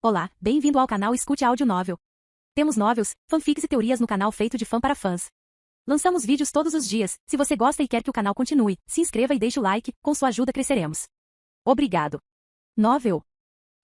Olá, bem-vindo ao canal Escute Áudio Novel. Temos novels, fanfics e teorias no canal feito de fã para fãs. Lançamos vídeos todos os dias. Se você gosta e quer que o canal continue, se inscreva e deixe o like, com sua ajuda cresceremos. Obrigado. Novel.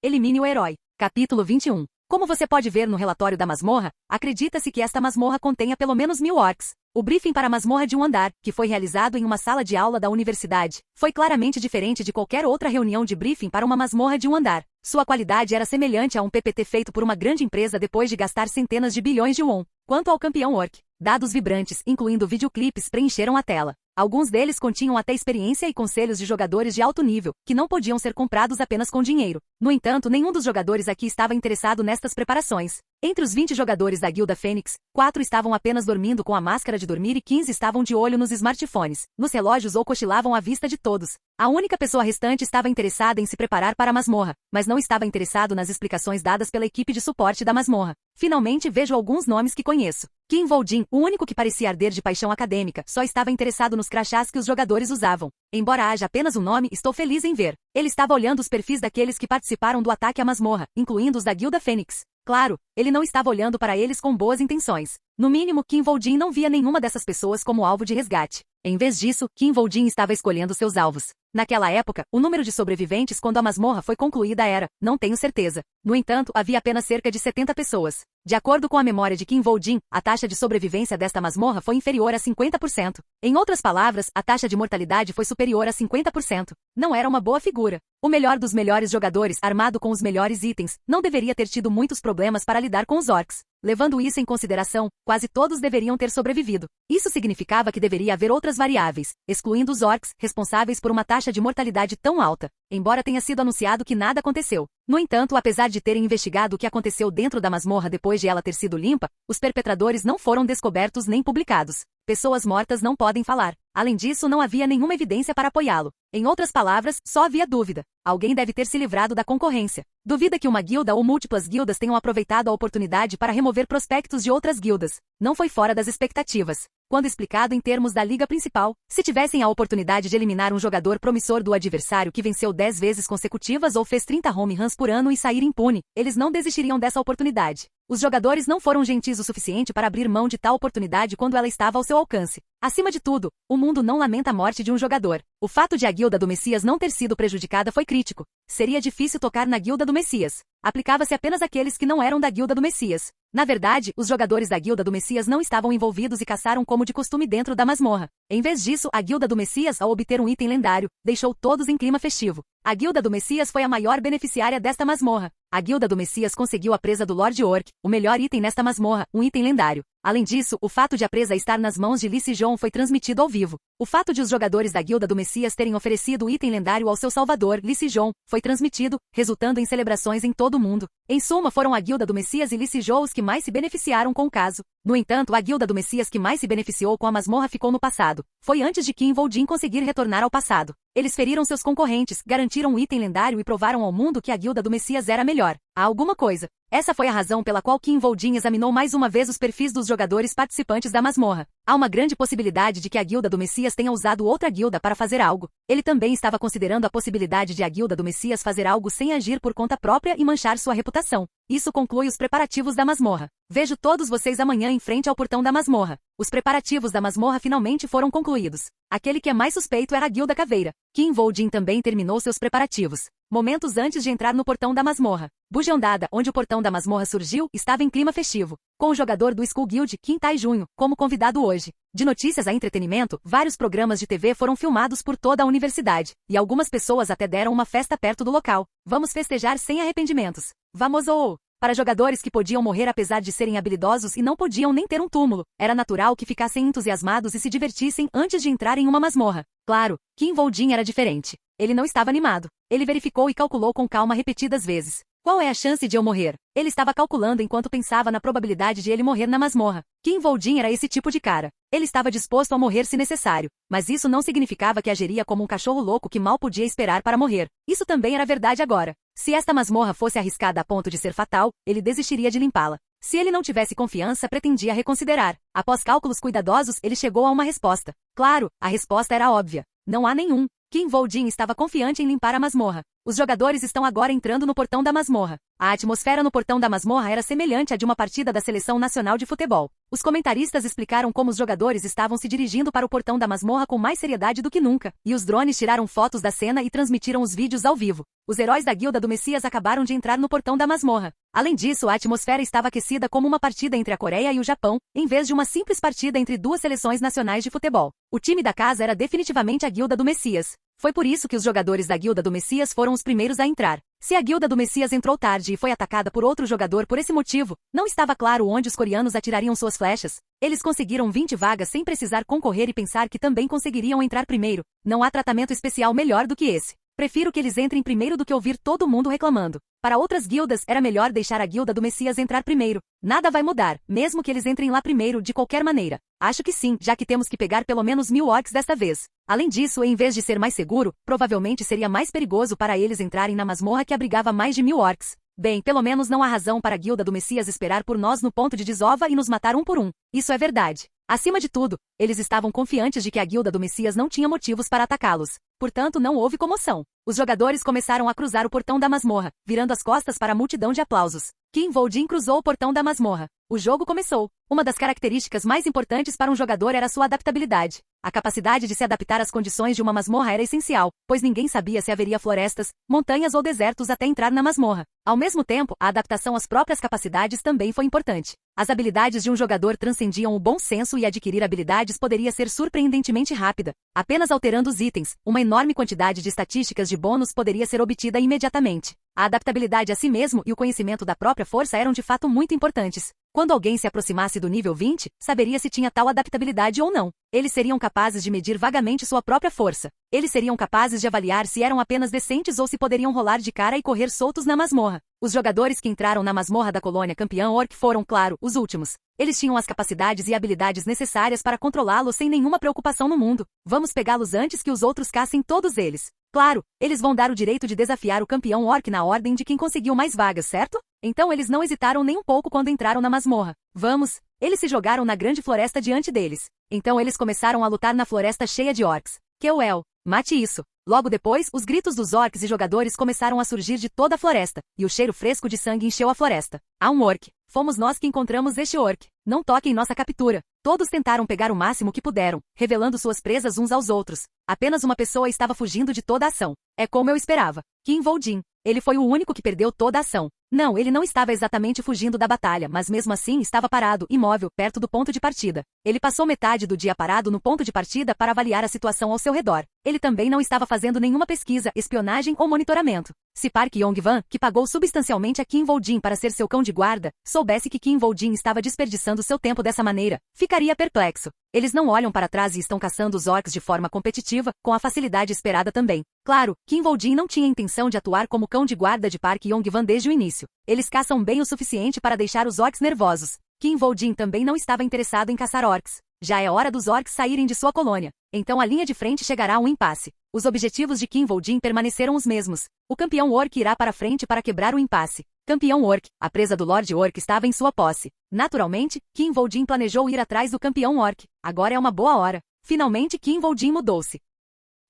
Elimine o herói. Capítulo 21. Como você pode ver no relatório da masmorra, acredita-se que esta masmorra contenha pelo menos 1000 orcs. O briefing para a masmorra de um andar, que foi realizado em uma sala de aula da universidade, foi claramente diferente de qualquer outra reunião de briefing para uma masmorra de um andar. Sua qualidade era semelhante a um PPT feito por uma grande empresa depois de gastar centenas de bilhões de won. Quanto ao campeão orc, dados vibrantes, incluindo videoclipes, preencheram a tela. Alguns deles continham até experiência e conselhos de jogadores de alto nível, que não podiam ser comprados apenas com dinheiro. No entanto, nenhum dos jogadores aqui estava interessado nestas preparações. Entre os 20 jogadores da Guilda Fênix, 4 estavam apenas dormindo com a máscara de dormir e 15 estavam de olho nos smartphones, nos relógios ou cochilavam à vista de todos. A única pessoa restante estava interessada em se preparar para a masmorra, mas não estava interessado nas explicações dadas pela equipe de suporte da masmorra. Finalmente vejo alguns nomes que conheço. Kim Voljin, o único que parecia arder de paixão acadêmica, só estava interessado nos crachás que os jogadores usavam. Embora haja apenas um nome, estou feliz em ver. Ele estava olhando os perfis daqueles que participaram do ataque à masmorra, incluindo os da Guilda Fênix. Claro, ele não estava olhando para eles com boas intenções. No mínimo, Kim Voljin não via nenhuma dessas pessoas como alvo de resgate. Em vez disso, Kim Voljin estava escolhendo seus alvos. Naquela época, o número de sobreviventes quando a masmorra foi concluída era, não tenho certeza. No entanto, havia apenas cerca de 70 pessoas. De acordo com a memória de Kim Voljin, a taxa de sobrevivência desta masmorra foi inferior a 50%. Em outras palavras, a taxa de mortalidade foi superior a 50%. Não era uma boa figura. O melhor dos melhores jogadores, armado com os melhores itens, não deveria ter tido muitos problemas para lidar com os orcs. Levando isso em consideração, quase todos deveriam ter sobrevivido. Isso significava que deveria haver outras variáveis, excluindo os orcs, responsáveis por uma taxa de mortalidade tão alta, embora tenha sido anunciado que nada aconteceu. No entanto, apesar de terem investigado o que aconteceu dentro da masmorra depois de ela ter sido limpa, os perpetradores não foram descobertos nem publicados. Pessoas mortas não podem falar. Além disso, não havia nenhuma evidência para apoiá-lo. Em outras palavras, só havia dúvida. Alguém deve ter se livrado da concorrência. Duvida que uma guilda ou múltiplas guildas tenham aproveitado a oportunidade para remover prospectos de outras guildas. Não foi fora das expectativas. Quando explicado em termos da liga principal, se tivessem a oportunidade de eliminar um jogador promissor do adversário que venceu 10 vezes consecutivas ou fez 30 home runs por ano e sair impune, eles não desistiriam dessa oportunidade. Os jogadores não foram gentis o suficiente para abrir mão de tal oportunidade quando ela estava ao seu alcance. Acima de tudo, o mundo não lamenta a morte de um jogador. O fato de a Guilda do Messias não ter sido prejudicada foi crítico. Seria difícil tocar na Guilda do Messias. Aplicava-se apenas àqueles que não eram da Guilda do Messias. Na verdade, os jogadores da Guilda do Messias não estavam envolvidos e caçaram como de costume dentro da masmorra. Em vez disso, a Guilda do Messias, ao obter um item lendário, deixou todos em clima festivo. A Guilda do Messias foi a maior beneficiária desta masmorra. A Guilda do Messias conseguiu a presa do Lord Orc, o melhor item nesta masmorra, um item lendário. Além disso, o fato de a presa estar nas mãos de Lee Si-jong foi transmitido ao vivo. O fato de os jogadores da Guilda do Messias terem oferecido o item lendário ao seu salvador, Lee Si-jong, foi transmitido, resultando em celebrações em todo o mundo. Em suma, foram a Guilda do Messias e Lee Si-jong os que mais se beneficiaram com o caso. No entanto, a Guilda do Messias que mais se beneficiou com a masmorra ficou no passado. Foi antes de Kim Voljin conseguir retornar ao passado. Eles feriram seus concorrentes, garantiram um item lendário e provaram ao mundo que a Guilda do Messias era melhor. Há alguma coisa. Essa foi a razão pela qual Kim Voljin examinou mais uma vez os perfis dos jogadores participantes da masmorra. Há uma grande possibilidade de que a Guilda do Messias tenha usado outra guilda para fazer algo. Ele também estava considerando a possibilidade de a Guilda do Messias fazer algo sem agir por conta própria e manchar sua reputação. Isso conclui os preparativos da masmorra. Vejo todos vocês amanhã em frente ao portão da masmorra. Os preparativos da masmorra finalmente foram concluídos. Aquele que é mais suspeito era a Guilda Caveira. Kim Voljin também terminou seus preparativos. Momentos antes de entrar no portão da masmorra. Bujeondada, onde o portão da masmorra surgiu, estava em clima festivo, com o jogador do Skull Guild, Kim Tai-junho, como convidado hoje. De notícias a entretenimento, vários programas de TV foram filmados por toda a universidade, e algumas pessoas até deram uma festa perto do local. Vamos festejar sem arrependimentos. Vamos ou! Para jogadores que podiam morrer apesar de serem habilidosos e não podiam nem ter um túmulo, era natural que ficassem entusiasmados e se divertissem antes de entrar em uma masmorra. Claro, Kim Voljin era diferente. Ele não estava animado. Ele verificou e calculou com calma repetidas vezes. Qual é a chance de eu morrer? Ele estava calculando enquanto pensava na probabilidade de ele morrer na masmorra. Kim Voljin era esse tipo de cara. Ele estava disposto a morrer se necessário, mas isso não significava que agiria como um cachorro louco que mal podia esperar para morrer. Isso também era verdade agora. Se esta masmorra fosse arriscada a ponto de ser fatal, ele desistiria de limpá-la. Se ele não tivesse confiança, pretendia reconsiderar. Após cálculos cuidadosos, ele chegou a uma resposta. Claro, a resposta era óbvia. Não há nenhum. Kim Woo-jin estava confiante em limpar a masmorra. Os jogadores estão agora entrando no portão da masmorra. A atmosfera no portão da masmorra era semelhante à de uma partida da Seleção Nacional de Futebol. Os comentaristas explicaram como os jogadores estavam se dirigindo para o portão da masmorra com mais seriedade do que nunca, e os drones tiraram fotos da cena e transmitiram os vídeos ao vivo. Os heróis da Guilda do Messias acabaram de entrar no portão da masmorra. Além disso, a atmosfera estava aquecida como uma partida entre a Coreia e o Japão, em vez de uma simples partida entre duas seleções nacionais de futebol. O time da casa era definitivamente a Guilda do Messias. Foi por isso que os jogadores da Guilda do Messias foram os primeiros a entrar. Se a Guilda do Messias entrou tarde e foi atacada por outro jogador por esse motivo, não estava claro onde os coreanos atirariam suas flechas. Eles conseguiram 20 vagas sem precisar concorrer e pensar que também conseguiriam entrar primeiro. Não há tratamento especial melhor do que esse. Prefiro que eles entrem primeiro do que ouvir todo mundo reclamando. Para outras guildas, era melhor deixar a Guilda do Messias entrar primeiro. Nada vai mudar, mesmo que eles entrem lá primeiro de qualquer maneira. Acho que sim, já que temos que pegar pelo menos 1000 orcs desta vez. Além disso, em vez de ser mais seguro, provavelmente seria mais perigoso para eles entrarem na masmorra que abrigava mais de 1000 orcs. Bem, pelo menos não há razão para a Guilda do Messias esperar por nós no ponto de desova e nos matar um por um. Isso é verdade. Acima de tudo, eles estavam confiantes de que a Guilda do Messias não tinha motivos para atacá-los. Portanto, não houve comoção. Os jogadores começaram a cruzar o portão da masmorra, virando as costas para a multidão de aplausos. Kim Woo-jin cruzou o portão da masmorra. O jogo começou. Uma das características mais importantes para um jogador era sua adaptabilidade. A capacidade de se adaptar às condições de uma masmorra era essencial, pois ninguém sabia se haveria florestas, montanhas ou desertos até entrar na masmorra. Ao mesmo tempo, a adaptação às próprias capacidades também foi importante. As habilidades de um jogador transcendiam o bom senso e adquirir habilidades poderia ser surpreendentemente rápida. Apenas alterando os itens, uma enorme quantidade de estatísticas de bônus poderia ser obtida imediatamente. A adaptabilidade a si mesmo e o conhecimento da própria força eram de fato muito importantes. Quando alguém se aproximasse do nível 20, saberia se tinha tal adaptabilidade ou não. Eles seriam capazes de medir vagamente sua própria força. Eles seriam capazes de avaliar se eram apenas decentes ou se poderiam rolar de cara e correr soltos na masmorra. Os jogadores que entraram na masmorra da colônia campeã Orc foram, claro, os últimos. Eles tinham as capacidades e habilidades necessárias para controlá-lo sem nenhuma preocupação no mundo. Vamos pegá-los antes que os outros caçem todos eles. Claro, eles vão dar o direito de desafiar o campeão Orc na ordem de quem conseguiu mais vagas, certo? Então eles não hesitaram nem um pouco quando entraram na masmorra. Vamos! Eles se jogaram na grande floresta diante deles. Então eles começaram a lutar na floresta cheia de orcs. Keuel, mate isso! Logo depois, os gritos dos orcs e jogadores começaram a surgir de toda a floresta, e o cheiro fresco de sangue encheu a floresta. Há um orc. Fomos nós que encontramos este orc. Não toquem nossa captura. Todos tentaram pegar o máximo que puderam, revelando suas presas uns aos outros. Apenas uma pessoa estava fugindo de toda a ação. É como eu esperava. Kim Woo-jin. Ele foi o único que perdeu toda a ação. Não, ele não estava exatamente fugindo da batalha, mas mesmo assim estava parado, imóvel, perto do ponto de partida. Ele passou metade do dia parado no ponto de partida para avaliar a situação ao seu redor. Ele também não estava fazendo nenhuma pesquisa, espionagem ou monitoramento. Se Park Yong-wan, que pagou substancialmente a Kim Woo-jin para ser seu cão de guarda, soubesse que Kim Woo-jin estava desperdiçando seu tempo dessa maneira, ficaria perplexo. Eles não olham para trás e estão caçando os orcs de forma competitiva, com a facilidade esperada também. Claro, Kim Woo-jin não tinha intenção de atuar como cão de guarda de Park Yong-wan desde o início. Eles caçam bem o suficiente para deixar os orcs nervosos. Kim Woo-jin também não estava interessado em caçar orcs. Já é hora dos orcs saírem de sua colônia. Então a linha de frente chegará a um impasse. Os objetivos de Kim Woo-jin permaneceram os mesmos. O campeão orc irá para frente para quebrar o impasse. Campeão orc, a presa do Lord Orc estava em sua posse. Naturalmente, Kim Woo-jin planejou ir atrás do campeão orc. Agora é uma boa hora. Finalmente Kim Woo-jin mudou-se.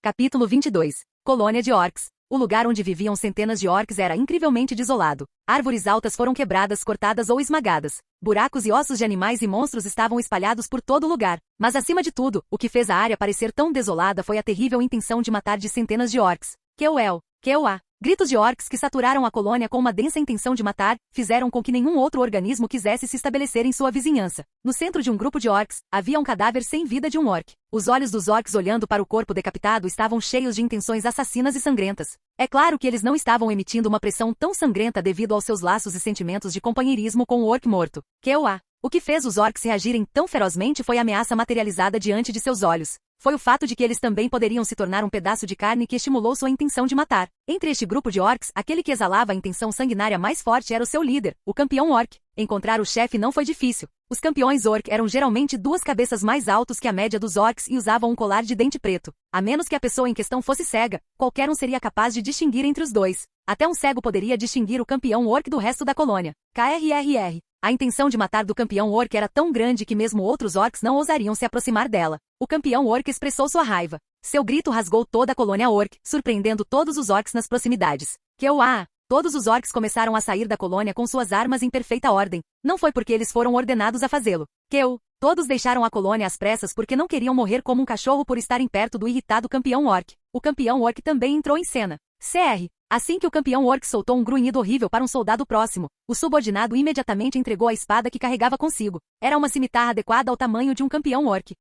Capítulo 22. Colônia de orcs. O lugar onde viviam centenas de orcs era incrivelmente desolado. Árvores altas foram quebradas, cortadas ou esmagadas. Buracos e ossos de animais e monstros estavam espalhados por todo lugar. Mas acima de tudo, o que fez a área parecer tão desolada foi a terrível intenção de matar de centenas de orcs. Keuel, Keuá. Gritos de orcs que saturaram a colônia com uma densa intenção de matar, fizeram com que nenhum outro organismo quisesse se estabelecer em sua vizinhança. No centro de um grupo de orcs, havia um cadáver sem vida de um orc. Os olhos dos orcs olhando para o corpo decapitado estavam cheios de intenções assassinas e sangrentas. É claro que eles não estavam emitindo uma pressão tão sangrenta devido aos seus laços e sentimentos de companheirismo com o orc morto. Keuá. O que fez os orcs reagirem tão ferozmente foi a ameaça materializada diante de seus olhos. Foi o fato de que eles também poderiam se tornar um pedaço de carne que estimulou sua intenção de matar. Entre este grupo de orcs, aquele que exalava a intenção sanguinária mais forte era o seu líder, o campeão orc. Encontrar o chefe não foi difícil. Os campeões orc eram geralmente 2 cabeças mais altos que a média dos orcs e usavam um colar de dente preto. A menos que a pessoa em questão fosse cega, qualquer um seria capaz de distinguir entre os dois. Até um cego poderia distinguir o campeão orc do resto da colônia. KRRR. A intenção de matar do campeão orc era tão grande que mesmo outros orcs não ousariam se aproximar dela. O campeão orc expressou sua raiva. Seu grito rasgou toda a colônia orc, surpreendendo todos os orcs nas proximidades. Todos os orcs começaram a sair da colônia com suas armas em perfeita ordem. Não foi porque eles foram ordenados a fazê-lo. Todos deixaram a colônia às pressas porque não queriam morrer como um cachorro por estarem perto do irritado campeão orc. O campeão orc também entrou em cena. Assim que o campeão orc soltou um grunhido horrível para um soldado próximo, o subordinado imediatamente entregou a espada que carregava consigo. Era uma cimitarra adequada ao tamanho de um campeão orc.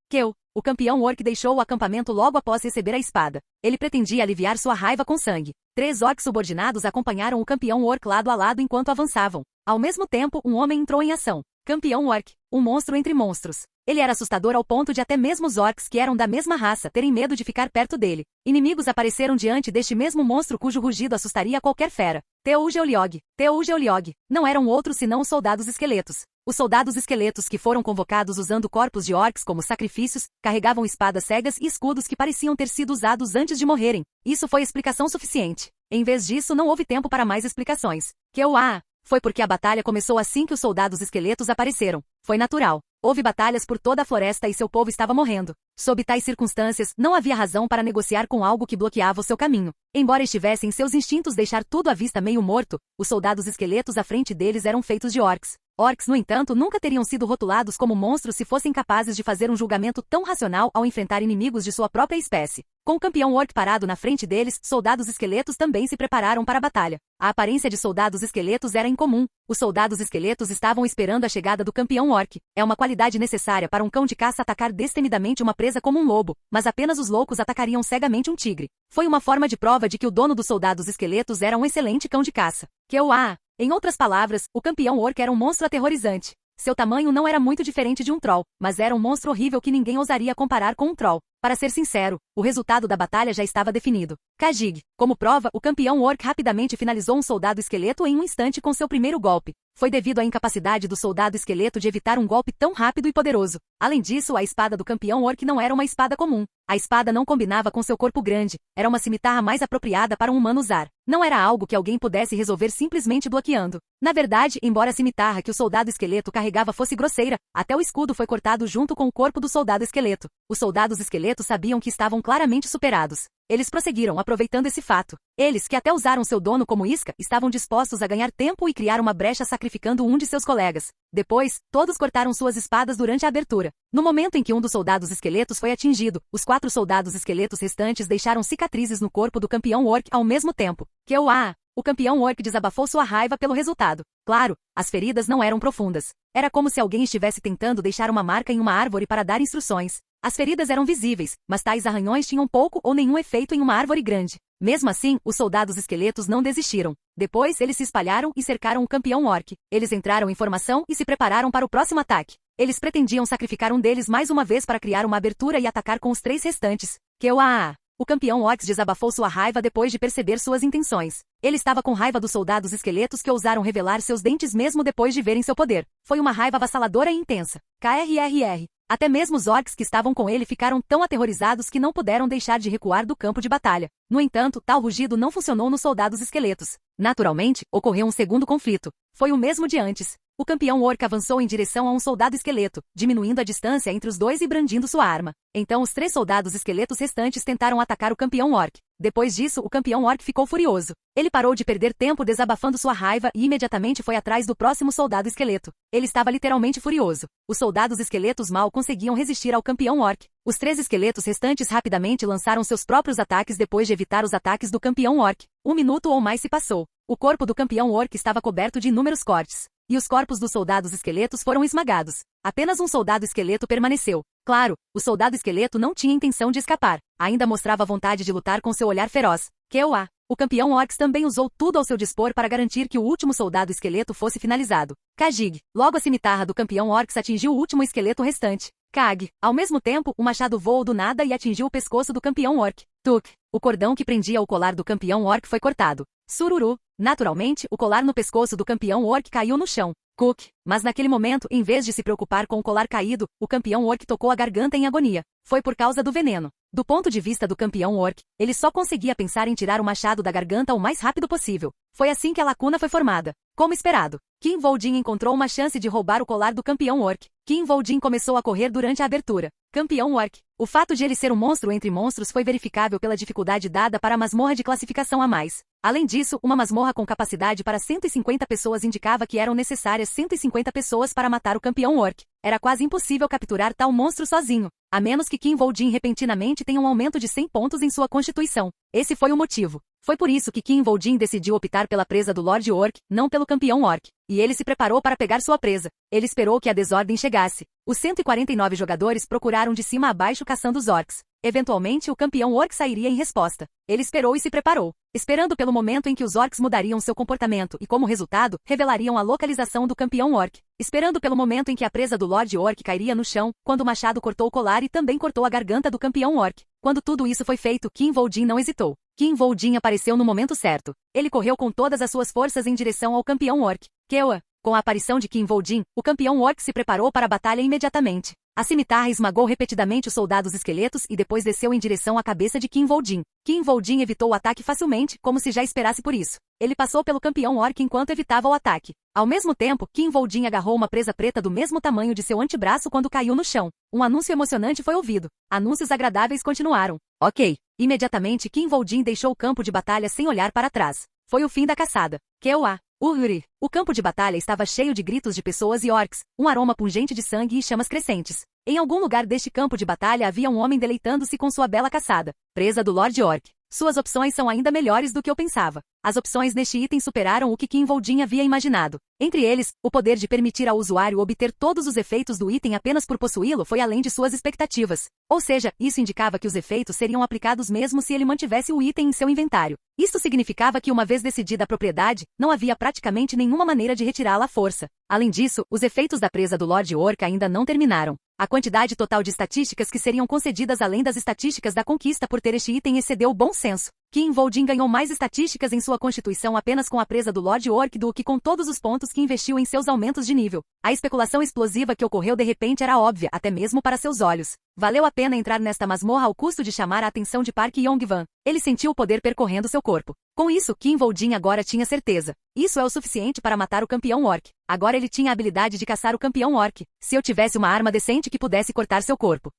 O campeão orc deixou o acampamento logo após receber a espada. Ele pretendia aliviar sua raiva com sangue. 3 orcs subordinados acompanharam o campeão orc lado a lado enquanto avançavam. Ao mesmo tempo, um homem entrou em ação. Campeão orc, um monstro entre monstros. Ele era assustador ao ponto de até mesmo os orcs que eram da mesma raça terem medo de ficar perto dele. Inimigos apareceram diante deste mesmo monstro cujo rugido assustaria qualquer fera. Teugeoliog. Não eram outros senão os soldados esqueletos. Os soldados esqueletos que foram convocados usando corpos de orcs como sacrifícios, carregavam espadas cegas e escudos que pareciam ter sido usados antes de morrerem. Isso foi explicação suficiente. Em vez disso, não houve tempo para mais explicações. Foi porque a batalha começou assim que os soldados esqueletos apareceram. Foi natural. Houve batalhas por toda a floresta e seu povo estava morrendo. Sob tais circunstâncias, não havia razão para negociar com algo que bloqueava o seu caminho. Embora estivessem seus instintos deixar tudo à vista meio morto, os soldados esqueletos à frente deles eram feitos de orcs. Orcs, no entanto, nunca teriam sido rotulados como monstros se fossem capazes de fazer um julgamento tão racional ao enfrentar inimigos de sua própria espécie. Com o campeão orc parado na frente deles, soldados esqueletos também se prepararam para a batalha. A aparência de soldados esqueletos era incomum. Os soldados esqueletos estavam esperando a chegada do campeão orc. É uma qualidade necessária para um cão de caça atacar destemidamente uma presa como um lobo, mas apenas os loucos atacariam cegamente um tigre. Foi uma forma de prova de que o dono dos soldados esqueletos era um excelente cão de caça. Em outras palavras, o campeão orc era um monstro aterrorizante. Seu tamanho não era muito diferente de um troll, mas era um monstro horrível que ninguém ousaria comparar com um troll. Para ser sincero, o resultado da batalha já estava definido. Khajiit. Como prova, o campeão orc rapidamente finalizou um soldado esqueleto em um instante com seu primeiro golpe. Foi devido à incapacidade do soldado esqueleto de evitar um golpe tão rápido e poderoso. Além disso, a espada do campeão orc não era uma espada comum. A espada não combinava com seu corpo grande, era uma cimitarra mais apropriada para um humano usar. Não era algo que alguém pudesse resolver simplesmente bloqueando. Na verdade, embora a cimitarra que o soldado esqueleto carregava fosse grosseira, até o escudo foi cortado junto com o corpo do soldado esqueleto. Os soldados esqueletos sabiam que estavam claramente superados. Eles prosseguiram aproveitando esse fato. Eles, que até usaram seu dono como isca, estavam dispostos a ganhar tempo e criar uma brecha sacrificando um de seus colegas. Depois, todos cortaram suas espadas durante a abertura. No momento em que um dos soldados esqueletos foi atingido, os 4 soldados esqueletos restantes deixaram cicatrizes no corpo do campeão orc ao mesmo tempo. O campeão orc desabafou sua raiva pelo resultado. Claro, as feridas não eram profundas. Era como se alguém estivesse tentando deixar uma marca em uma árvore para dar instruções. As feridas eram visíveis, mas tais arranhões tinham pouco ou nenhum efeito em uma árvore grande. Mesmo assim, os soldados esqueletos não desistiram. Depois, eles se espalharam e cercaram o campeão orc. Eles entraram em formação e se prepararam para o próximo ataque. Eles pretendiam sacrificar um deles mais uma vez para criar uma abertura e atacar com os 3 restantes. O campeão orc desabafou sua raiva depois de perceber suas intenções. Ele estava com raiva dos soldados esqueletos que ousaram revelar seus dentes mesmo depois de verem seu poder. Foi uma raiva avassaladora e intensa. Até mesmo os orcs que estavam com ele ficaram tão aterrorizados que não puderam deixar de recuar do campo de batalha. No entanto, tal rugido não funcionou nos soldados esqueletos. Naturalmente, ocorreu um segundo conflito. Foi o mesmo de antes. O campeão orc avançou em direção a um soldado esqueleto, diminuindo a distância entre os dois e brandindo sua arma. Então os 3 soldados esqueletos restantes tentaram atacar o campeão orc. Depois disso, o campeão orc ficou furioso. Ele parou de perder tempo desabafando sua raiva e imediatamente foi atrás do próximo soldado esqueleto. Ele estava literalmente furioso. Os soldados esqueletos mal conseguiam resistir ao campeão orc. Os 3 esqueletos restantes rapidamente lançaram seus próprios ataques depois de evitar os ataques do campeão orc. 1 minuto ou mais se passou. O corpo do campeão orc estava coberto de inúmeros cortes. E os corpos dos soldados esqueletos foram esmagados. Apenas um soldado esqueleto permaneceu. Claro, o soldado esqueleto não tinha intenção de escapar. Ainda mostrava vontade de lutar com seu olhar feroz. O campeão orc também usou tudo ao seu dispor para garantir que o último soldado esqueleto fosse finalizado. Khajiit. Logo a cimitarra do campeão orc atingiu o último esqueleto restante. Kag. Ao mesmo tempo, o machado voou do nada e atingiu o pescoço do campeão orc. Tuk. O cordão que prendia o colar do campeão orc foi cortado. Sururu. Naturalmente, o colar no pescoço do campeão orc caiu no chão. Cook. Mas naquele momento, em vez de se preocupar com o colar caído, o campeão orc tocou a garganta em agonia. Foi por causa do veneno. Do ponto de vista do campeão orc, ele só conseguia pensar em tirar o machado da garganta o mais rápido possível. Foi assim que a lacuna foi formada. Como esperado, Kim Voldin encontrou uma chance de roubar o colar do campeão Orc. Kim Voldin começou a correr durante a abertura. Campeão Orc. O fato de ele ser um monstro entre monstros foi verificável pela dificuldade dada para a masmorra de classificação a mais. Além disso, uma masmorra com capacidade para 150 pessoas indicava que eram necessárias 150 pessoas para matar o campeão Orc. Era quase impossível capturar tal monstro sozinho, a menos que Kim Voldin repentinamente tenha um aumento de 100 pontos em sua constituição. Esse foi o motivo. Foi por isso que Kim Voldin decidiu optar pela presa do Lord Orc, não pelo campeão Orc. E ele se preparou para pegar sua presa. Ele esperou que a desordem chegasse. Os 149 jogadores procuraram de cima a baixo caçando os orcs. Eventualmente, o campeão Orc sairia em resposta. Ele esperou e se preparou, esperando pelo momento em que os orcs mudariam seu comportamento e, como resultado, revelariam a localização do campeão Orc. Esperando pelo momento em que a presa do Lord Orc cairia no chão, quando o machado cortou o colar e também cortou a garganta do campeão Orc. Quando tudo isso foi feito, Kim Voldin não hesitou. Kim Voldin apareceu no momento certo. Ele correu com todas as suas forças em direção ao campeão Orc. Kewa. Com a aparição de Kim Voldin, o campeão Orc se preparou para a batalha imediatamente. A cimitarra esmagou repetidamente os soldados esqueletos e depois desceu em direção à cabeça de Kim Voldin. Kim Voldin evitou o ataque facilmente, como se já esperasse por isso. Ele passou pelo campeão Orc enquanto evitava o ataque. Ao mesmo tempo, Kim Voldin agarrou uma presa preta do mesmo tamanho de seu antebraço quando caiu no chão. Um anúncio emocionante foi ouvido. Anúncios agradáveis continuaram. Ok. Imediatamente, Kim Voldin deixou o campo de batalha sem olhar para trás. Foi o fim da caçada. Kewa. Uri. O campo de batalha estava cheio de gritos de pessoas e orcs, um aroma pungente de sangue e chamas crescentes. Em algum lugar deste campo de batalha havia um homem deleitando-se com sua bela caçada. Presa do Lord Orc. Suas opções são ainda melhores do que eu pensava. As opções neste item superaram o que Kim Voldin havia imaginado. Entre eles, o poder de permitir ao usuário obter todos os efeitos do item apenas por possuí-lo foi além de suas expectativas. Ou seja, isso indicava que os efeitos seriam aplicados mesmo se ele mantivesse o item em seu inventário. Isto significava que uma vez decidida a propriedade, não havia praticamente nenhuma maneira de retirá-la à força. Além disso, os efeitos da presa do Lord Orc ainda não terminaram. A quantidade total de estatísticas que seriam concedidas além das estatísticas da conquista por ter este item excedeu o bom senso. Kim Voldin ganhou mais estatísticas em sua constituição apenas com a presa do Lord Orc do que com todos os pontos que investiu em seus aumentos de nível. A especulação explosiva que ocorreu de repente era óbvia, até mesmo para seus olhos. Valeu a pena entrar nesta masmorra ao custo de chamar a atenção de Park Yong-wan. Ele sentiu o poder percorrendo seu corpo. Com isso, Kim Voldin agora tinha certeza. Isso é o suficiente para matar o campeão Orc. Agora ele tinha a habilidade de caçar o campeão Orc. Se eu tivesse uma arma decente que pudesse cortar seu corpo.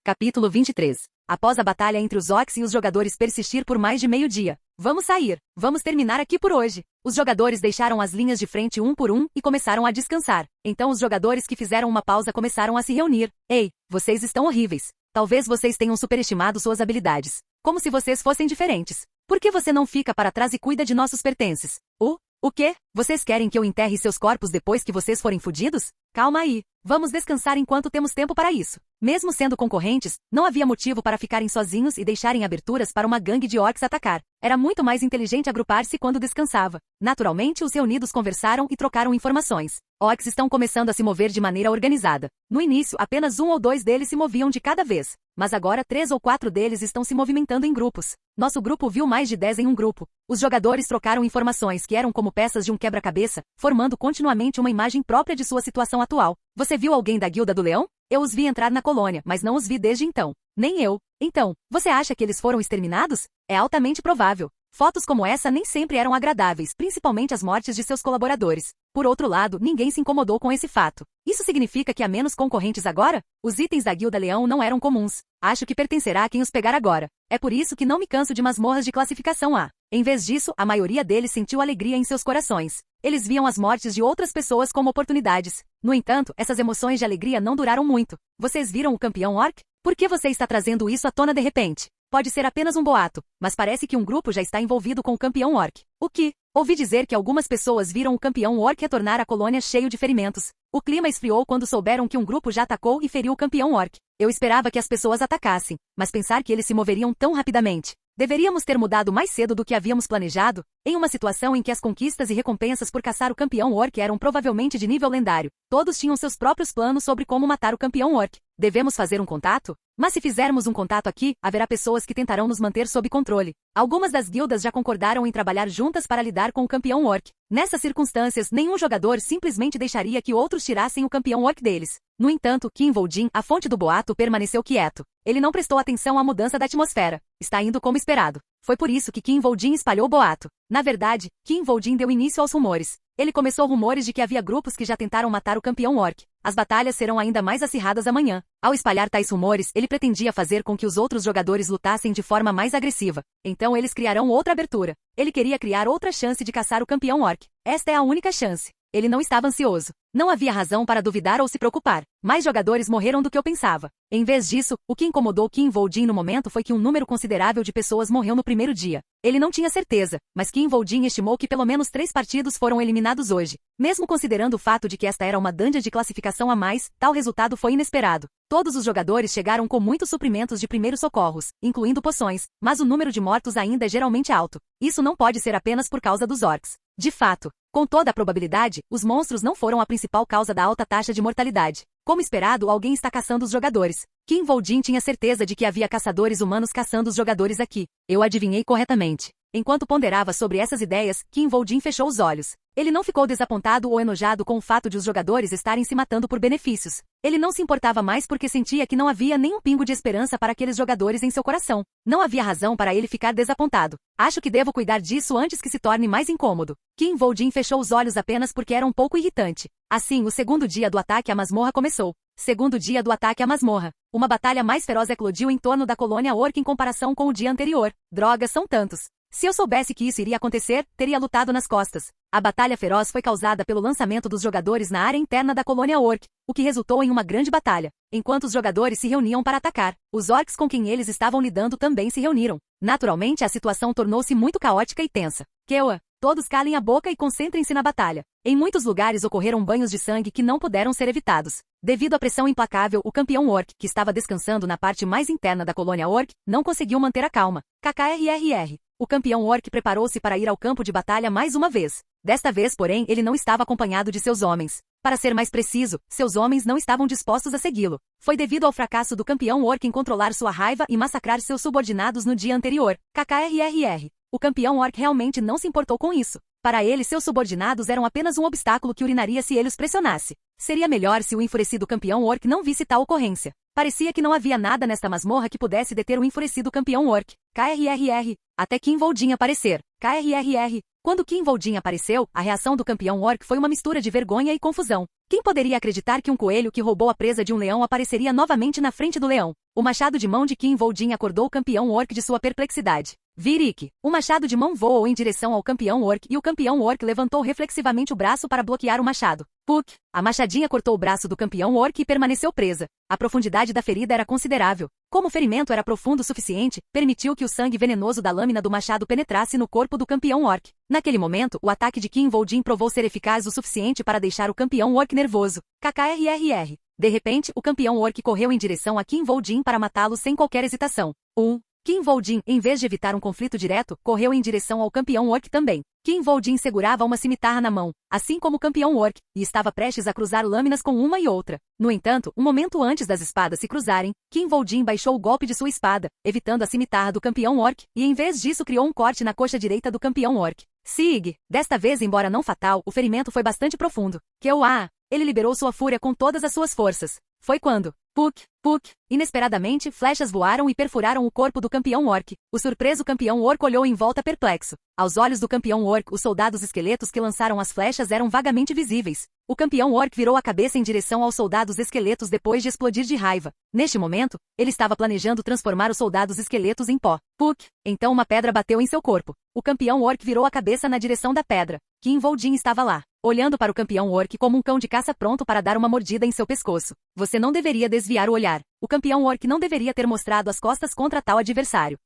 Capítulo 23. Após a batalha entre os orcs e os jogadores persistir por mais de meio-dia. Vamos sair. Vamos terminar aqui por hoje. Os jogadores deixaram as linhas de frente um por um e começaram a descansar. Então os jogadores que fizeram uma pausa começaram a se reunir. Ei, vocês estão horríveis. Talvez vocês tenham superestimado suas habilidades. Como se vocês fossem diferentes. Por que você não fica para trás e cuida de nossos pertences? O quê? Vocês querem que eu enterre seus corpos depois que vocês forem fudidos? Calma aí. Vamos descansar enquanto temos tempo para isso. Mesmo sendo concorrentes, não havia motivo para ficarem sozinhos e deixarem aberturas para uma gangue de orcs atacar. Era muito mais inteligente agrupar-se quando descansava. Naturalmente, os reunidos conversaram e trocaram informações. Orcs estão começando a se mover de maneira organizada. No início, apenas 1 ou 2 deles se moviam de cada vez. Mas agora 3 ou 4 deles estão se movimentando em grupos. Nosso grupo viu mais de 10 em um grupo. Os jogadores trocaram informações que eram como peças de um quebra-cabeça, formando continuamente uma imagem própria de sua situação atual. Você viu alguém da Guilda do Leão? Eu os vi entrar na colônia, mas não os vi desde então. Nem eu. Então, você acha que eles foram exterminados? É altamente provável. Fotos como essa nem sempre eram agradáveis, principalmente as mortes de seus colaboradores. Por outro lado, ninguém se incomodou com esse fato. Isso significa que há menos concorrentes agora? Os itens da Guilda Leão não eram comuns. Acho que pertencerá a quem os pegar agora. É por isso que não me canso de masmorras de classificação A. Em vez disso, a maioria deles sentiu alegria em seus corações. Eles viam as mortes de outras pessoas como oportunidades. No entanto, essas emoções de alegria não duraram muito. Vocês viram o campeão Orc? Por que você está trazendo isso à tona de repente? Pode ser apenas um boato, mas parece que um grupo já está envolvido com o campeão Orc. O que? Ouvi dizer que algumas pessoas viram o campeão Orc retornar à colônia cheio de ferimentos. O clima esfriou quando souberam que um grupo já atacou e feriu o campeão Orc. Eu esperava que as pessoas atacassem, mas pensar que eles se moveriam tão rapidamente. Deveríamos ter mudado mais cedo do que havíamos planejado, em uma situação em que as conquistas e recompensas por caçar o campeão Orc eram provavelmente de nível lendário. Todos tinham seus próprios planos sobre como matar o campeão Orc. Devemos fazer um contato? Mas se fizermos um contato aqui, haverá pessoas que tentarão nos manter sob controle. Algumas das guildas já concordaram em trabalhar juntas para lidar com o campeão Orc. Nessas circunstâncias, nenhum jogador simplesmente deixaria que outros tirassem o campeão Orc deles. No entanto, Kim Voldin, a fonte do boato, permaneceu quieto. Ele não prestou atenção à mudança da atmosfera. Está indo como esperado. Foi por isso que Kim Voldin espalhou o boato. Na verdade, Kim Voldin deu início aos rumores. Ele começou rumores de que havia grupos que já tentaram matar o campeão orc. As batalhas serão ainda mais acirradas amanhã. Ao espalhar tais rumores, ele pretendia fazer com que os outros jogadores lutassem de forma mais agressiva. Então eles criarão outra abertura. Ele queria criar outra chance de caçar o campeão orc. Esta é a única chance. Ele não estava ansioso. Não havia razão para duvidar ou se preocupar. Mais jogadores morreram do que eu pensava. Em vez disso, o que incomodou Kim Voldin no momento foi que um número considerável de pessoas morreu no primeiro dia. Ele não tinha certeza, mas Kim Voldin estimou que pelo menos 3 partidos foram eliminados hoje. Mesmo considerando o fato de que esta era uma dungeon de classificação a mais, tal resultado foi inesperado. Todos os jogadores chegaram com muitos suprimentos de primeiros socorros, incluindo poções, mas o número de mortos ainda é geralmente alto. Isso não pode ser apenas por causa dos orcs. De fato, com toda a probabilidade, os monstros não foram a principal causa da alta taxa de mortalidade. Como esperado, alguém está caçando os jogadores. Kim Voldin tinha certeza de que havia caçadores humanos caçando os jogadores aqui. Eu adivinhei corretamente. Enquanto ponderava sobre essas ideias, Kim Voldin fechou os olhos. Ele não ficou desapontado ou enojado com o fato de os jogadores estarem se matando por benefícios. Ele não se importava mais porque sentia que não havia nem um pingo de esperança para aqueles jogadores em seu coração. Não havia razão para ele ficar desapontado. Acho que devo cuidar disso antes que se torne mais incômodo. Kim Voldin fechou os olhos apenas porque era um pouco irritante. Assim, o segundo dia do ataque à masmorra começou. Segundo dia do ataque à masmorra. Uma batalha mais feroz eclodiu em torno da colônia orc em comparação com o dia anterior. Drogas, são tantos. Se eu soubesse que isso iria acontecer, teria lutado nas costas. A batalha feroz foi causada pelo lançamento dos jogadores na área interna da colônia orc, o que resultou em uma grande batalha. Enquanto os jogadores se reuniam para atacar, os orcs com quem eles estavam lidando também se reuniram. Naturalmente, a situação tornou-se muito caótica e tensa. Kewa, todos calem a boca e concentrem-se na batalha. Em muitos lugares ocorreram banhos de sangue que não puderam ser evitados. Devido à pressão implacável, o campeão orc, que estava descansando na parte mais interna da colônia orc, não conseguiu manter a calma. KKRRR. O campeão orc preparou-se para ir ao campo de batalha mais uma vez. Desta vez, porém, ele não estava acompanhado de seus homens. Para ser mais preciso, seus homens não estavam dispostos a segui-lo. Foi devido ao fracasso do campeão orc em controlar sua raiva e massacrar seus subordinados no dia anterior. KKRRR. O campeão orc realmente não se importou com isso. Para ele, seus subordinados eram apenas um obstáculo que urinaria se ele os pressionasse. Seria melhor se o enfurecido campeão orc não visse tal ocorrência. Parecia que não havia nada nesta masmorra que pudesse deter o enfurecido campeão orc. KRRR. Até Kim Voldin aparecer. KRRR. Quando Kim Voldin apareceu, a reação do campeão orc foi uma mistura de vergonha e confusão. Quem poderia acreditar que um coelho que roubou a presa de um leão apareceria novamente na frente do leão? O machado de mão de Kim Voldin acordou o campeão orc de sua perplexidade. Virik. O machado de mão voou em direção ao campeão orc e o campeão orc levantou reflexivamente o braço para bloquear o machado. Puk! A machadinha cortou o braço do campeão orc e permaneceu presa. A profundidade da ferida era considerável. Como o ferimento era profundo o suficiente, permitiu que o sangue venenoso da lâmina do machado penetrasse no corpo do campeão orc. Naquele momento, o ataque de Kim Voldin provou ser eficaz o suficiente para deixar o campeão orc nervoso. KKRRR. De repente, o campeão orc correu em direção a Kim Voldin para matá-lo sem qualquer hesitação. Kim Voldin, em vez de evitar um conflito direto, correu em direção ao campeão orc também. Kim Voldin segurava uma cimitarra na mão, assim como o campeão orc, e estava prestes a cruzar lâminas com uma e outra. No entanto, um momento antes das espadas se cruzarem, Kim Voldin baixou o golpe de sua espada, evitando a cimitarra do campeão orc, e em vez disso criou um corte na coxa direita do campeão orc. Sig! Desta vez, embora não fatal, o ferimento foi bastante profundo. Ele liberou sua fúria com todas as suas forças. Foi quando, puk! Inesperadamente, flechas voaram e perfuraram o corpo do campeão orc. O surpreso campeão orc olhou em volta perplexo. Aos olhos do campeão orc, os soldados esqueletos que lançaram as flechas eram vagamente visíveis. O campeão orc virou a cabeça em direção aos soldados esqueletos depois de explodir de raiva. Neste momento, ele estava planejando transformar os soldados esqueletos em pó. Então uma pedra bateu em seu corpo. O campeão orc virou a cabeça na direção da pedra. Kim Voldin estava lá, olhando para o campeão orc como um cão de caça pronto para dar uma mordida em seu pescoço. Você não deveria desviar o olhar. O campeão orc não deveria ter mostrado as costas contra tal adversário.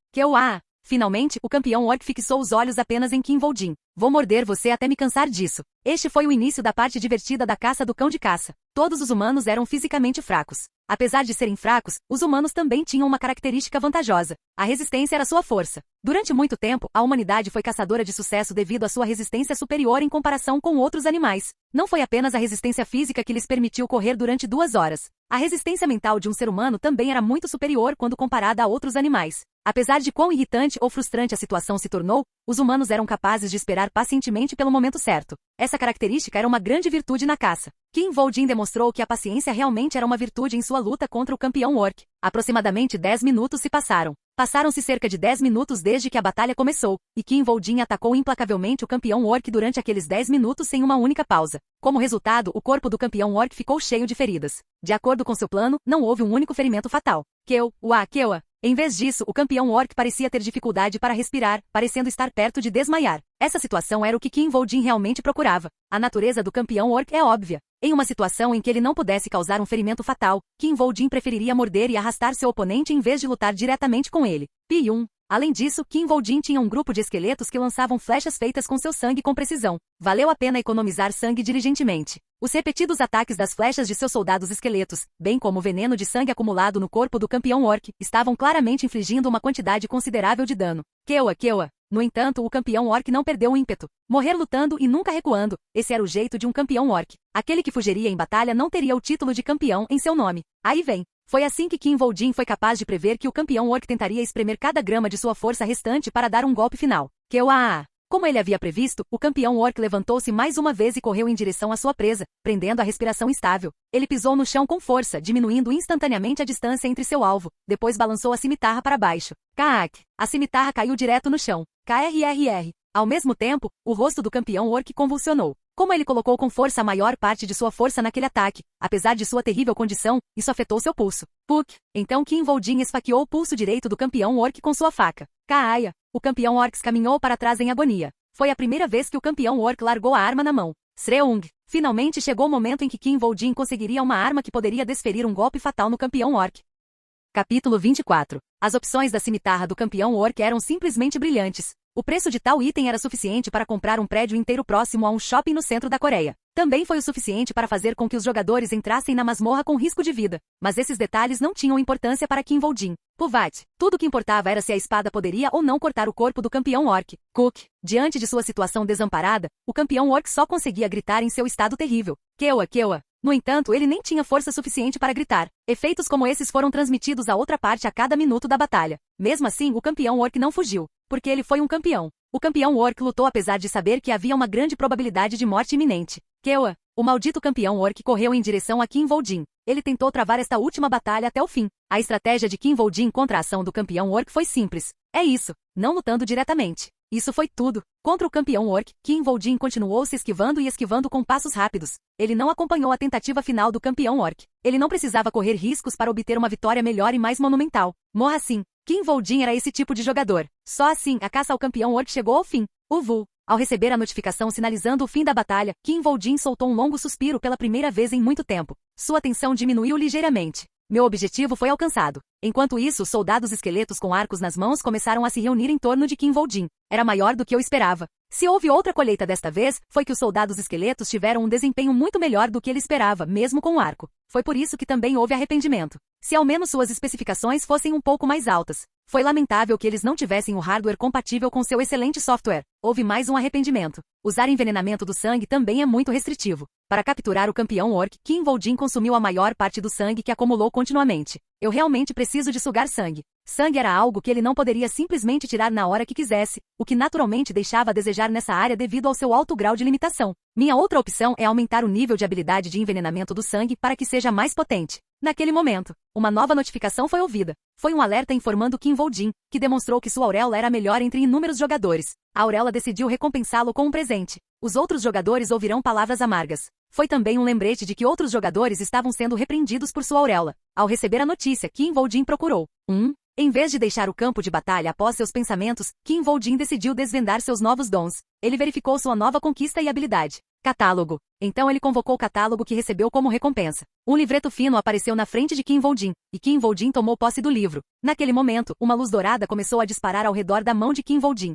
Finalmente, o campeão orc fixou os olhos apenas em Kim Voldin. Vou morder você até me cansar disso. Este foi o início da parte divertida da caça do cão de caça. Todos os humanos eram fisicamente fracos. Apesar de serem fracos, os humanos também tinham uma característica vantajosa. A resistência era sua força. Durante muito tempo, a humanidade foi caçadora de sucesso devido à sua resistência superior em comparação com outros animais. Não foi apenas a resistência física que lhes permitiu correr durante 2 horas. A resistência mental de um ser humano também era muito superior quando comparada a outros animais. Apesar de quão irritante ou frustrante a situação se tornou, os humanos eram capazes de esperar pacientemente pelo momento certo. Essa característica era uma grande virtude na caça. Kim Vol-jin demonstrou que a paciência realmente era uma virtude em sua luta contra o campeão orc. Aproximadamente 10 minutos se passaram. Passaram-se cerca de 10 minutos desde que a batalha começou, e Kim Vol-jin atacou implacavelmente o campeão orc durante aqueles 10 minutos sem uma única pausa. Como resultado, o corpo do campeão orc ficou cheio de feridas. De acordo com seu plano, não houve um único ferimento fatal. Kewa. Em vez disso, o campeão orc parecia ter dificuldade para respirar, parecendo estar perto de desmaiar. Essa situação era o que Kim Vol-jin realmente procurava. A natureza do campeão orc é óbvia. Em uma situação em que ele não pudesse causar um ferimento fatal, Kim Vol-jin preferiria morder e arrastar seu oponente em vez de lutar diretamente com ele. Pi-1. Além disso, Kim Vol-jin tinha um grupo de esqueletos que lançavam flechas feitas com seu sangue com precisão. Valeu a pena economizar sangue diligentemente. Os repetidos ataques das flechas de seus soldados esqueletos, bem como o veneno de sangue acumulado no corpo do campeão orc, estavam claramente infligindo uma quantidade considerável de dano. Kewa. No entanto, o campeão orc não perdeu o ímpeto. Morrer lutando e nunca recuando, esse era o jeito de um campeão orc. Aquele que fugiria em batalha não teria o título de campeão em seu nome. Aí vem. Foi assim que Kim Vol-jin foi capaz de prever que o campeão orc tentaria espremer cada grama de sua força restante para dar um golpe final. Como ele havia previsto, o campeão orc levantou-se mais uma vez e correu em direção à sua presa, prendendo a respiração instável. Ele pisou no chão com força, diminuindo instantaneamente a distância entre seu alvo, depois balançou a cimitarra para baixo. Kaak! A cimitarra caiu direto no chão. KRRR. Ao mesmo tempo, o rosto do campeão orc convulsionou. Como ele colocou com força a maior parte de sua força naquele ataque, apesar de sua terrível condição, isso afetou seu pulso. Puk! Então Kim Vol-jin esfaqueou o pulso direito do campeão orc com sua faca. Kaaya! O campeão orc caminhou para trás em agonia. Foi a primeira vez que o campeão orc largou a arma na mão. Sreung! Finalmente chegou o momento em que Kim Vol-jin conseguiria uma arma que poderia desferir um golpe fatal no campeão orc. Capítulo 24. As opções da cimitarra do campeão orc eram simplesmente brilhantes. O preço de tal item era suficiente para comprar um prédio inteiro próximo a um shopping no centro da Coreia. Também foi o suficiente para fazer com que os jogadores entrassem na masmorra com risco de vida. Mas esses detalhes não tinham importância para Kim Vol-jin. Puvat. Tudo o que importava era se a espada poderia ou não cortar o corpo do campeão orc. Cook. Diante de sua situação desamparada, o campeão orc só conseguia gritar em seu estado terrível. Kewa. No entanto, ele nem tinha força suficiente para gritar. Efeitos como esses foram transmitidos a outra parte a cada minuto da batalha. Mesmo assim, o campeão orc não fugiu, porque ele foi um campeão. O campeão orc lutou apesar de saber que havia uma grande probabilidade de morte iminente. Kewa. O maldito campeão orc correu em direção a Kim Vol-jin. Ele tentou travar esta última batalha até o fim. A estratégia de Kim Vol-jin contra a ação do campeão orc foi simples. É isso, não lutando diretamente. Isso foi tudo. Contra o campeão orc, Kim Vol-jin continuou se esquivando e esquivando com passos rápidos. Ele não acompanhou a tentativa final do campeão orc. Ele não precisava correr riscos para obter uma vitória melhor e mais monumental. Morra assim. Kim Vol-jin era esse tipo de jogador. Só assim, a caça ao campeão orc chegou ao fim. Ao receber a notificação sinalizando o fim da batalha, Kim Vol-jin soltou um longo suspiro pela primeira vez em muito tempo. Sua tensão diminuiu ligeiramente. Meu objetivo foi alcançado. Enquanto isso, os soldados esqueletos com arcos nas mãos começaram a se reunir em torno de Kim Vol-jin. Era maior do que eu esperava. Se houve outra colheita desta vez, foi que os soldados esqueletos tiveram um desempenho muito melhor do que ele esperava, mesmo com o arco. Foi por isso que também houve arrependimento. Se ao menos suas especificações fossem um pouco mais altas. Foi lamentável que eles não tivessem o hardware compatível com seu excelente software. Houve mais um arrependimento. Usar envenenamento do sangue também é muito restritivo. Para capturar o campeão orc, Kim Vol-jin consumiu a maior parte do sangue que acumulou continuamente. Eu realmente preciso de sugar sangue. Sangue era algo que ele não poderia simplesmente tirar na hora que quisesse, o que naturalmente deixava a desejar nessa área devido ao seu alto grau de limitação. Minha outra opção é aumentar o nível de habilidade de envenenamento do sangue para que seja mais potente. Naquele momento, uma nova notificação foi ouvida. Foi um alerta informando Kim Vol-jin, que demonstrou que sua auréola era a melhor entre inúmeros jogadores. A auréola decidiu recompensá-lo com um presente. Os outros jogadores ouvirão palavras amargas. Foi também um lembrete de que outros jogadores estavam sendo repreendidos por sua auréola. Ao receber a notícia, Kim Vol-jin procurou. Em vez de deixar o campo de batalha após seus pensamentos, Kim Vol-jin decidiu desvendar seus novos dons. Ele verificou sua nova conquista e habilidade. Catálogo. Então ele convocou o catálogo que recebeu como recompensa. Um livreto fino apareceu na frente de Kim Vol-jin, e Kim Vol-jin tomou posse do livro. Naquele momento, uma luz dourada começou a disparar ao redor da mão de Kim Vol-jin.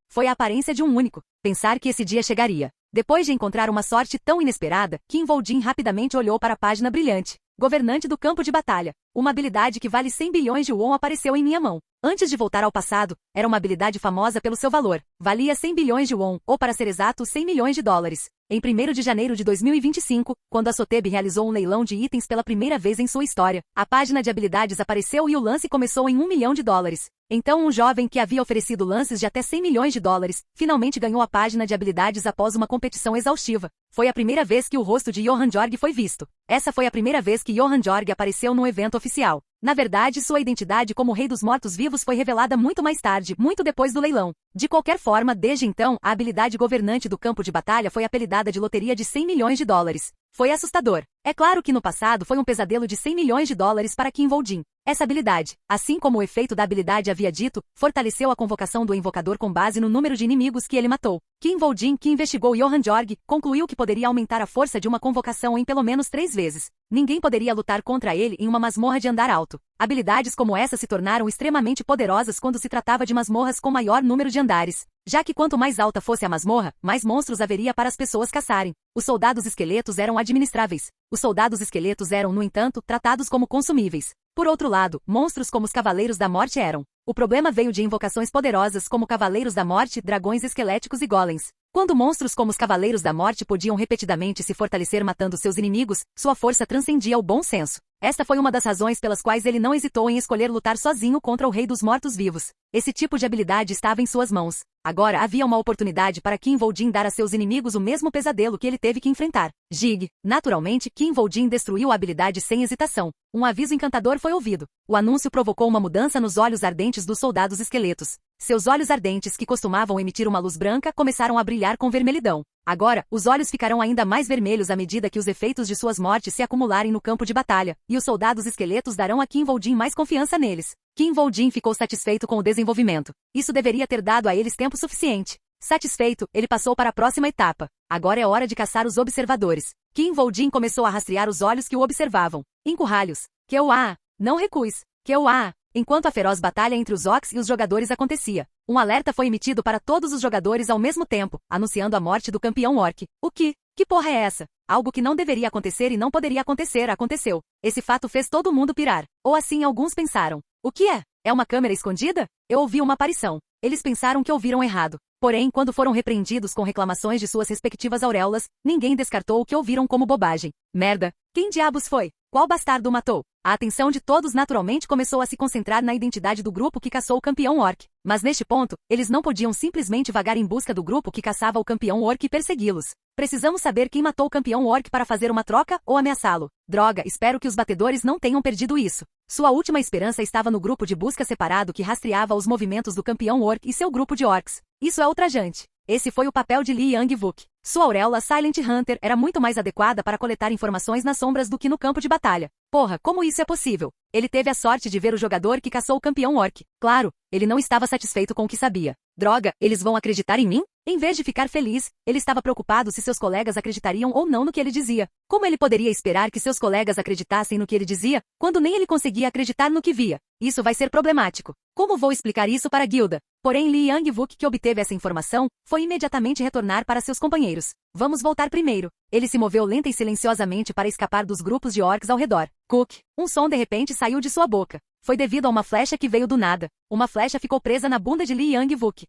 Foi a aparência de um único. Pensar que esse dia chegaria. Depois de encontrar uma sorte tão inesperada, Kim Vol-jin rapidamente olhou para a página brilhante. Governante do campo de batalha. Uma habilidade que vale 100 bilhões de won apareceu em minha mão. Antes de voltar ao passado, era uma habilidade famosa pelo seu valor. Valia 100 bilhões de won, ou para ser exato, 100 milhões de dólares. Em 1º de janeiro de 2025, quando a Sotheby realizou um leilão de itens pela primeira vez em sua história, a página de habilidades apareceu e o lance começou em 1 milhão de dólares. Então um jovem que havia oferecido lances de até 100 milhões de dólares, finalmente ganhou a página de habilidades após uma competição exaustiva. Foi a primeira vez que o rosto de Johan Jorg foi visto. Essa foi a primeira vez que Johan Jorg apareceu num evento oficial. Na verdade, sua identidade como Rei dos Mortos-Vivos foi revelada muito mais tarde, muito depois do leilão. De qualquer forma, desde então, a habilidade governante do campo de batalha foi apelidada de Loteria de 100 milhões de dólares. Foi assustador. É claro que no passado foi um pesadelo de 100 milhões de dólares para Kim Voljin. Essa habilidade, assim como o efeito da habilidade havia dito, fortaleceu a convocação do invocador com base no número de inimigos que ele matou. Kim Voljin, que investigou Johan Jorg, concluiu que poderia aumentar a força de uma convocação em pelo menos 3 vezes. Ninguém poderia lutar contra ele em uma masmorra de andar alto. Habilidades como essa se tornaram extremamente poderosas quando se tratava de masmorras com maior número de andares, já que quanto mais alta fosse a masmorra, mais monstros haveria para as pessoas caçarem. Os soldados esqueletos eram administráveis. Os soldados esqueletos eram, no entanto, tratados como consumíveis. Por outro lado, monstros como os Cavaleiros da Morte eram. O problema veio de invocações poderosas como Cavaleiros da Morte, dragões esqueléticos e golems. Quando monstros como os Cavaleiros da Morte podiam repetidamente se fortalecer matando seus inimigos, sua força transcendia o bom senso. Esta foi uma das razões pelas quais ele não hesitou em escolher lutar sozinho contra o Rei dos Mortos-Vivos. Esse tipo de habilidade estava em suas mãos. Agora havia uma oportunidade para Kim Voljin dar a seus inimigos o mesmo pesadelo que ele teve que enfrentar. Jig. Naturalmente, Kim Voljin destruiu a habilidade sem hesitação. Um aviso encantador foi ouvido. O anúncio provocou uma mudança nos olhos ardentes dos soldados esqueletos. Seus olhos ardentes, que costumavam emitir uma luz branca, começaram a brilhar com vermelhidão. Agora, os olhos ficarão ainda mais vermelhos à medida que os efeitos de suas mortes se acumularem no campo de batalha, e os soldados esqueletos darão a Kim Voljin mais confiança neles. Kim Voljin ficou satisfeito com o desenvolvimento. Isso deveria ter dado a eles tempo suficiente. Satisfeito, ele passou para a próxima etapa. Agora é hora de caçar os observadores. Kim Voljin começou a rastrear os olhos que o observavam. Encurralhos. Keu-a. Não recues. Keu-a. Enquanto a feroz batalha entre os Orcs e os jogadores acontecia, um alerta foi emitido para todos os jogadores ao mesmo tempo, anunciando a morte do campeão Orc. O que? Que porra é essa? Algo que não deveria acontecer e não poderia acontecer, aconteceu. Esse fato fez todo mundo pirar. Ou assim alguns pensaram. O que é? É uma câmera escondida? Eu ouvi uma aparição. Eles pensaram que ouviram errado. Porém, quando foram repreendidos com reclamações de suas respectivas auréolas, ninguém descartou o que ouviram como bobagem. Merda! Quem diabos foi? Qual bastardo o matou? A atenção de todos naturalmente começou a se concentrar na identidade do grupo que caçou o campeão Orc. Mas neste ponto, eles não podiam simplesmente vagar em busca do grupo que caçava o campeão Orc e persegui-los. Precisamos saber quem matou o campeão Orc para fazer uma troca ou ameaçá-lo. Droga, espero que os batedores não tenham perdido isso. Sua última esperança estava no grupo de busca separado que rastreava os movimentos do campeão Orc e seu grupo de orcs. Isso é ultrajante. Esse foi o papel de Lee Young-wook. Sua auréola Silent Hunter era muito mais adequada para coletar informações nas sombras do que no campo de batalha. Porra, como isso é possível? Ele teve a sorte de ver o jogador que caçou o campeão Orc. Claro, ele não estava satisfeito com o que sabia. Droga, eles vão acreditar em mim? Em vez de ficar feliz, ele estava preocupado se seus colegas acreditariam ou não no que ele dizia. Como ele poderia esperar que seus colegas acreditassem no que ele dizia, quando nem ele conseguia acreditar no que via? Isso vai ser problemático. Como vou explicar isso para a guilda? Porém, Lee Young-wook, que obteve essa informação, foi imediatamente retornar para seus companheiros. Vamos voltar primeiro. Ele se moveu lenta e silenciosamente para escapar dos grupos de orcs ao redor. Cook. Um som de repente saiu de sua boca. Foi devido a uma flecha que veio do nada. Uma flecha ficou presa na bunda de Lee Young-wook.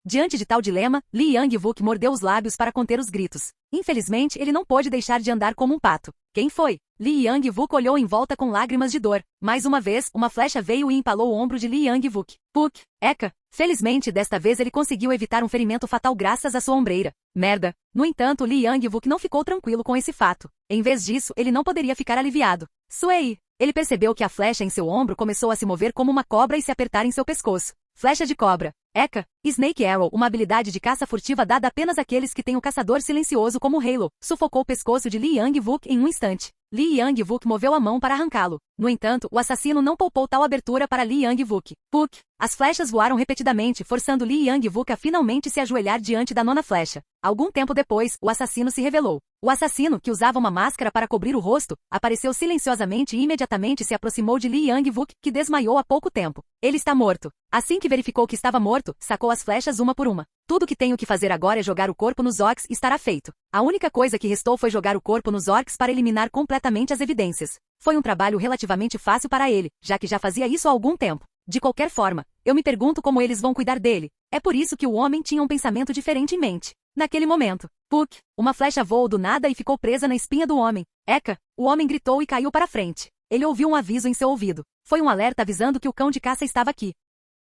Diante de tal dilema, Lee Young-wook mordeu os lábios para conter os gritos. Infelizmente, ele não pôde deixar de andar como um pato. Quem foi? Lee Young-wook olhou em volta com lágrimas de dor. Mais uma vez, uma flecha veio e empalou o ombro de Lee Young-wook. Puk! Eka! Felizmente, desta vez ele conseguiu evitar um ferimento fatal graças à sua ombreira. Merda! No entanto, Lee Young-wook não ficou tranquilo com esse fato. Em vez disso, ele não poderia ficar aliviado. Suei! Ele percebeu que a flecha em seu ombro começou a se mover como uma cobra e se apertar em seu pescoço. Flecha de cobra. Eka. Snake Arrow, uma habilidade de caça furtiva dada apenas àqueles que têm o caçador silencioso como Halo, sufocou o pescoço de Lee Young-wook em um instante. Lee Young-wook moveu a mão para arrancá-lo. No entanto, o assassino não poupou tal abertura para Lee Young-wook. Puk! As flechas voaram repetidamente, forçando Lee Young-wook a finalmente se ajoelhar diante da nona flecha. Algum tempo depois, o assassino se revelou. O assassino, que usava uma máscara para cobrir o rosto, apareceu silenciosamente e imediatamente se aproximou de Lee Young-wook, que desmaiou há pouco tempo. Ele está morto. Assim que verificou que estava morto, sacou as flechas uma por uma. Tudo que tenho que fazer agora é jogar o corpo nos orcs e estará feito. A única coisa que restou foi jogar o corpo nos orcs para eliminar completamente as evidências. Foi um trabalho relativamente fácil para ele, já que já fazia isso há algum tempo. De qualquer forma, eu me pergunto como eles vão cuidar dele. É por isso que o homem tinha um pensamento diferente em mente. Naquele momento, Puck, uma flecha voou do nada e ficou presa na espinha do homem. Eka, o homem gritou e caiu para frente. Ele ouviu um aviso em seu ouvido. Foi um alerta avisando que o cão de caça estava aqui.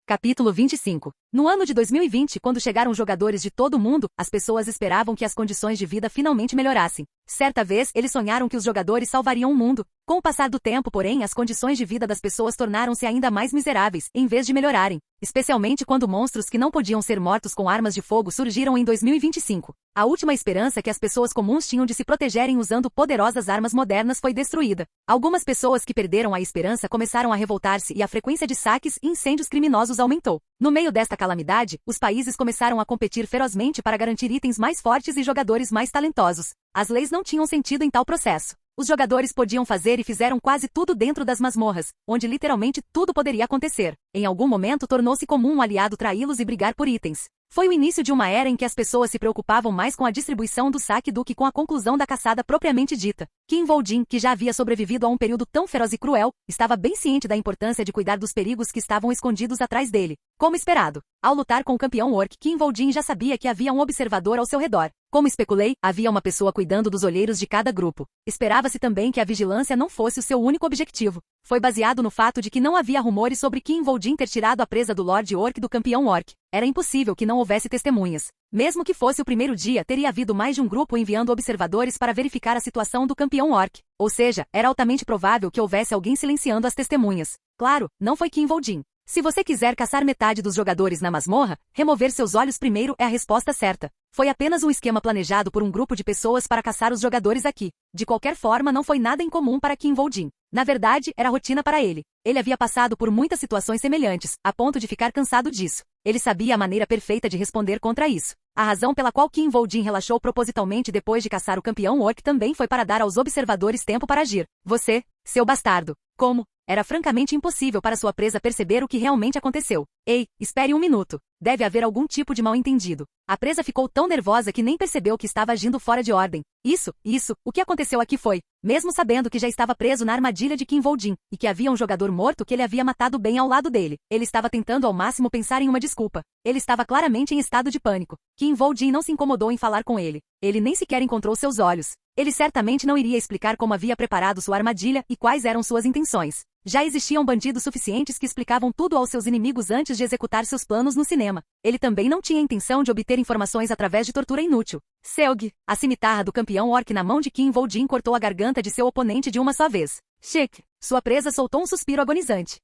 Capítulo 25. No ano de 2020, quando chegaram jogadores de todo o mundo, as pessoas esperavam que as condições de vida finalmente melhorassem. Certa vez, eles sonharam que os jogadores salvariam o mundo. Com o passar do tempo, porém, as condições de vida das pessoas tornaram-se ainda mais miseráveis, em vez de melhorarem. Especialmente quando monstros que não podiam ser mortos com armas de fogo surgiram em 2025. A última esperança que as pessoas comuns tinham de se protegerem usando poderosas armas modernas foi destruída. Algumas pessoas que perderam a esperança começaram a revoltar-se e a frequência de saques e incêndios criminosos aumentou. No meio desta calamidade, os países começaram a competir ferozmente para garantir itens mais fortes e jogadores mais talentosos. As leis não tinham sentido em tal processo. Os jogadores podiam fazer e fizeram quase tudo dentro das masmorras, onde literalmente tudo poderia acontecer. Em algum momento tornou-se comum um aliado traí-los e brigar por itens. Foi o início de uma era em que as pessoas se preocupavam mais com a distribuição do saque do que com a conclusão da caçada propriamente dita. Kim Voldin, que já havia sobrevivido a um período tão feroz e cruel, estava bem ciente da importância de cuidar dos perigos que estavam escondidos atrás dele. Como esperado, ao lutar com o campeão orc, Kim Voldin já sabia que havia um observador ao seu redor. Como especulei, havia uma pessoa cuidando dos olheiros de cada grupo. Esperava-se também que a vigilância não fosse o seu único objetivo. Foi baseado no fato de que não havia rumores sobre Kim Voldin ter tirado a presa do Lord Orc do campeão Orc. Era impossível que não houvesse testemunhas. Mesmo que fosse o primeiro dia, teria havido mais de um grupo enviando observadores para verificar a situação do campeão Orc. Ou seja, era altamente provável que houvesse alguém silenciando as testemunhas. Claro, não foi Kim Voldin. Se você quiser caçar metade dos jogadores na masmorra, remover seus olhos primeiro é a resposta certa. Foi apenas um esquema planejado por um grupo de pessoas para caçar os jogadores aqui. De qualquer forma, não foi nada incomum para Kim Voldin. Na verdade, era rotina para ele. Ele havia passado por muitas situações semelhantes, a ponto de ficar cansado disso. Ele sabia a maneira perfeita de responder contra isso. A razão pela qual Kim Voldin relaxou propositalmente depois de caçar o campeão orc também foi para dar aos observadores tempo para agir. Você, seu bastardo. Como? Era francamente impossível para sua presa perceber o que realmente aconteceu. Ei, espere um minuto. Deve haver algum tipo de mal-entendido. A presa ficou tão nervosa que nem percebeu que estava agindo fora de ordem. Isso, o que aconteceu aqui foi, mesmo sabendo que já estava preso na armadilha de Kim Voldin, e que havia um jogador morto que ele havia matado bem ao lado dele, ele estava tentando ao máximo pensar em uma desculpa. Ele estava claramente em estado de pânico. Kim Voldin não se incomodou em falar com ele. Ele nem sequer encontrou seus olhos. Ele certamente não iria explicar como havia preparado sua armadilha e quais eram suas intenções. Já existiam bandidos suficientes que explicavam tudo aos seus inimigos antes de executar seus planos no cinema. Ele também não tinha intenção de obter informações através de tortura inútil. Seog, a cimitarra do campeão orc na mão de Kim Voldin cortou a garganta de seu oponente de uma só vez. Chic, sua presa soltou um suspiro agonizante.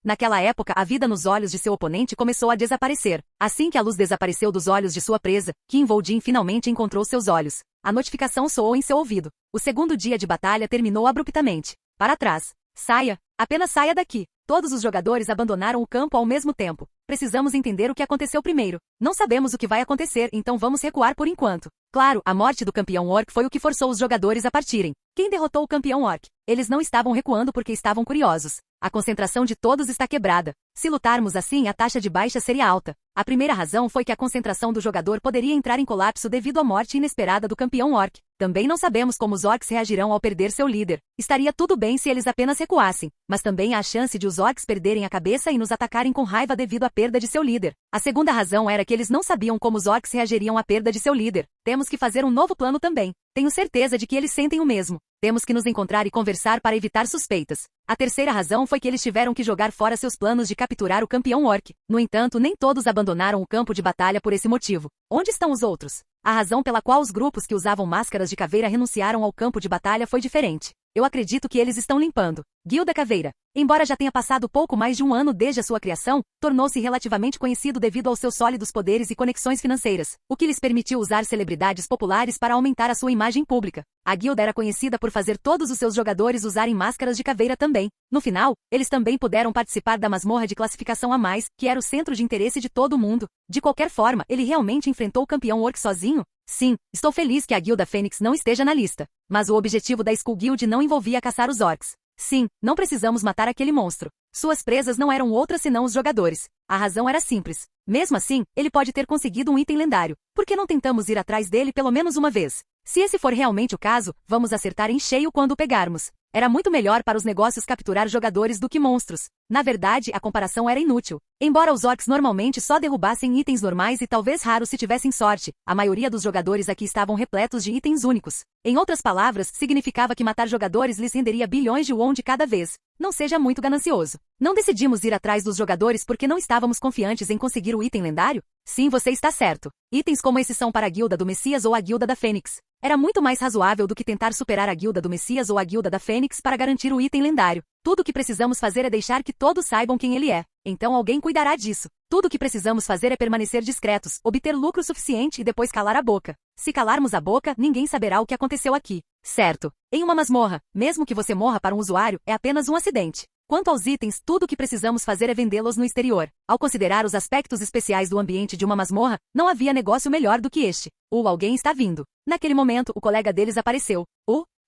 Naquela época, a vida nos olhos de seu oponente começou a desaparecer. Assim que a luz desapareceu dos olhos de sua presa, Kim Voldin finalmente encontrou seus olhos. A notificação soou em seu ouvido. O segundo dia de batalha terminou abruptamente. Para trás. Saia. Apenas saia daqui. Todos os jogadores abandonaram o campo ao mesmo tempo. Precisamos entender o que aconteceu primeiro. Não sabemos o que vai acontecer, então vamos recuar por enquanto. Claro, a morte do campeão orc foi o que forçou os jogadores a partirem. Quem derrotou o campeão orc? Eles não estavam recuando porque estavam curiosos. A concentração de todos está quebrada. Se lutarmos assim, a taxa de baixa seria alta. A primeira razão foi que a concentração do jogador poderia entrar em colapso devido à morte inesperada do campeão orc. Também não sabemos como os orcs reagirão ao perder seu líder. Estaria tudo bem se eles apenas recuassem, mas também há a chance de os orcs perderem a cabeça e nos atacarem com raiva devido à perda de seu líder. A segunda razão era que eles não sabiam como os orcs reagiriam à perda de seu líder. Temos que fazer um novo plano também. Tenho certeza de que eles sentem o mesmo. Temos que nos encontrar e conversar para evitar suspeitas. A terceira razão foi que eles tiveram que jogar fora seus planos de capturar o campeão orc. No entanto, nem todos abandonaram o campo de batalha por esse motivo. Onde estão os outros? A razão pela qual os grupos que usavam máscaras de caveira renunciaram ao campo de batalha foi diferente. Eu acredito que eles estão limpando. Guilda Caveira. Embora já tenha passado pouco mais de um ano desde a sua criação, tornou-se relativamente conhecido devido aos seus sólidos poderes e conexões financeiras, o que lhes permitiu usar celebridades populares para aumentar a sua imagem pública. A guilda era conhecida por fazer todos os seus jogadores usarem máscaras de caveira também. No final, eles também puderam participar da masmorra de classificação a mais, que era o centro de interesse de todo mundo. De qualquer forma, ele realmente enfrentou o campeão orc sozinho? Sim, estou feliz que a Guilda Fênix não esteja na lista. Mas o objetivo da Skull Guild não envolvia caçar os orcs. Sim, não precisamos matar aquele monstro. Suas presas não eram outras senão os jogadores. A razão era simples. Mesmo assim, ele pode ter conseguido um item lendário. Por que não tentamos ir atrás dele pelo menos uma vez? Se esse for realmente o caso, vamos acertar em cheio quando o pegarmos. Era muito melhor para os negócios capturar jogadores do que monstros. Na verdade, a comparação era inútil. Embora os orcs normalmente só derrubassem itens normais e talvez raros se tivessem sorte, a maioria dos jogadores aqui estavam repletos de itens únicos. Em outras palavras, significava que matar jogadores lhes renderia bilhões de won de cada vez. Não seja muito ganancioso. Não decidimos ir atrás dos jogadores porque não estávamos confiantes em conseguir o item lendário? Sim, você está certo. Itens como esses são para a Guilda do Messias ou a Guilda da Fênix. Era muito mais razoável do que tentar superar a Guilda do Messias ou a Guilda da Fênix para garantir o item lendário. Tudo o que precisamos fazer é deixar que todos saibam quem ele é. Então alguém cuidará disso. Tudo o que precisamos fazer é permanecer discretos, obter lucro suficiente e depois calar a boca. Se calarmos a boca, ninguém saberá o que aconteceu aqui. Certo. Em uma masmorra, mesmo que você morra para um usuário, é apenas um acidente. Quanto aos itens, tudo o que precisamos fazer é vendê-los no exterior. Ao considerar os aspectos especiais do ambiente de uma masmorra, não havia negócio melhor do que este. Alguém está vindo. Naquele momento, o colega deles apareceu.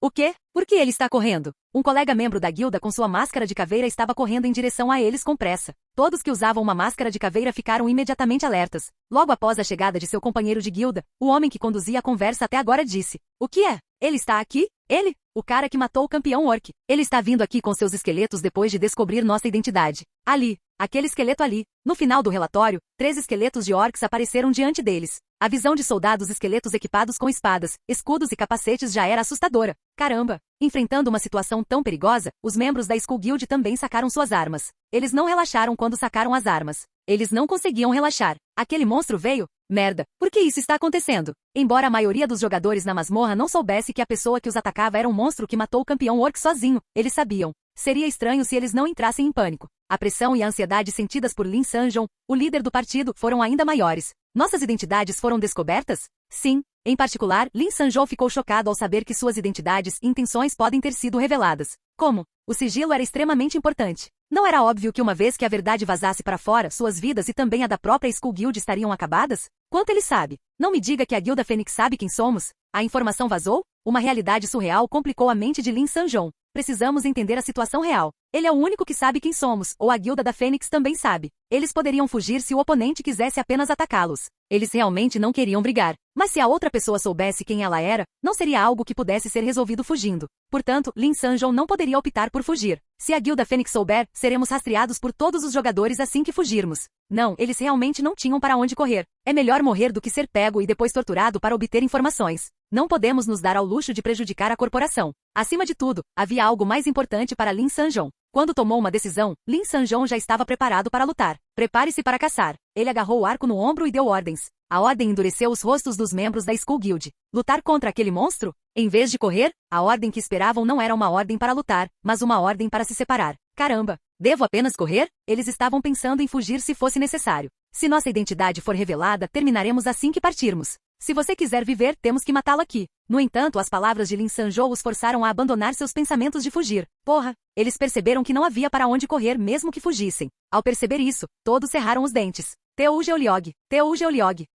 O quê? Por que ele está correndo? Um colega membro da guilda com sua máscara de caveira estava correndo em direção a eles com pressa. Todos que usavam uma máscara de caveira ficaram imediatamente alertas. Logo após a chegada de seu companheiro de guilda, o homem que conduzia a conversa até agora disse: "O que é? Ele está aqui? Ele? O cara que matou o campeão orc. Ele está vindo aqui com seus esqueletos depois de descobrir nossa identidade. Ali. Aquele esqueleto ali." No final do relatório, 3 esqueletos de orcs apareceram diante deles. A visão de soldados esqueletos equipados com espadas, escudos e capacetes já era assustadora. Caramba! Enfrentando uma situação tão perigosa, os membros da Skull Guild também sacaram suas armas. Eles não relaxaram quando sacaram as armas. Eles não conseguiam relaxar. Aquele monstro veio? Merda, por que isso está acontecendo? Embora a maioria dos jogadores na masmorra não soubesse que a pessoa que os atacava era um monstro que matou o campeão orc sozinho, eles sabiam. Seria estranho se eles não entrassem em pânico. A pressão e a ansiedade sentidas por Lin Sanjon, o líder do partido, foram ainda maiores. Nossas identidades foram descobertas? Sim. Em particular, Lin Sanjon ficou chocado ao saber que suas identidades e intenções podem ter sido reveladas. Como? O sigilo era extremamente importante. Não era óbvio que uma vez que a verdade vazasse para fora, suas vidas e também a da própria Skull Guild estariam acabadas? Quanto ele sabe? Não me diga que a Guilda Fênix sabe quem somos. A informação vazou? Uma realidade surreal complicou a mente de Lin Sanjon. Precisamos entender a situação real. Ele é o único que sabe quem somos, ou a Guilda da Fênix também sabe. Eles poderiam fugir se o oponente quisesse apenas atacá-los. Eles realmente não queriam brigar. Mas se a outra pessoa soubesse quem ela era, não seria algo que pudesse ser resolvido fugindo. Portanto, Lin Sanjon não poderia optar por fugir. Se a Guilda Fênix souber, seremos rastreados por todos os jogadores assim que fugirmos. Não, eles realmente não tinham para onde correr. É melhor morrer do que ser pego e depois torturado para obter informações. Não podemos nos dar ao luxo de prejudicar a corporação. Acima de tudo, havia algo mais importante para Lin Sanjon. Quando tomou uma decisão, Lin Sanjon já estava preparado para lutar. Prepare-se para caçar. Ele agarrou o arco no ombro e deu ordens. A ordem endureceu os rostos dos membros da Skull Guild. Lutar contra aquele monstro? Em vez de correr, a ordem que esperavam não era uma ordem para lutar, mas uma ordem para se separar. Caramba! Devo apenas correr? Eles estavam pensando em fugir se fosse necessário. Se nossa identidade for revelada, terminaremos assim que partirmos. Se você quiser viver, temos que matá-lo aqui. No entanto, as palavras de Lin Sanjon os forçaram a abandonar seus pensamentos de fugir. Porra! Eles perceberam que não havia para onde correr mesmo que fugissem. Ao perceber isso, todos cerraram os dentes. Teu-Geoliog.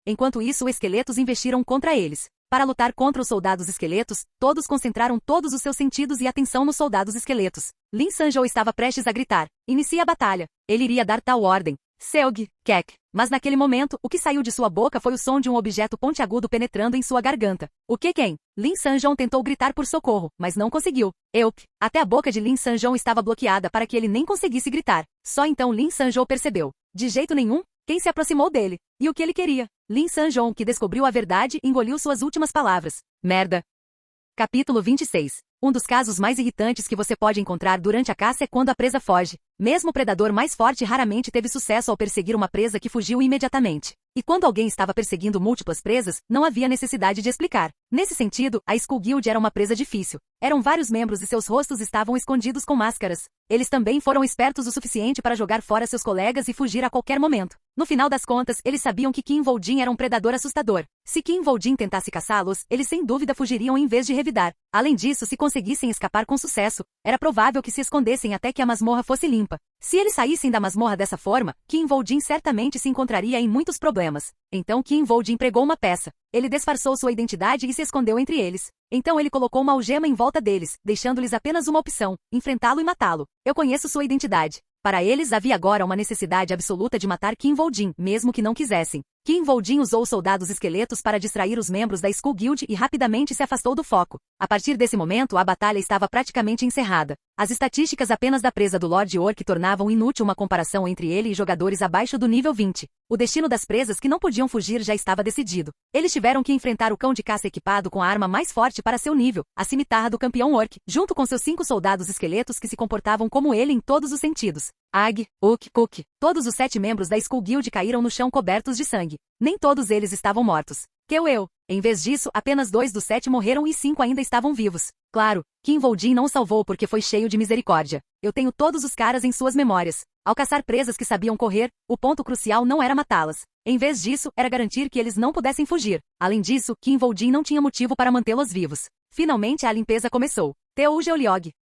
Enquanto isso, os esqueletos investiram contra eles. Para lutar contra os soldados esqueletos, todos concentraram todos os seus sentidos e atenção nos soldados esqueletos. Lin Sanjon estava prestes a gritar: "Inicie a batalha." Ele iria dar tal ordem. Seog, Kek. Mas naquele momento, o que saiu de sua boca foi o som de um objeto pontiagudo penetrando em sua garganta. O que quem? Lin Sanjon tentou gritar por socorro, mas não conseguiu. Até a boca de Lin Sanjon estava bloqueada para que ele nem conseguisse gritar. Só então Lin Sanjon percebeu. De jeito nenhum, quem se aproximou dele? E o que ele queria? Lin Sanjon, que descobriu a verdade, engoliu suas últimas palavras. Merda. Capítulo 26. Um dos casos mais irritantes que você pode encontrar durante a caça é quando a presa foge. Mesmo o predador mais forte raramente teve sucesso ao perseguir uma presa que fugiu imediatamente. E quando alguém estava perseguindo múltiplas presas, não havia necessidade de explicar. Nesse sentido, a Skull Guild era uma presa difícil. Eram vários membros e seus rostos estavam escondidos com máscaras. Eles também foram espertos o suficiente para jogar fora seus colegas e fugir a qualquer momento. No final das contas, eles sabiam que Kim Woo-jin era um predador assustador. Se Kim Woo-jin tentasse caçá-los, eles sem dúvida fugiriam em vez de revidar. Além disso, se conseguissem escapar com sucesso, era provável que se escondessem até que a masmorra fosse limpa. Se eles saíssem da masmorra dessa forma, Kim Woo-jin certamente se encontraria em muitos problemas. Então Kim Woo-jin pregou uma peça. Ele disfarçou sua identidade e se escondeu entre eles. Então ele colocou uma algema em volta deles, deixando-lhes apenas uma opção: enfrentá-lo e matá-lo. Eu conheço sua identidade. Para eles havia agora uma necessidade absoluta de matar Kim Woo-jin, mesmo que não quisessem. Kim Woo-jin usou soldados esqueletos para distrair os membros da Skull Guild e rapidamente se afastou do foco. A partir desse momento, a batalha estava praticamente encerrada. As estatísticas apenas da presa do Lord Orc tornavam inútil uma comparação entre ele e jogadores abaixo do nível 20. O destino das presas que não podiam fugir já estava decidido. Eles tiveram que enfrentar o cão de caça equipado com a arma mais forte para seu nível, a cimitarra do campeão Orc, junto com seus 5 soldados esqueletos que se comportavam como ele em todos os sentidos. Ag, Uk, Kuk. Todos os 7 membros da Skull Guild caíram no chão cobertos de sangue. Nem todos eles estavam mortos. Eu. Em vez disso, apenas 2 dos 7 morreram e 5 ainda estavam vivos. Claro, Kim Woo-jin não salvou porque foi cheio de misericórdia. Eu tenho todos os caras em suas memórias. Ao caçar presas que sabiam correr, o ponto crucial não era matá-las. Em vez disso, era garantir que eles não pudessem fugir. Além disso, Kim Woo-jin não tinha motivo para mantê-los vivos. Finalmente a limpeza começou. Teu Geoliog.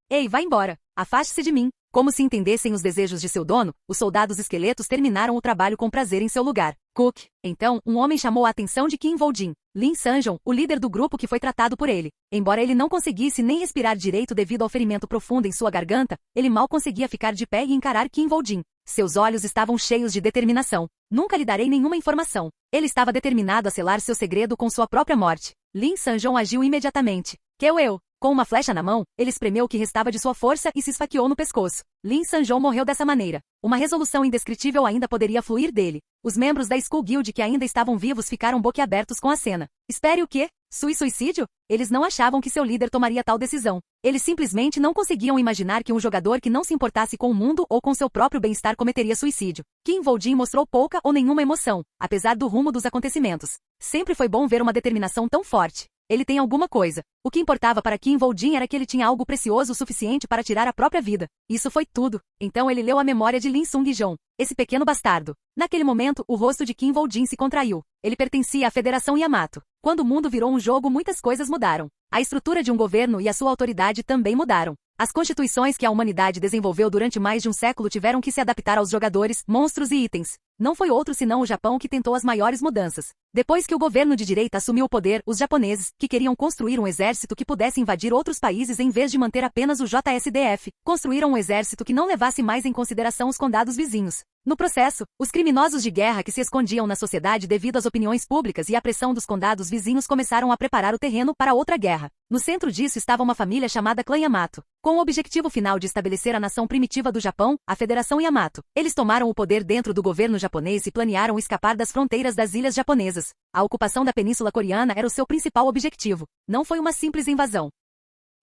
Ei, vá embora. Afaste-se de mim. Como se entendessem os desejos de seu dono, os soldados esqueletos terminaram o trabalho com prazer em seu lugar. Cook. Então, um homem chamou a atenção de Kim Woo-jin. Lin Sanjong, o líder do grupo que foi tratado por ele. Embora ele não conseguisse nem respirar direito devido ao ferimento profundo em sua garganta, ele mal conseguia ficar de pé e encarar Kim Woo-jin. Seus olhos estavam cheios de determinação. Nunca lhe darei nenhuma informação. Ele estava determinado a selar seu segredo com sua própria morte. Lin Sanjong agiu imediatamente. Eu. Com uma flecha na mão, ele espremeu o que restava de sua força e se esfaqueou no pescoço. Lin Sanjong morreu dessa maneira. Uma resolução indescritível ainda poderia fluir dele. Os membros da Skull Guild que ainda estavam vivos ficaram boquiabertos com a cena. Espere o quê? Suicídio? Eles não achavam que seu líder tomaria tal decisão. Eles simplesmente não conseguiam imaginar que um jogador que não se importasse com o mundo ou com seu próprio bem-estar cometeria suicídio. Kim Woo-jin mostrou pouca ou nenhuma emoção, apesar do rumo dos acontecimentos. Sempre foi bom ver uma determinação tão forte. Ele tem alguma coisa. O que importava para Kim Woo-jin era que ele tinha algo precioso o suficiente para tirar a própria vida. Isso foi tudo. Então ele leu a memória de Lin Sung-jong, esse pequeno bastardo. Naquele momento, o rosto de Kim Woo-jin se contraiu. Ele pertencia à Federação Yamato. Quando o mundo virou um jogo, muitas coisas mudaram. A estrutura de um governo e a sua autoridade também mudaram. As constituições que a humanidade desenvolveu durante mais de um século tiveram que se adaptar aos jogadores, monstros e itens. Não foi outro senão o Japão que tentou as maiores mudanças. Depois que o governo de direita assumiu o poder, os japoneses, que queriam construir um exército que pudesse invadir outros países em vez de manter apenas o JSDF, construíram um exército que não levasse mais em consideração os condados vizinhos. No processo, os criminosos de guerra que se escondiam na sociedade devido às opiniões públicas e à pressão dos condados vizinhos começaram a preparar o terreno para outra guerra. No centro disso estava uma família chamada Clã Yamato. Com o objetivo final de estabelecer a nação primitiva do Japão, a Federação Yamato. Eles tomaram o poder dentro do governo japonês e planearam escapar das fronteiras das ilhas japonesas. A ocupação da Península Coreana era o seu principal objetivo. Não foi uma simples invasão.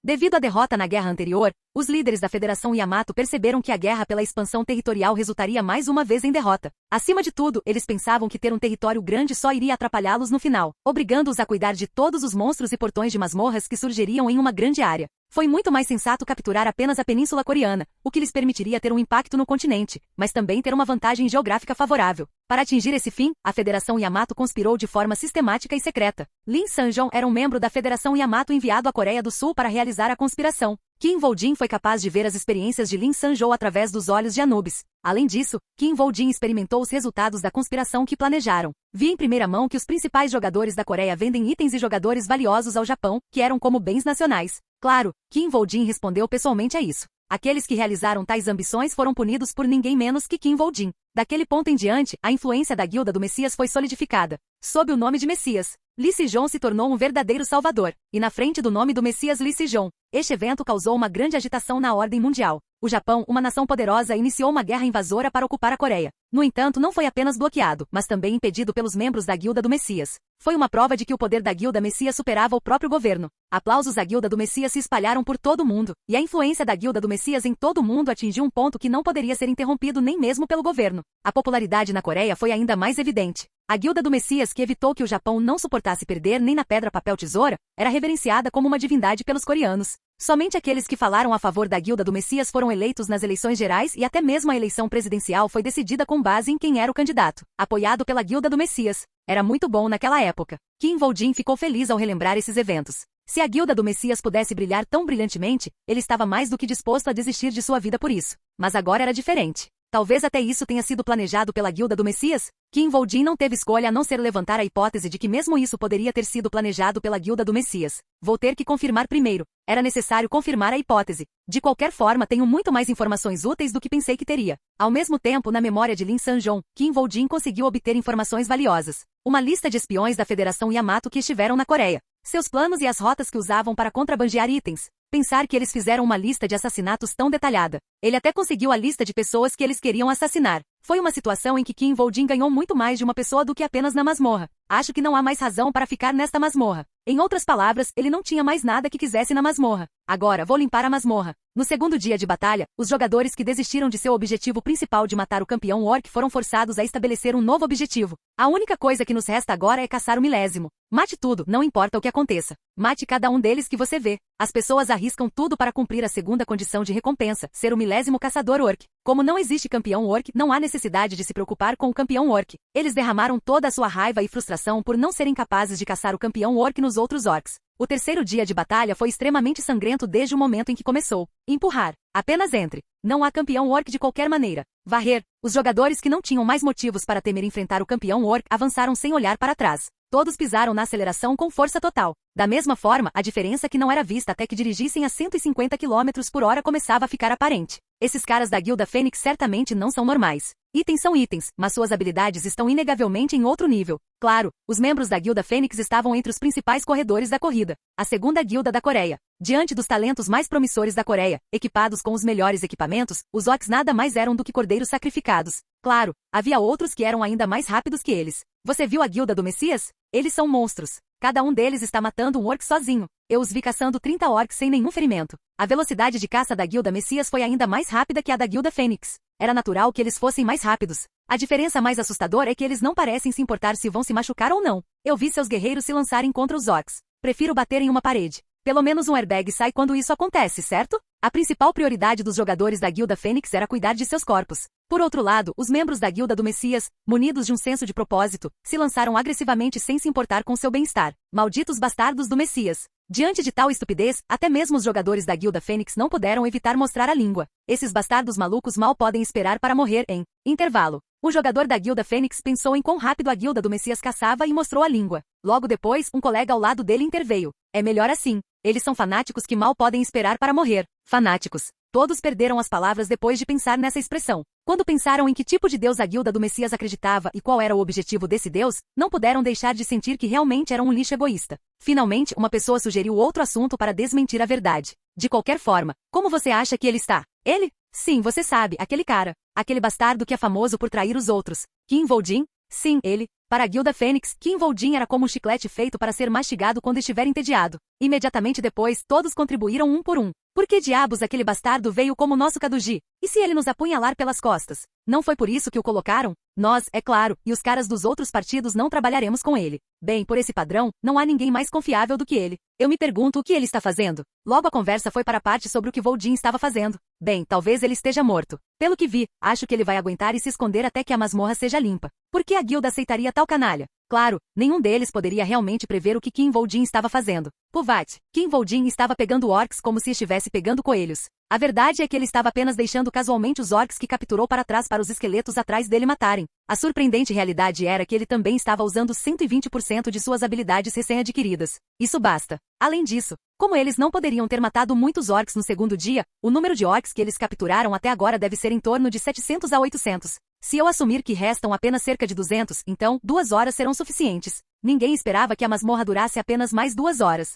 Devido à derrota na guerra anterior, os líderes da Federação Yamato perceberam que a guerra pela expansão territorial resultaria mais uma vez em derrota. Acima de tudo, eles pensavam que ter um território grande só iria atrapalhá-los no final, obrigando-os a cuidar de todos os monstros e portões de masmorras que surgiriam em uma grande área. Foi muito mais sensato capturar apenas a Península Coreana, o que lhes permitiria ter um impacto no continente, mas também ter uma vantagem geográfica favorável. Para atingir esse fim, a Federação Yamato conspirou de forma sistemática e secreta. Lin Sanjong era um membro da Federação Yamato enviado à Coreia do Sul para realizar a conspiração. Kim Woo-jin foi capaz de ver as experiências de Lin Sanjong através dos olhos de Anubis. Além disso, Kim Woo-jin experimentou os resultados da conspiração que planejaram. Vi em primeira mão que os principais jogadores da Coreia vendem itens e jogadores valiosos ao Japão, que eram como bens nacionais. Claro, Kim Woo-jin respondeu pessoalmente a isso. Aqueles que realizaram tais ambições foram punidos por ninguém menos que Kim Woo-jin. Daquele ponto em diante, a influência da Guilda do Messias foi solidificada. Sob o nome de Messias, Lee Se-jong se tornou um verdadeiro salvador, e na frente do nome do Messias Lee Se-jong, este evento causou uma grande agitação na ordem mundial. O Japão, uma nação poderosa, iniciou uma guerra invasora para ocupar a Coreia. No entanto, não foi apenas bloqueado, mas também impedido pelos membros da Guilda do Messias. Foi uma prova de que o poder da Guilda Messias superava o próprio governo. Aplausos à Guilda do Messias se espalharam por todo o mundo, e a influência da Guilda do Messias em todo o mundo atingiu um ponto que não poderia ser interrompido nem mesmo pelo governo. A popularidade na Coreia foi ainda mais evidente. A Guilda do Messias, que evitou que o Japão não suportasse perder nem na pedra, papel, tesoura, era reverenciada como uma divindade pelos coreanos. Somente aqueles que falaram a favor da Guilda do Messias foram eleitos nas eleições gerais e até mesmo a eleição presidencial foi decidida com base em quem era o candidato, apoiado pela Guilda do Messias. Era muito bom naquela época. Kim Voldin ficou feliz ao relembrar esses eventos. Se a Guilda do Messias pudesse brilhar tão brilhantemente, ele estava mais do que disposto a desistir de sua vida por isso. Mas agora era diferente. Talvez até isso tenha sido planejado pela Guilda do Messias? Kim Voldin não teve escolha a não ser levantar a hipótese de que mesmo isso poderia ter sido planejado pela Guilda do Messias. Vou ter que confirmar primeiro. Era necessário confirmar a hipótese. De qualquer forma, tenho muito mais informações úteis do que pensei que teria. Ao mesmo tempo, na memória de Lin Sanjong, Kim Voldin conseguiu obter informações valiosas. Uma lista de espiões da Federação Yamato que estiveram na Coreia. Seus planos e as rotas que usavam para contrabandear itens. Pensar que eles fizeram uma lista de assassinatos tão detalhada. Ele até conseguiu a lista de pessoas que eles queriam assassinar. Foi uma situação em que Kim Voldin ganhou muito mais de uma pessoa do que apenas na masmorra. Acho que não há mais razão para ficar nesta masmorra. Em outras palavras, ele não tinha mais nada que quisesse na masmorra. Agora, vou limpar a masmorra. No segundo dia de batalha, os jogadores que desistiram de seu objetivo principal de matar o campeão orc foram forçados a estabelecer um novo objetivo. A única coisa que nos resta agora é caçar o milésimo. Mate tudo, não importa o que aconteça. Mate cada um deles que você vê. As pessoas arriscam tudo para cumprir a segunda condição de recompensa, ser o milésimo caçador orc. Como não existe campeão orc, não há necessidade de se preocupar com o campeão orc. Eles derramaram toda a sua raiva e frustração por não serem capazes de caçar o campeão orc nos outros orcs. O terceiro dia de batalha foi extremamente sangrento desde o momento em que começou. Empurrar. Apenas entre. Não há campeão orc de qualquer maneira. Varrer. Os jogadores que não tinham mais motivos para temer enfrentar o campeão orc avançaram sem olhar para trás. Todos pisaram na aceleração com força total. Da mesma forma, a diferença que não era vista até que dirigissem a 150 km por hora começava a ficar aparente. Esses caras da Guilda Fênix certamente não são normais. Itens são itens, mas suas habilidades estão inegavelmente em outro nível. Claro, os membros da Guilda Fênix estavam entre os principais corredores da corrida. A segunda guilda da Coreia. Diante dos talentos mais promissores da Coreia, equipados com os melhores equipamentos, os orcs nada mais eram do que cordeiros sacrificados. Claro, havia outros que eram ainda mais rápidos que eles. Você viu a Guilda do Messias? Eles são monstros. Cada um deles está matando um orc sozinho. Eu os vi caçando 30 orcs sem nenhum ferimento. A velocidade de caça da Guilda Messias foi ainda mais rápida que a da Guilda Fênix. Era natural que eles fossem mais rápidos. A diferença mais assustadora é que eles não parecem se importar se vão se machucar ou não. Eu vi seus guerreiros se lançarem contra os orcs. Prefiro bater em uma parede. Pelo menos um airbag sai quando isso acontece, certo? A principal prioridade dos jogadores da Guilda Fênix era cuidar de seus corpos. Por outro lado, os membros da Guilda do Messias, munidos de um senso de propósito, se lançaram agressivamente sem se importar com seu bem-estar. Malditos bastardos do Messias. Diante de tal estupidez, até mesmo os jogadores da Guilda Fênix não puderam evitar mostrar a língua. Esses bastardos malucos mal podem esperar para morrer em intervalo. Um jogador da Guilda Fênix pensou em quão rápido a Guilda do Messias caçava e mostrou a língua. Logo depois, um colega ao lado dele interveio. É melhor assim. Eles são fanáticos que mal podem esperar para morrer. Fanáticos. Todos perderam as palavras depois de pensar nessa expressão. Quando pensaram em que tipo de Deus a Guilda do Messias acreditava e qual era o objetivo desse Deus, não puderam deixar de sentir que realmente era um lixo egoísta. Finalmente, uma pessoa sugeriu outro assunto para desmentir a verdade. De qualquer forma, como você acha que ele está? Ele? Sim, você sabe, aquele cara. Aquele bastardo que é famoso por trair os outros. Kim Voldin? Sim, ele. Para a Guilda Fênix, Kim Voldin era como um chiclete feito para ser mastigado quando estiver entediado. Imediatamente depois, todos contribuíram um por um. Por que diabos aquele bastardo veio como nosso Kaduji? E se ele nos apunhalar pelas costas? Não foi por isso que o colocaram? Nós, é claro, e os caras dos outros partidos não trabalharemos com ele. Bem, por esse padrão, não há ninguém mais confiável do que ele. Eu me pergunto o que ele está fazendo. Logo a conversa foi para a parte sobre o que Voldin estava fazendo. Bem, talvez ele esteja morto. Pelo que vi, acho que ele vai aguentar e se esconder até que a masmorra seja limpa. Por que a guilda aceitaria tal canalha? Claro, nenhum deles poderia realmente prever o que Kim Voldin estava fazendo. Puvat, Kim Voldin estava pegando orcs como se estivesse pegando coelhos. A verdade é que ele estava apenas deixando casualmente os orcs que capturou para trás para os esqueletos atrás dele matarem. A surpreendente realidade era que ele também estava usando 120% de suas habilidades recém-adquiridas. Isso basta. Além disso, como eles não poderiam ter matado muitos orcs no segundo dia, o número de orcs que eles capturaram até agora deve ser em torno de 700 a 800. Se eu assumir que restam apenas cerca de 200, então 2 horas serão suficientes. Ninguém esperava que a masmorra durasse apenas mais 2 horas.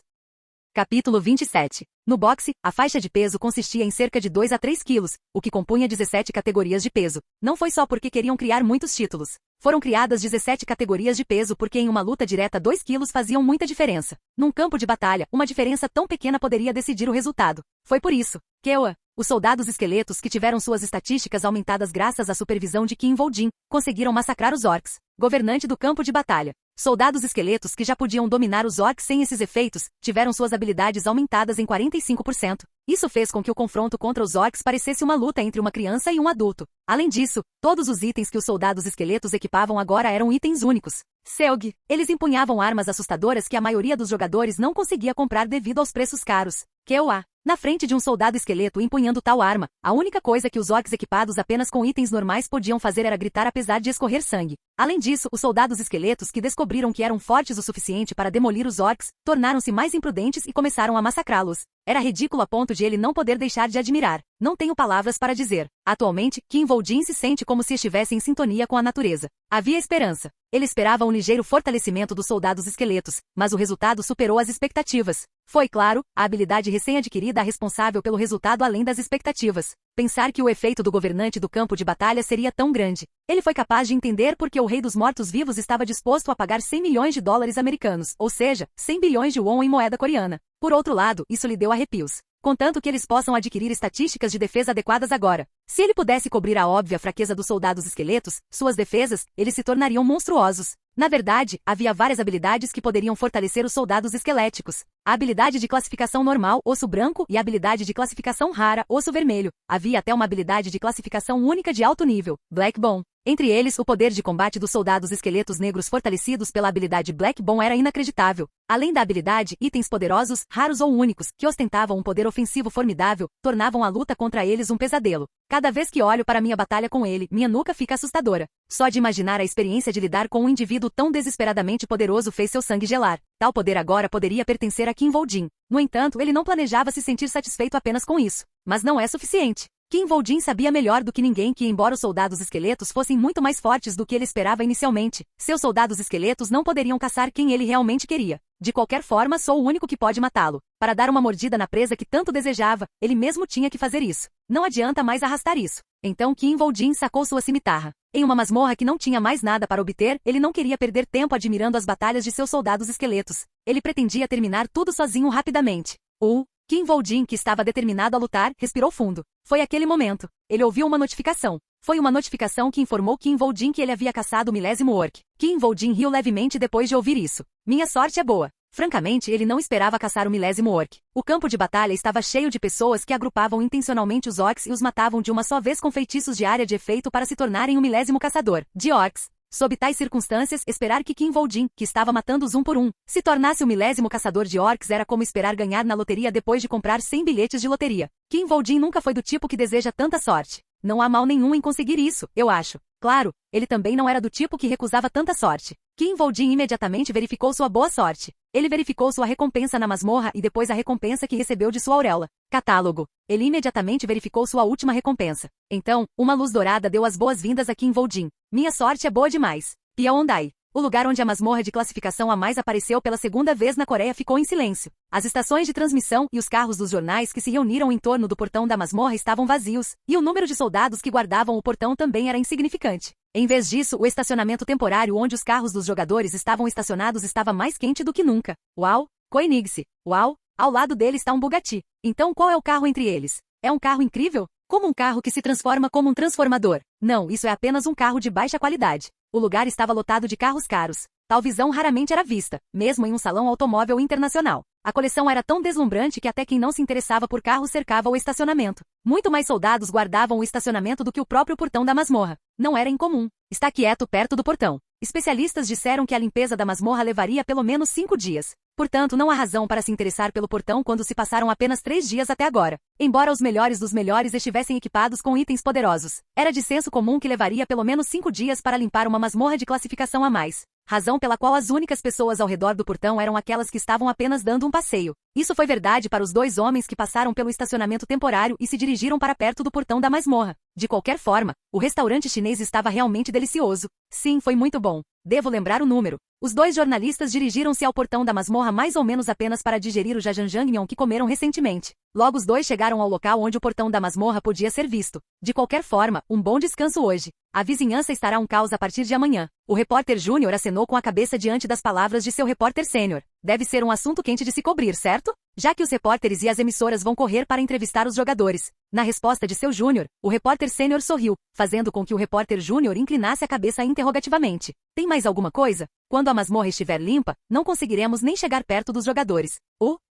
Capítulo 27. No boxe, a faixa de peso consistia em cerca de 2 a 3 quilos, o que compunha 17 categorias de peso. Não foi só porque queriam criar muitos títulos. Foram criadas 17 categorias de peso porque em uma luta direta 2 quilos faziam muita diferença. Num campo de batalha, uma diferença tão pequena poderia decidir o resultado. Foi por isso que os soldados esqueletos que tiveram suas estatísticas aumentadas graças à supervisão de Kim Voldin, conseguiram massacrar os orcs. Governante do campo de batalha. Soldados esqueletos que já podiam dominar os orcs sem esses efeitos, tiveram suas habilidades aumentadas em 45%. Isso fez com que o confronto contra os orcs parecesse uma luta entre uma criança e um adulto. Além disso, todos os itens que os soldados esqueletos equipavam agora eram itens únicos. Selg. Eles empunhavam armas assustadoras que a maioria dos jogadores não conseguia comprar devido aos preços caros. QA. Na frente de um soldado esqueleto empunhando tal arma, a única coisa que os orcs equipados apenas com itens normais podiam fazer era gritar apesar de escorrer sangue. Além disso, os soldados esqueletos que descobriram que eram fortes o suficiente para demolir os orcs, tornaram-se mais imprudentes e começaram a massacrá-los. Era ridículo a ponto de ele não poder deixar de admirar. Não tenho palavras para dizer. Atualmente, Kim Voldin se sente como se estivesse em sintonia com a natureza. Havia esperança. Ele esperava um ligeiro fortalecimento dos soldados esqueletos, mas o resultado superou as expectativas. Foi, claro, a habilidade recém-adquirida a responsável pelo resultado além das expectativas. Pensar que o efeito do governante do campo de batalha seria tão grande. Ele foi capaz de entender porque o rei dos mortos-vivos estava disposto a pagar 100 milhões de dólares americanos, ou seja, 100 bilhões de won em moeda coreana. Por outro lado, isso lhe deu arrepios. Contanto que eles possam adquirir estatísticas de defesa adequadas agora. Se ele pudesse cobrir a óbvia fraqueza dos soldados esqueletos, suas defesas, eles se tornariam monstruosos. Na verdade, havia várias habilidades que poderiam fortalecer os soldados esqueléticos. A habilidade de classificação normal, osso branco, e a habilidade de classificação rara, osso vermelho. Havia até uma habilidade de classificação única de alto nível, Black Bone. Entre eles, o poder de combate dos soldados esqueletos negros fortalecidos pela habilidade Black Bone era inacreditável. Além da habilidade, itens poderosos, raros ou únicos, que ostentavam um poder ofensivo formidável, tornavam a luta contra eles um pesadelo. Cada vez que olho para minha batalha com ele, minha nuca fica assustadora. Só de imaginar a experiência de lidar com um indivíduo tão desesperadamente poderoso fez seu sangue gelar. Tal poder agora poderia pertencer a Kim Voldin. No entanto, ele não planejava se sentir satisfeito apenas com isso. Mas não é suficiente. Kim Voldin sabia melhor do que ninguém que, embora os soldados esqueletos fossem muito mais fortes do que ele esperava inicialmente, seus soldados esqueletos não poderiam caçar quem ele realmente queria. De qualquer forma, sou o único que pode matá-lo. Para dar uma mordida na presa que tanto desejava, ele mesmo tinha que fazer isso. Não adianta mais arrastar isso. Então Kim Voldin sacou sua cimitarra. Em uma masmorra que não tinha mais nada para obter, ele não queria perder tempo admirando as batalhas de seus soldados esqueletos. Ele pretendia terminar tudo sozinho rapidamente. Kim Voldin, que estava determinado a lutar, respirou fundo. Foi aquele momento. Ele ouviu uma notificação. Foi uma notificação que informou Kim Voldin que ele havia caçado o 1000º orc. Kim Voldin riu levemente depois de ouvir isso. Minha sorte é boa. Francamente, ele não esperava caçar o 1000º orc. O campo de batalha estava cheio de pessoas que agrupavam intencionalmente os orcs e os matavam de uma só vez com feitiços de área de efeito para se tornarem o 1000º caçador de orcs. Sob tais circunstâncias, esperar que Kim Voldin, que estava matando-os um por um, se tornasse o 1000º caçador de orcs era como esperar ganhar na loteria depois de comprar 100 bilhetes de loteria. Kim Voldin nunca foi do tipo que deseja tanta sorte. Não há mal nenhum em conseguir isso, eu acho. Claro, ele também não era do tipo que recusava tanta sorte. Kim Voldin imediatamente verificou sua boa sorte. Ele verificou sua recompensa na masmorra e depois a recompensa que recebeu de sua auréola. Catálogo. Ele imediatamente verificou sua última recompensa. Então, uma luz dourada deu as boas-vindas a Kim Voldin. Minha sorte é boa demais. Pyongyang. O lugar onde a masmorra de classificação a mais apareceu pela segunda vez na Coreia ficou em silêncio. As estações de transmissão e os carros dos jornais que se reuniram em torno do portão da masmorra estavam vazios, e o número de soldados que guardavam o portão também era insignificante. Em vez disso, o estacionamento temporário onde os carros dos jogadores estavam estacionados estava mais quente do que nunca. Uau! Koenigsegg. Uau! Ao lado dele está um Bugatti. Então qual é o carro entre eles? É um carro incrível? Como um carro que se transforma como um transformador? Não, isso é apenas um carro de baixa qualidade. O lugar estava lotado de carros caros. Tal visão raramente era vista, mesmo em um salão automóvel internacional. A coleção era tão deslumbrante que até quem não se interessava por carros cercava o estacionamento. Muito mais soldados guardavam o estacionamento do que o próprio portão da masmorra. Não era incomum. Está quieto perto do portão. Especialistas disseram que a limpeza da masmorra levaria pelo menos 5 dias. Portanto, não há razão para se interessar pelo portão quando se passaram apenas 3 dias até agora. Embora os melhores dos melhores estivessem equipados com itens poderosos, era de senso comum que levaria pelo menos 5 dias para limpar uma masmorra de classificação a mais. Razão pela qual as únicas pessoas ao redor do portão eram aquelas que estavam apenas dando um passeio. Isso foi verdade para os 2 homens que passaram pelo estacionamento temporário e se dirigiram para perto do portão da masmorra. De qualquer forma, o restaurante chinês estava realmente delicioso. Sim, foi muito bom. Devo lembrar o número. Os 2 jornalistas dirigiram-se ao portão da masmorra mais ou menos apenas para digerir o jajangmyeon que comeram recentemente. Logo os 2 chegaram ao local onde o portão da masmorra podia ser visto. De qualquer forma, um bom descanso hoje. A vizinhança estará um caos a partir de amanhã. O repórter júnior acenou com a cabeça diante das palavras de seu repórter sênior. Deve ser um assunto quente de se cobrir, certo? Já que os repórteres e as emissoras vão correr para entrevistar os jogadores. Na resposta de seu júnior, o repórter sênior sorriu, fazendo com que o repórter júnior inclinasse a cabeça interrogativamente. Tem mais alguma coisa? Quando a masmorra estiver limpa, não conseguiremos nem chegar perto dos jogadores.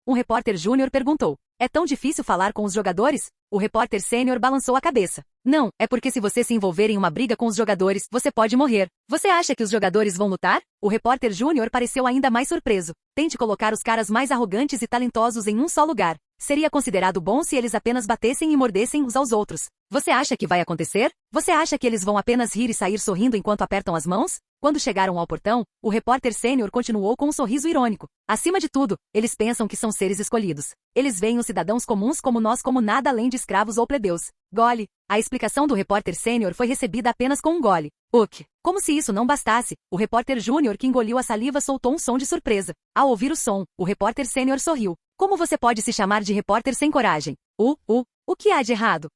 Um repórter júnior perguntou. É tão difícil falar com os jogadores? O repórter sênior balançou a cabeça. Não, é porque se você se envolver em uma briga com os jogadores, você pode morrer. Você acha que os jogadores vão lutar? O repórter júnior pareceu ainda mais surpreso. Tente colocar os caras mais arrogantes e talentosos em um só lugar. Seria considerado bom se eles apenas batessem e mordessem uns aos outros. Você acha que vai acontecer? Você acha que eles vão apenas rir e sair sorrindo enquanto apertam as mãos? Quando chegaram ao portão, o repórter sênior continuou com um sorriso irônico. Acima de tudo, eles pensam que são seres escolhidos. Eles veem os cidadãos comuns como nós como nada além de escravos ou plebeus. Gole. A explicação do repórter sênior foi recebida apenas com um gole. Como se isso não bastasse, o repórter júnior que engoliu a saliva soltou um som de surpresa. Ao ouvir o som, o repórter sênior sorriu. Como você pode se chamar de repórter sem coragem? O que há de errado?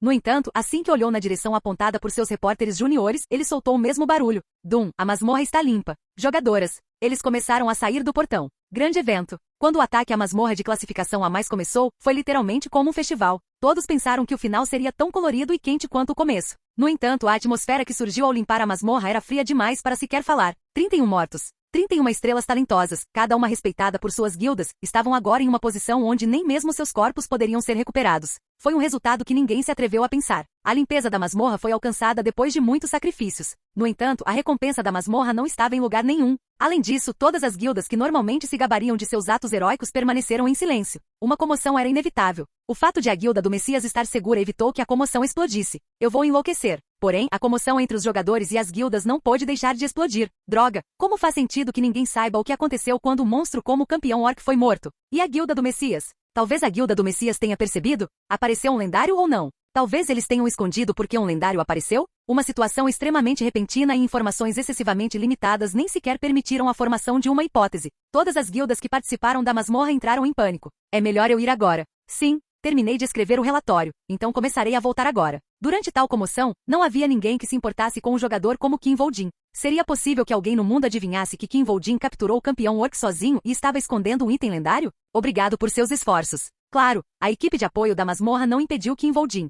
No entanto, assim que olhou na direção apontada por seus repórteres juniores, ele soltou o mesmo barulho. Dum, a masmorra está limpa. Jogadoras. Eles começaram a sair do portão. Grande evento. Quando o ataque à masmorra de classificação a mais começou, foi literalmente como um festival. Todos pensaram que o final seria tão colorido e quente quanto o começo. No entanto, a atmosfera que surgiu ao limpar a masmorra era fria demais para sequer falar. 31 mortos. 31 estrelas talentosas, cada uma respeitada por suas guildas, estavam agora em uma posição onde nem mesmo seus corpos poderiam ser recuperados. Foi um resultado que ninguém se atreveu a pensar. A limpeza da masmorra foi alcançada depois de muitos sacrifícios. No entanto, a recompensa da masmorra não estava em lugar nenhum. Além disso, todas as guildas que normalmente se gabariam de seus atos heróicos permaneceram em silêncio. Uma comoção era inevitável. O fato de a guilda do Messias estar segura evitou que a comoção explodisse. Eu vou enlouquecer. Porém, a comoção entre os jogadores e as guildas não pôde deixar de explodir. Droga! Como faz sentido que ninguém saiba o que aconteceu quando um monstro como o campeão orc foi morto? E a guilda do Messias? Talvez a guilda do Messias tenha percebido? Apareceu um lendário ou não? Talvez eles tenham escondido porque um lendário apareceu? Uma situação extremamente repentina e informações excessivamente limitadas nem sequer permitiram a formação de uma hipótese. Todas as guildas que participaram da masmorra entraram em pânico. É melhor eu ir agora. Sim. Terminei de escrever o relatório, então começarei a voltar agora. Durante tal comoção, não havia ninguém que se importasse com um jogador como Kim Voldin. Seria possível que alguém no mundo adivinhasse que Kim Voldin capturou o campeão orc sozinho e estava escondendo um item lendário? Obrigado por seus esforços. Claro, a equipe de apoio da masmorra não impediu Kim Voldin.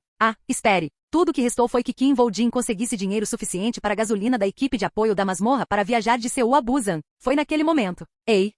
Espere. Tudo o que restou foi que Kim Voldin conseguisse dinheiro suficiente para a gasolina da equipe de apoio da masmorra para viajar de Seul a Busan. Foi naquele momento. Ei,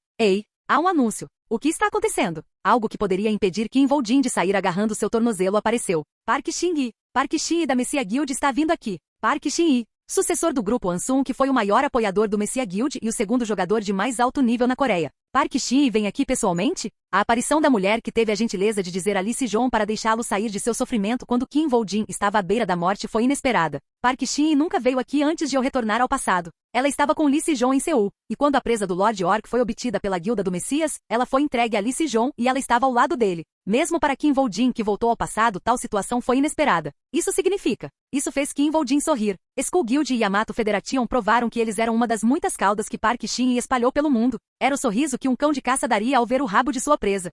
há um anúncio. O que está acontecendo? Algo que poderia impedir Kim Voldin de sair agarrando seu tornozelo apareceu. Park Shin-yi. Park Shin-yi da Messia Guild está vindo aqui. Park Shin-yi, sucessor do grupo Ansung, que foi o maior apoiador do Messia Guild e o segundo jogador de mais alto nível na Coreia. Park Shin-yi vem aqui pessoalmente? A aparição da mulher que teve a gentileza de dizer a Lee Si-jong para deixá-lo sair de seu sofrimento quando Kim Voldin estava à beira da morte foi inesperada. Park Shin-yi nunca veio aqui antes de eu retornar ao passado. Ela estava com Lee Si-jong em Seul, e quando a presa do Lord Orc foi obtida pela Guilda do Messias, ela foi entregue a Lee Si-jong e ela estava ao lado dele. Mesmo para Kim Voldin que voltou ao passado, tal situação foi inesperada. Isso fez Kim Voldin sorrir. Skull Guild e Yamato Federation provaram que eles eram uma das muitas caudas que Park Shin-yi espalhou pelo mundo. Era o sorriso que um cão de caça daria ao ver o rabo de sua presa.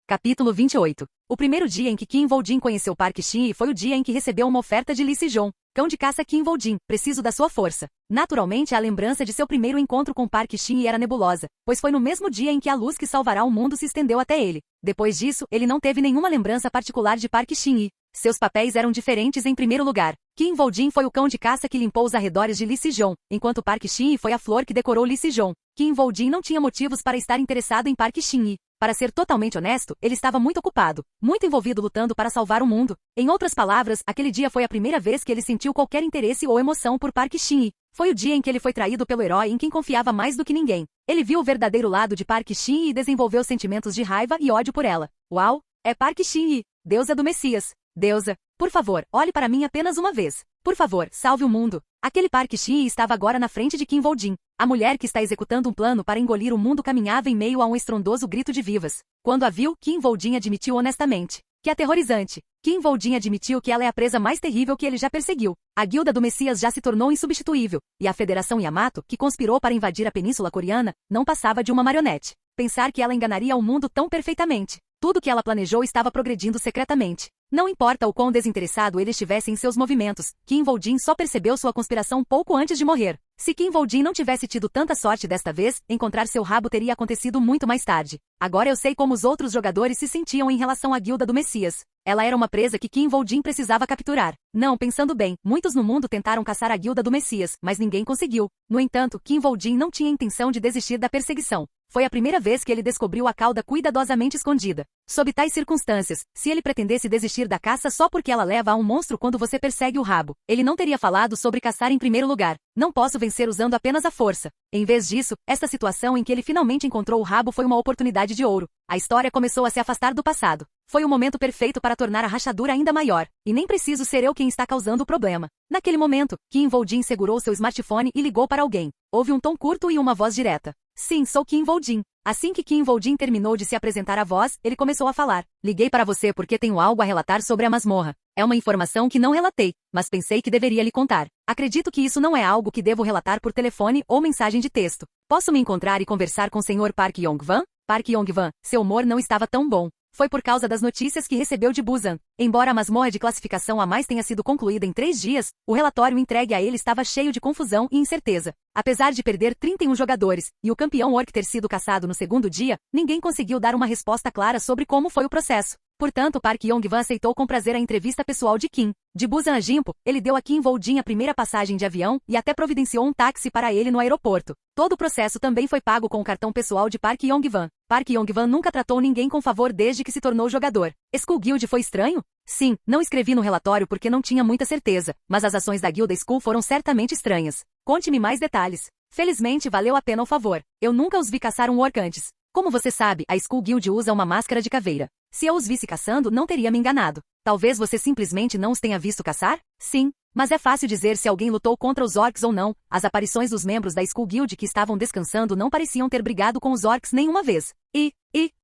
Capítulo 28. O primeiro dia em que Kim Voldin conheceu Park Shin-yi foi o dia em que recebeu uma oferta de Lee Si-jong. Cão de caça Kim Voldin, preciso da sua força. Naturalmente, a lembrança de seu primeiro encontro com Park Shin-yi era nebulosa, pois foi no mesmo dia em que a luz que salvará o mundo se estendeu até ele. Depois disso, ele não teve nenhuma lembrança particular de Park Shin-yi. Seus papéis eram diferentes em primeiro lugar. Kim Voldin foi o cão de caça que limpou os arredores de Lee Si-jong, enquanto Park Shin-yi foi a flor que decorou Lee Si-jong. Kim Voldin não tinha motivos para estar interessado em Park Shin-yi. Para ser totalmente honesto, ele estava muito ocupado, muito envolvido lutando para salvar o mundo. Em outras palavras, aquele dia foi a primeira vez que ele sentiu qualquer interesse ou emoção por Park Shin-yi. Foi o dia em que ele foi traído pelo herói em quem confiava mais do que ninguém. Ele viu o verdadeiro lado de Park Shin-yi e desenvolveu sentimentos de raiva e ódio por ela. Uau! É Park Shin-yi, deusa do Messias. Deusa, por favor, olhe para mim apenas uma vez. Por favor, salve o mundo. Aquele Park Shin-yi estava agora na frente de Kim Voldin. A mulher que está executando um plano para engolir o mundo caminhava em meio a um estrondoso grito de vivas. Quando a viu, Kim Voldin admitiu honestamente. Que aterrorizante. Kim Voldin admitiu que ela é a presa mais terrível que ele já perseguiu. A Guilda do Messias já se tornou insubstituível, e a Federação Yamato, que conspirou para invadir a Península Coreana, não passava de uma marionete. Pensar que ela enganaria o mundo tão perfeitamente. Tudo que ela planejou estava progredindo secretamente. Não importa o quão desinteressado ele estivesse em seus movimentos, Kim Woo-jin só percebeu sua conspiração pouco antes de morrer. Se Kim Woo-jin não tivesse tido tanta sorte desta vez, encontrar seu rabo teria acontecido muito mais tarde. Agora eu sei como os outros jogadores se sentiam em relação à Guilda do Messias. Ela era uma presa que Kim Woo-jin precisava capturar. Não, pensando bem, muitos no mundo tentaram caçar a Guilda do Messias, mas ninguém conseguiu. No entanto, Kim Woo-jin não tinha intenção de desistir da perseguição. Foi a primeira vez que ele descobriu a cauda cuidadosamente escondida. Sob tais circunstâncias, se ele pretendesse desistir da caça só porque ela leva a um monstro quando você persegue o rabo, ele não teria falado sobre caçar em primeiro lugar. Não posso vencer usando apenas a força. Em vez disso, esta situação em que ele finalmente encontrou o rabo foi uma oportunidade de ouro. A história começou a se afastar do passado. Foi o momento perfeito para tornar a rachadura ainda maior, e nem preciso ser eu quem está causando o problema. Naquele momento, Kim Woo-jin segurou seu smartphone e ligou para alguém. Houve um tom curto e uma voz direta. Sim, sou Kim Woo-jin. Assim que Kim Woo-jin terminou de se apresentar à voz, ele começou a falar. Liguei para você porque tenho algo a relatar sobre a masmorra. É uma informação que não relatei, mas pensei que deveria lhe contar. Acredito que isso não é algo que devo relatar por telefone ou mensagem de texto. Posso me encontrar e conversar com o Sr. Park Yong-wan? Park Yong-wan, seu humor não estava tão bom. Foi por causa das notícias que recebeu de Busan. Embora a masmorra de classificação a mais tenha sido concluída em 3 dias, o relatório entregue a ele estava cheio de confusão e incerteza. Apesar de perder 31 jogadores, e o campeão Orc ter sido caçado no segundo dia, ninguém conseguiu dar uma resposta clara sobre como foi o processo. Portanto, Park Yong-wan aceitou com prazer a entrevista pessoal de Kim. De Busan a Gimpo, ele deu a Kim Woo-jin a primeira passagem de avião e até providenciou um táxi para ele no aeroporto. Todo o processo também foi pago com o cartão pessoal de Park Yong-wan. Park Yong-wan nunca tratou ninguém com favor desde que se tornou jogador. Skull Guild foi estranho? Sim, não escrevi no relatório porque não tinha muita certeza, mas as ações da Guilda Skull foram certamente estranhas. Conte-me mais detalhes. Felizmente valeu a pena o favor. Eu nunca os vi caçar um orc antes. Como você sabe, a Skull Guild usa uma máscara de caveira. Se eu os visse caçando, não teria me enganado. Talvez você simplesmente não os tenha visto caçar? Sim, mas é fácil dizer se alguém lutou contra os orcs ou não. As aparições dos membros da Skull Guild que estavam descansando não pareciam ter brigado com os orcs nenhuma vez.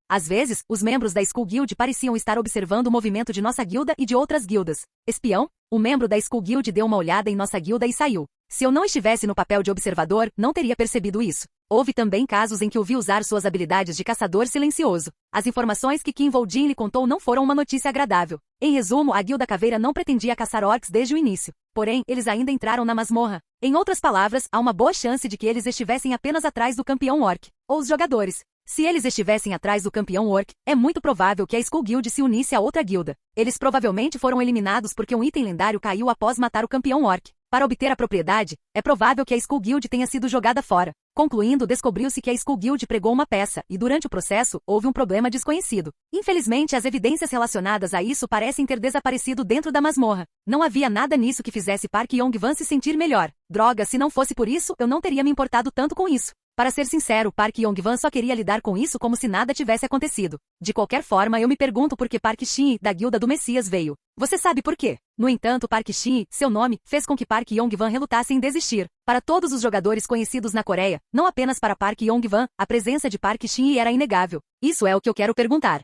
Às vezes, os membros da Skull Guild pareciam estar observando o movimento de nossa guilda e de outras guildas. Espião? O membro da Skull Guild deu uma olhada em nossa guilda e saiu. Se eu não estivesse no papel de observador, não teria percebido isso. Houve também casos em que o vi usar suas habilidades de caçador silencioso. As informações que Kim Woo-jin lhe contou não foram uma notícia agradável. Em resumo, a Guilda Caveira não pretendia caçar orcs desde o início. Porém, eles ainda entraram na masmorra. Em outras palavras, há uma boa chance de que eles estivessem apenas atrás do campeão orc, ou os jogadores. Se eles estivessem atrás do campeão orc, é muito provável que a Skull Guild se unisse a outra guilda. Eles provavelmente foram eliminados porque um item lendário caiu após matar o campeão orc. Para obter a propriedade, é provável que a Skull Guild tenha sido jogada fora. Concluindo, descobriu-se que a Skull Guild pregou uma peça, e durante o processo, houve um problema desconhecido. Infelizmente, as evidências relacionadas a isso parecem ter desaparecido dentro da masmorra. Não havia nada nisso que fizesse Park Yong-wan se sentir melhor. Droga, se não fosse por isso, eu não teria me importado tanto com isso. Para ser sincero, Park Yong-wan só queria lidar com isso como se nada tivesse acontecido. De qualquer forma, eu me pergunto por que Park Shin-hye, da Guilda do Messias, veio. Você sabe por quê? No entanto, Park Shin-hye, seu nome, fez com que Park Yong-wan relutasse em desistir. Para todos os jogadores conhecidos na Coreia, não apenas para Park Yong-wan, a presença de Park Shin-hye era inegável. Isso é o que eu quero perguntar.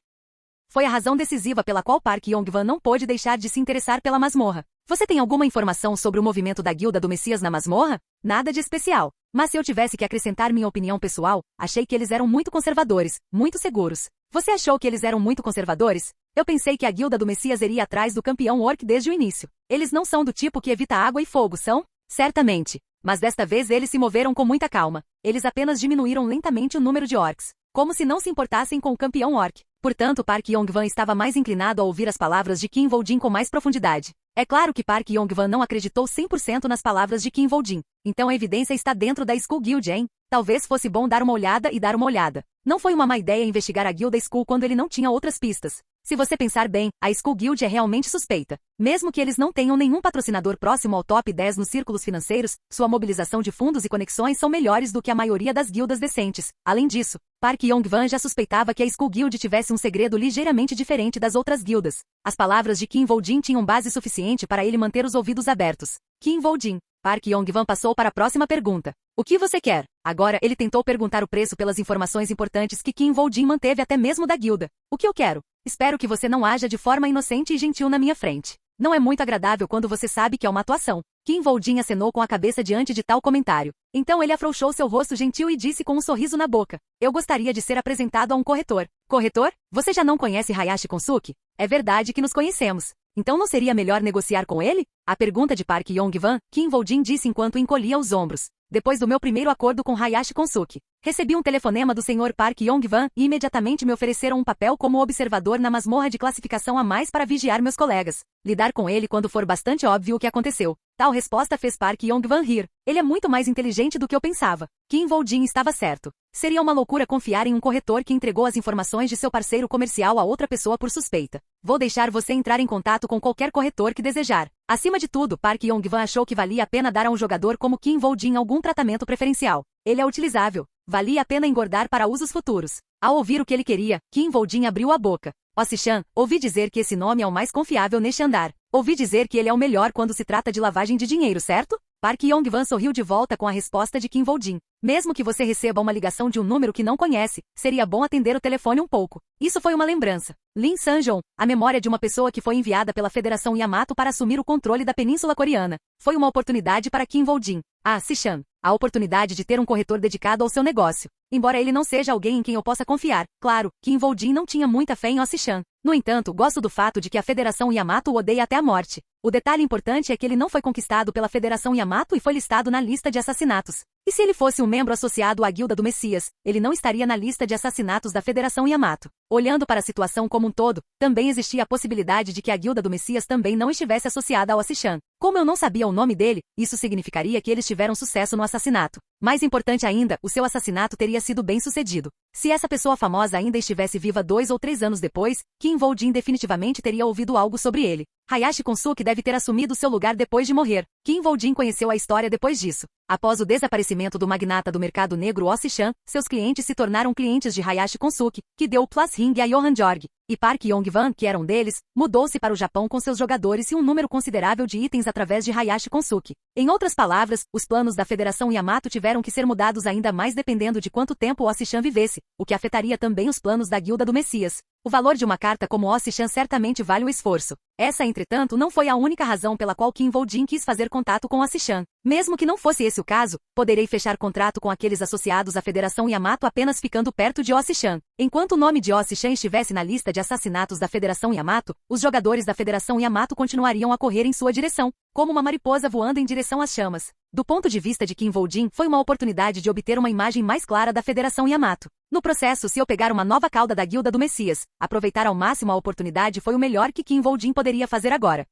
Foi a razão decisiva pela qual Park Yong-wan não pôde deixar de se interessar pela masmorra. Você tem alguma informação sobre o movimento da Guilda do Messias na masmorra? Nada de especial. Mas se eu tivesse que acrescentar minha opinião pessoal, achei que eles eram muito conservadores, muito seguros. Você achou que eles eram muito conservadores? Eu pensei que a Guilda do Messias iria atrás do campeão orc desde o início. Eles não são do tipo que evita água e fogo, são? Certamente. Mas desta vez eles se moveram com muita calma. Eles apenas diminuíram lentamente o número de orcs, como se não se importassem com o campeão orc. Portanto, Park Yong-wan estava mais inclinado a ouvir as palavras de Kim Woo-jin com mais profundidade. É claro que Park Yong-wan não acreditou 100% nas palavras de Kim Woo-jin. Então a evidência está dentro da Skull Guild, hein? Talvez fosse bom dar uma olhada e dar uma olhada. Não foi uma má ideia investigar a Guilda Skull quando ele não tinha outras pistas. Se você pensar bem, a Skull Guild é realmente suspeita. Mesmo que eles não tenham nenhum patrocinador próximo ao top 10 nos círculos financeiros, sua mobilização de fundos e conexões são melhores do que a maioria das guildas decentes. Além disso, Park Yong-wan já suspeitava que a Skull Guild tivesse um segredo ligeiramente diferente das outras guildas. As palavras de Kim Woo-jin tinham base suficiente para ele manter os ouvidos abertos. Kim Woo-jin. Park Yong-wan passou para a próxima pergunta. O que você quer? Agora ele tentou perguntar o preço pelas informações importantes que Kim Woo-jin manteve até mesmo da guilda. O que eu quero? Espero que você não haja de forma inocente e gentil na minha frente. Não é muito agradável quando você sabe que é uma atuação. Kim Voljin acenou com a cabeça diante de tal comentário. Então ele afrouxou seu rosto gentil e disse com um sorriso na boca: eu gostaria de ser apresentado a um corretor. Corretor? Você já não conhece Hayashi Konsuki? É verdade que nos conhecemos. Então não seria melhor negociar com ele? A pergunta de Park Yong-wan, Kim Voljin disse enquanto encolhia os ombros. Depois do meu primeiro acordo com Hayashi Konsuki, recebi um telefonema do Sr. Park Yong-wan e imediatamente me ofereceram um papel como observador na masmorra de classificação a mais para vigiar meus colegas. Lidar com ele quando for bastante óbvio o que aconteceu. Tal resposta fez Park Yong-wan rir. Ele é muito mais inteligente do que eu pensava. Kim Voljin estava certo. Seria uma loucura confiar em um corretor que entregou as informações de seu parceiro comercial a outra pessoa por suspeita. Vou deixar você entrar em contato com qualquer corretor que desejar. Acima de tudo, Park Yong-wan achou que valia a pena dar a um jogador como Kim Voljin algum tratamento preferencial. Ele é utilizável. Valia a pena engordar para usos futuros. Ao ouvir o que ele queria, Kim Voljin abriu a boca. Ossi-chan, ouvi dizer que esse nome é o mais confiável neste andar. Ouvi dizer que ele é o melhor quando se trata de lavagem de dinheiro, certo? Park Yong-wan sorriu de volta com a resposta de Kim Voljin. Mesmo que você receba uma ligação de um número que não conhece, seria bom atender o telefone um pouco. Isso foi uma lembrança. Lin Sanjon, a memória de uma pessoa que foi enviada pela Federação Yamato para assumir o controle da Península Coreana. Foi uma oportunidade para Kim Voljin. Ah, Si-chan. A oportunidade de ter um corretor dedicado ao seu negócio. Embora ele não seja alguém em quem eu possa confiar, claro, Kim Voljin não tinha muita fé em Ossi-chan. No entanto, gosto do fato de que a Federação Yamato o odeia até a morte. O detalhe importante é que ele não foi conquistado pela Federação Yamato e foi listado na lista de assassinatos. E se ele fosse um membro associado à Guilda do Messias, ele não estaria na lista de assassinatos da Federação Yamato. Olhando para a situação como um todo, também existia a possibilidade de que a Guilda do Messias também não estivesse associada ao Ossi-chan. Como eu não sabia o nome dele, isso significaria que eles tiveram sucesso no assassinato. Mais importante ainda, o seu assassinato teria sido bem sucedido. Se essa pessoa famosa ainda estivesse viva 2 ou 3 anos depois, Kim Voljin definitivamente teria ouvido algo sobre ele. Hayashi Konsuki deve ter assumido seu lugar depois de morrer. Kim Voljin conheceu a história depois disso. Após o desaparecimento do magnata do mercado negro Ossi-chan, seus clientes se tornaram clientes de Hayashi Konsuki, que deu o Plus Ring a Johan Jorg. E Park Yong-wan, que era um deles, mudou-se para o Japão com seus jogadores e um número considerável de itens através de Hayashi Konsuki. Em outras palavras, os planos da Federação Yamato tiveram que ser mudados ainda mais dependendo de quanto tempo Ossi-chan vivesse, o que afetaria também os planos da Guilda do Messias. O valor de uma carta como Ossi-chan certamente vale o esforço. Essa, entretanto, não foi a única razão pela qual Kim Voljin quis fazer contato com Ossi-chan. Mesmo que não fosse esse o caso, poderei fechar contrato com aqueles associados à Federação Yamato apenas ficando perto de Ossi-chan. Enquanto o nome de Ossi-chan estivesse na lista de assassinatos da Federação Yamato, os jogadores da Federação Yamato continuariam a correr em sua direção, como uma mariposa voando em direção às chamas. Do ponto de vista de Kim Voljin, foi uma oportunidade de obter uma imagem mais clara da Federação Yamato. No processo, se eu pegar uma nova cauda da Guilda do Messias, aproveitar ao máximo a oportunidade foi o melhor que Kim Voljin poderia fazer agora.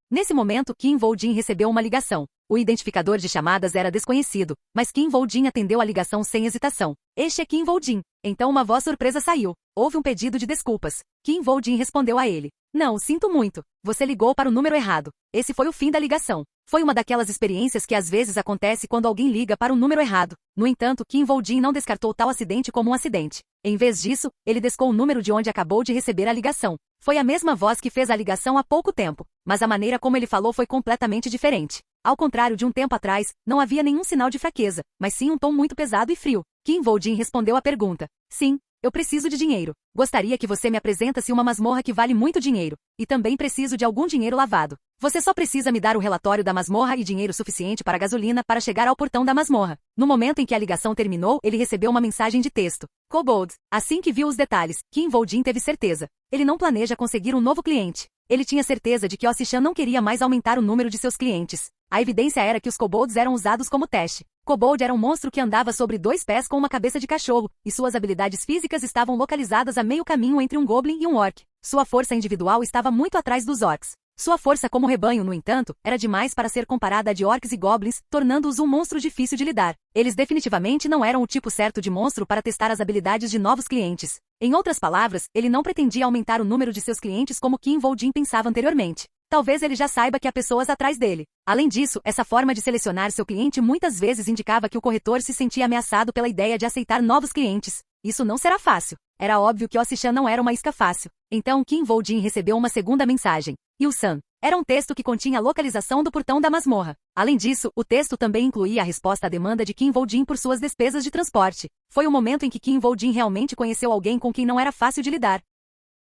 Nesse momento, Kim Voljin recebeu uma ligação. O identificador de chamadas era desconhecido, mas Kim Voljin atendeu a ligação sem hesitação. Este é Kim Voljin. Então uma voz surpresa saiu. Houve um pedido de desculpas. Kim Voljin respondeu a ele. Não, sinto muito. Você ligou para o número errado. Esse foi o fim da ligação. Foi uma daquelas experiências que às vezes acontece quando alguém liga para o número errado. No entanto, Kim Voljin não descartou tal acidente como um acidente. Em vez disso, ele descou o número de onde acabou de receber a ligação. Foi a mesma voz que fez a ligação há pouco tempo, mas a maneira como ele falou foi completamente diferente. Ao contrário de um tempo atrás, não havia nenhum sinal de fraqueza, mas sim um tom muito pesado e frio. Kim Voljin respondeu à pergunta. Sim, eu preciso de dinheiro. Gostaria que você me apresentasse uma masmorra que vale muito dinheiro. E também preciso de algum dinheiro lavado. Você só precisa me dar o relatório da masmorra e dinheiro suficiente para gasolina para chegar ao portão da masmorra. No momento em que a ligação terminou, ele recebeu uma mensagem de texto. Kobold. Assim que viu os detalhes, Kim Voljin teve certeza. Ele não planeja conseguir um novo cliente. Ele tinha certeza de que Ossi-chan não queria mais aumentar o número de seus clientes. A evidência era que os kobolds eram usados como teste. Kobold era um monstro que andava sobre 2 pés com uma cabeça de cachorro, e suas habilidades físicas estavam localizadas a meio caminho entre um goblin e um orc. Sua força individual estava muito atrás dos orcs. Sua força como rebanho, no entanto, era demais para ser comparada à de orcs e goblins, tornando-os um monstro difícil de lidar. Eles definitivamente não eram o tipo certo de monstro para testar as habilidades de novos clientes. Em outras palavras, ele não pretendia aumentar o número de seus clientes como Kim Voljin pensava anteriormente. Talvez ele já saiba que há pessoas atrás dele. Além disso, essa forma de selecionar seu cliente muitas vezes indicava que o corretor se sentia ameaçado pela ideia de aceitar novos clientes. Isso não será fácil. Era óbvio que Ossi-chan não era uma isca fácil. Então Kim Voljin recebeu uma segunda mensagem. Yu-san. Era um texto que continha a localização do portão da masmorra. Além disso, o texto também incluía a resposta à demanda de Kim Voljin por suas despesas de transporte. Foi o momento em que Kim Voljin realmente conheceu alguém com quem não era fácil de lidar.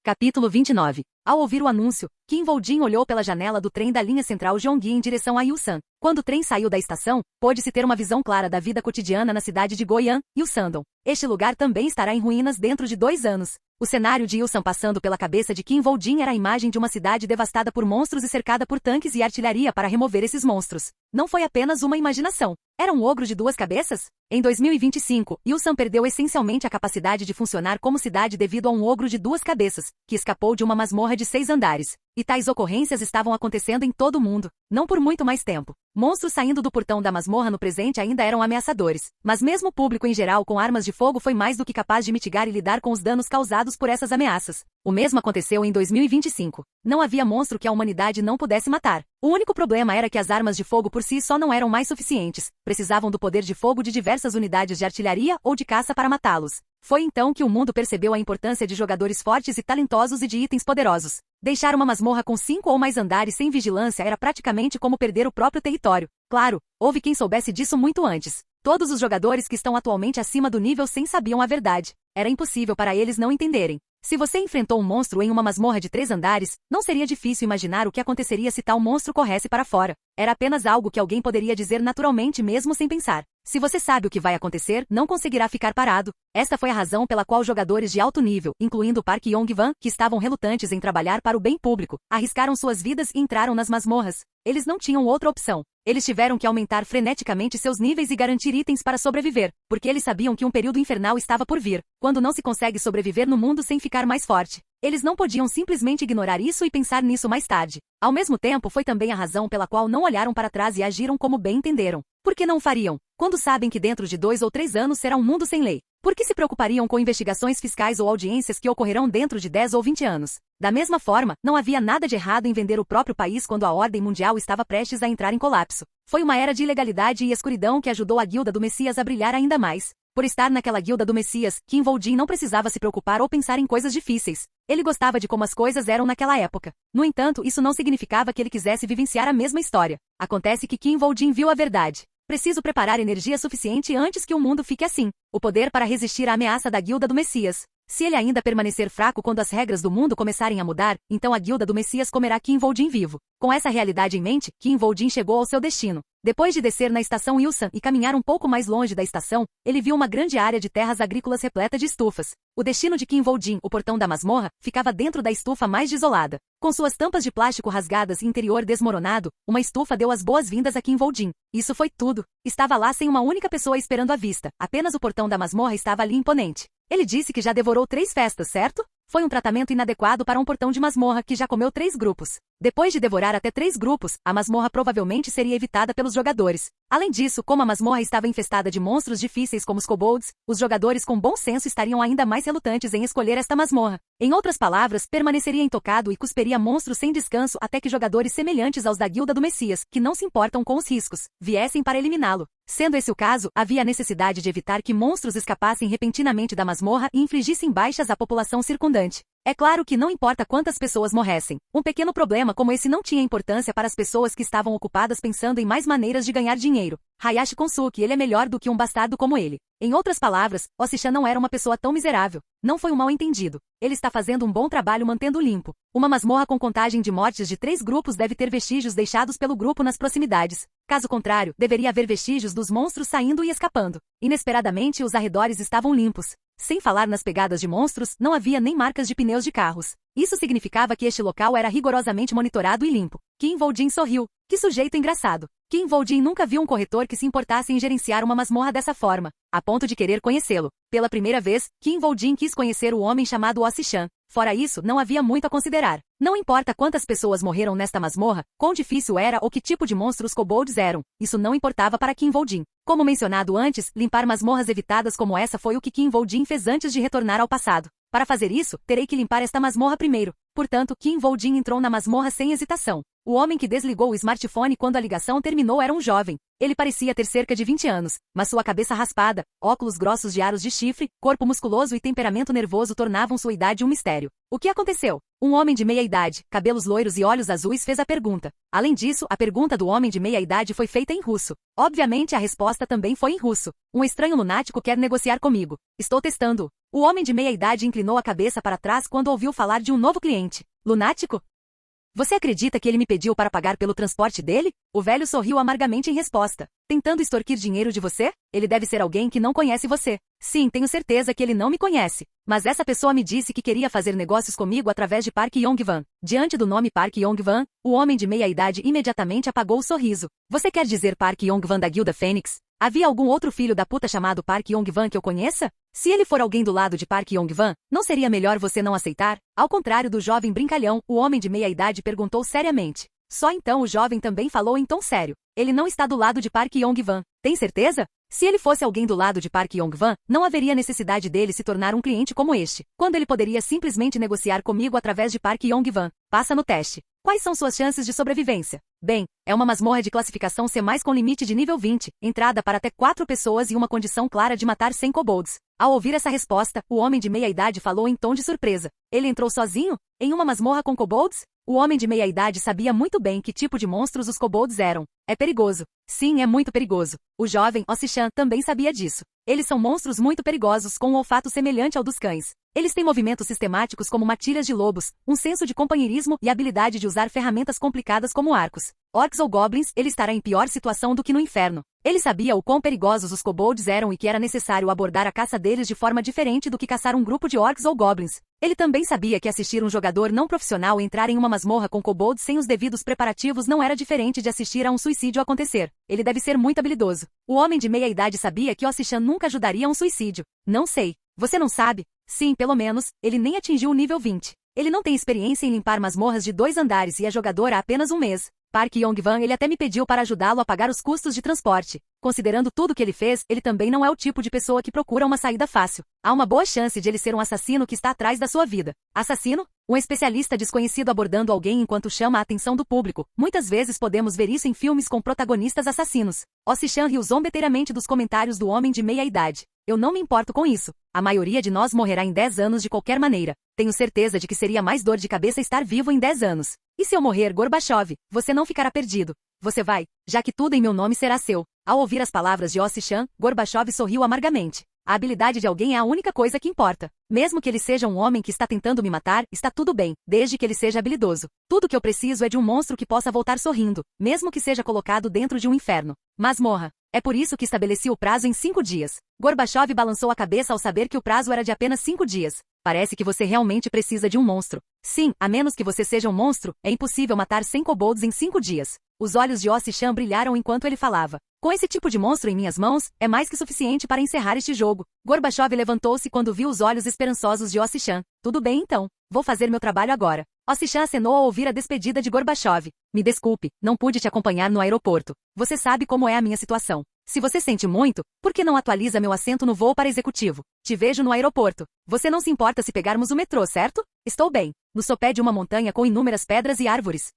Capítulo 29. Ao ouvir o anúncio, Kim Woo-jin olhou pela janela do trem da linha central Gyeonggi em direção a Ilsan. Quando o trem saiu da estação, pôde-se ter uma visão clara da vida cotidiana na cidade de Goyan, Ilsandong. Este lugar também estará em ruínas dentro de 2 anos. O cenário de Ilsan passando pela cabeça de Kim Woo-jin era a imagem de uma cidade devastada por monstros e cercada por tanques e artilharia para remover esses monstros. Não foi apenas uma imaginação. Era um ogro de 2 cabeças? Em 2025, Ilsan perdeu essencialmente a capacidade de funcionar como cidade devido a um ogro de 2 cabeças, que escapou de uma masmorra de 6 andares. E tais ocorrências estavam acontecendo em todo o mundo, não por muito mais tempo. Monstros saindo do portão da masmorra no presente ainda eram ameaçadores, mas mesmo o público em geral com armas de fogo foi mais do que capaz de mitigar e lidar com os danos causados por essas ameaças. O mesmo aconteceu em 2025. Não havia monstro que a humanidade não pudesse matar. O único problema era que as armas de fogo por si só não eram mais suficientes, precisavam do poder de fogo de diversas unidades de artilharia ou de caça para matá-los. Foi então que o mundo percebeu a importância de jogadores fortes e talentosos e de itens poderosos. Deixar uma masmorra com 5 ou mais andares sem vigilância era praticamente como perder o próprio território. Claro, houve quem soubesse disso muito antes. Todos os jogadores que estão atualmente acima do nível 100 sabiam a verdade. Era impossível para eles não entenderem. Se você enfrentou um monstro em uma masmorra de 3 andares, não seria difícil imaginar o que aconteceria se tal monstro corresse para fora. Era apenas algo que alguém poderia dizer naturalmente mesmo sem pensar. Se você sabe o que vai acontecer, não conseguirá ficar parado. Esta foi a razão pela qual jogadores de alto nível, incluindo Park Yong-wan, que estavam relutantes em trabalhar para o bem público, arriscaram suas vidas e entraram nas masmorras. Eles não tinham outra opção. Eles tiveram que aumentar freneticamente seus níveis e garantir itens para sobreviver, porque eles sabiam que um período infernal estava por vir, quando não se consegue sobreviver no mundo sem ficar mais forte. Eles não podiam simplesmente ignorar isso e pensar nisso mais tarde. Ao mesmo tempo, foi também a razão pela qual não olharam para trás e agiram como bem entenderam. Por que não fariam? Quando sabem que dentro de 2 ou 3 anos será um mundo sem lei. Por que se preocupariam com investigações fiscais ou audiências que ocorrerão dentro de 10 ou 20 anos? Da mesma forma, não havia nada de errado em vender o próprio país quando a ordem mundial estava prestes a entrar em colapso. Foi uma era de ilegalidade e escuridão que ajudou a Guilda do Messias a brilhar ainda mais. Por estar naquela Guilda do Messias, Kim Woo-jin não precisava se preocupar ou pensar em coisas difíceis. Ele gostava de como as coisas eram naquela época. No entanto, isso não significava que ele quisesse vivenciar a mesma história. Acontece que Kim Woo-jin viu a verdade. Preciso preparar energia suficiente antes que o mundo fique assim. O poder para resistir à ameaça da Guilda do Messias. Se ele ainda permanecer fraco quando as regras do mundo começarem a mudar, então a Guilda do Messias comerá Kim Woo-jin vivo. Com essa realidade em mente, Kim Woo-jin chegou ao seu destino. Depois de descer na estação Ilsan e caminhar um pouco mais longe da estação, ele viu uma grande área de terras agrícolas repleta de estufas. O destino de Kim Woo-jin, o portão da masmorra, ficava dentro da estufa mais desolada. Com suas tampas de plástico rasgadas e interior desmoronado, uma estufa deu as boas-vindas a Kim Woo-jin. Isso foi tudo. Estava lá sem uma única pessoa esperando à vista. Apenas o portão da masmorra estava ali imponente. Ele disse que já devorou 3 festas, certo? Foi um tratamento inadequado para um portão de masmorra que já comeu 3 grupos. Depois de devorar até 3 grupos, a masmorra provavelmente seria evitada pelos jogadores. Além disso, como a masmorra estava infestada de monstros difíceis como os kobolds, os jogadores com bom senso estariam ainda mais relutantes em escolher esta masmorra. Em outras palavras, permaneceria intocado e cusperia monstros sem descanso até que jogadores semelhantes aos da Guilda do Messias, que não se importam com os riscos, viessem para eliminá-lo. Sendo esse o caso, havia a necessidade de evitar que monstros escapassem repentinamente da masmorra e infligissem baixas à população circundante. É claro que não importa quantas pessoas morressem. Um pequeno problema como esse não tinha importância para as pessoas que estavam ocupadas pensando em mais maneiras de ganhar dinheiro. Hayashi Konsuke, ele é melhor do que um bastardo como ele. Em outras palavras, Ossichan não era uma pessoa tão miserável. Não foi um mal-entendido. Ele está fazendo um bom trabalho mantendo limpo. Uma masmorra com contagem de mortes de 3 grupos deve ter vestígios deixados pelo grupo nas proximidades. Caso contrário, deveria haver vestígios dos monstros saindo e escapando. Inesperadamente, os arredores estavam limpos. Sem falar nas pegadas de monstros, não havia nem marcas de pneus de carros. Isso significava que este local era rigorosamente monitorado e limpo. Kim Woo-jin sorriu. Que sujeito engraçado. Kim Woo-jin nunca viu um corretor que se importasse em gerenciar uma masmorra dessa forma, a ponto de querer conhecê-lo. Pela primeira vez, Kim Woo-jin quis conhecer o homem chamado Ossichan. Fora isso, não havia muito a considerar. Não importa quantas pessoas morreram nesta masmorra, quão difícil era ou que tipo de monstros kobolds eram, isso não importava para Kim Woo-jin. Como mencionado antes, limpar masmorras evitadas como essa foi o que Kim Woo-jin fez antes de retornar ao passado. Para fazer isso, terei que limpar esta masmorra primeiro. Portanto, Kim Woo-jin entrou na masmorra sem hesitação. O homem que desligou o smartphone quando a ligação terminou era um jovem. Ele parecia ter cerca de 20 anos, mas sua cabeça raspada, óculos grossos de aros de chifre, corpo musculoso e temperamento nervoso tornavam sua idade um mistério. O que aconteceu? Um homem de meia-idade, cabelos loiros e olhos azuis fez a pergunta. Além disso, a pergunta do homem de meia-idade foi feita em russo. Obviamente a resposta também foi em russo. Um estranho lunático quer negociar comigo. Estou testando. O homem de meia-idade inclinou a cabeça para trás quando ouviu falar de um novo cliente. Lunático? Você acredita que ele me pediu para pagar pelo transporte dele? O velho sorriu amargamente em resposta. Tentando extorquir dinheiro de você? Ele deve ser alguém que não conhece você. Sim, tenho certeza que ele não me conhece. Mas essa pessoa me disse que queria fazer negócios comigo através de Park Yong-wan. Diante do nome Park Yong-wan, o homem de meia-idade imediatamente apagou o sorriso. Você quer dizer Park Yong-wan da Guilda Fênix? Havia algum outro filho da puta chamado Park Yong-wan que eu conheça? Se ele for alguém do lado de Park Yong-wan, não seria melhor você não aceitar? Ao contrário do jovem brincalhão, o homem de meia-idade perguntou seriamente. Só então o jovem também falou em tom sério. Ele não está do lado de Park Yong-wan. Tem certeza? Se ele fosse alguém do lado de Park Yong-wan, não haveria necessidade dele se tornar um cliente como este, quando ele poderia simplesmente negociar comigo através de Park Yong-wan. Passa no teste. Quais são suas chances de sobrevivência? Bem, é uma masmorra de classificação C+, com limite de nível 20, entrada para até 4 pessoas e uma condição clara de matar 100 kobolds. Ao ouvir essa resposta, o homem de meia-idade falou em tom de surpresa. Ele entrou sozinho? Em uma masmorra com kobolds? O homem de meia-idade sabia muito bem que tipo de monstros os kobolds eram. É perigoso. Sim, é muito perigoso. O jovem, Ossichan, também sabia disso. Eles são monstros muito perigosos com um olfato semelhante ao dos cães. Eles têm movimentos sistemáticos como matilhas de lobos, um senso de companheirismo e habilidade de usar ferramentas complicadas como arcos. Orcs ou goblins, ele estará em pior situação do que no inferno. Ele sabia o quão perigosos os kobolds eram e que era necessário abordar a caça deles de forma diferente do que caçar um grupo de orcs ou goblins. Ele também sabia que assistir um jogador não profissional entrar em uma masmorra com kobolds sem os devidos preparativos não era diferente de assistir a um suicídio acontecer. Ele deve ser muito habilidoso. O homem de meia-idade sabia que Ossichan nunca ajudaria a um suicídio. Não sei. Você não sabe? Sim, pelo menos, ele nem atingiu o nível 20. Ele não tem experiência em limpar masmorras de 2 andares e é jogador há apenas um mês. Park Yong-wan ele até me pediu para ajudá-lo a pagar os custos de transporte. Considerando tudo que ele fez, ele também não é o tipo de pessoa que procura uma saída fácil. Há uma boa chance de ele ser um assassino que está atrás da sua vida. Assassino? Um especialista desconhecido abordando alguém enquanto chama a atenção do público. Muitas vezes podemos ver isso em filmes com protagonistas assassinos. Ossichan riu zombeteiramente dos comentários do homem de meia-idade. Eu não me importo com isso. A maioria de nós morrerá em 10 anos de qualquer maneira. Tenho certeza de que seria mais dor de cabeça estar vivo em 10 anos. E se eu morrer, Gorbachev, você não ficará perdido. Você vai, já que tudo em meu nome será seu. Ao ouvir as palavras de Ossichan, Gorbachev sorriu amargamente. A habilidade de alguém é a única coisa que importa. Mesmo que ele seja um homem que está tentando me matar, está tudo bem, desde que ele seja habilidoso. Tudo que eu preciso é de um monstro que possa voltar sorrindo, mesmo que seja colocado dentro de um inferno. Masmorra. É por isso que estabeleci o prazo em 5 dias. Gorbachev balançou a cabeça ao saber que o prazo era de apenas 5 dias. Parece que você realmente precisa de um monstro. Sim, a menos que você seja um monstro, é impossível matar 100 kobolds em 5 dias. Os olhos de Ossichan brilharam enquanto ele falava. Com esse tipo de monstro em minhas mãos, é mais que suficiente para encerrar este jogo. Gorbachev levantou-se quando viu os olhos esperançosos de Ossichan. Tudo bem então. Vou fazer meu trabalho agora. Ossichan acenou ao ouvir a despedida de Gorbachev. Me desculpe, não pude te acompanhar no aeroporto. Você sabe como é a minha situação. Se você sente muito, por que não atualiza meu assento no voo para executivo? Te vejo no aeroporto. Você não se importa se pegarmos o metrô, certo? Estou bem. No sopé de uma montanha com inúmeras pedras e árvores.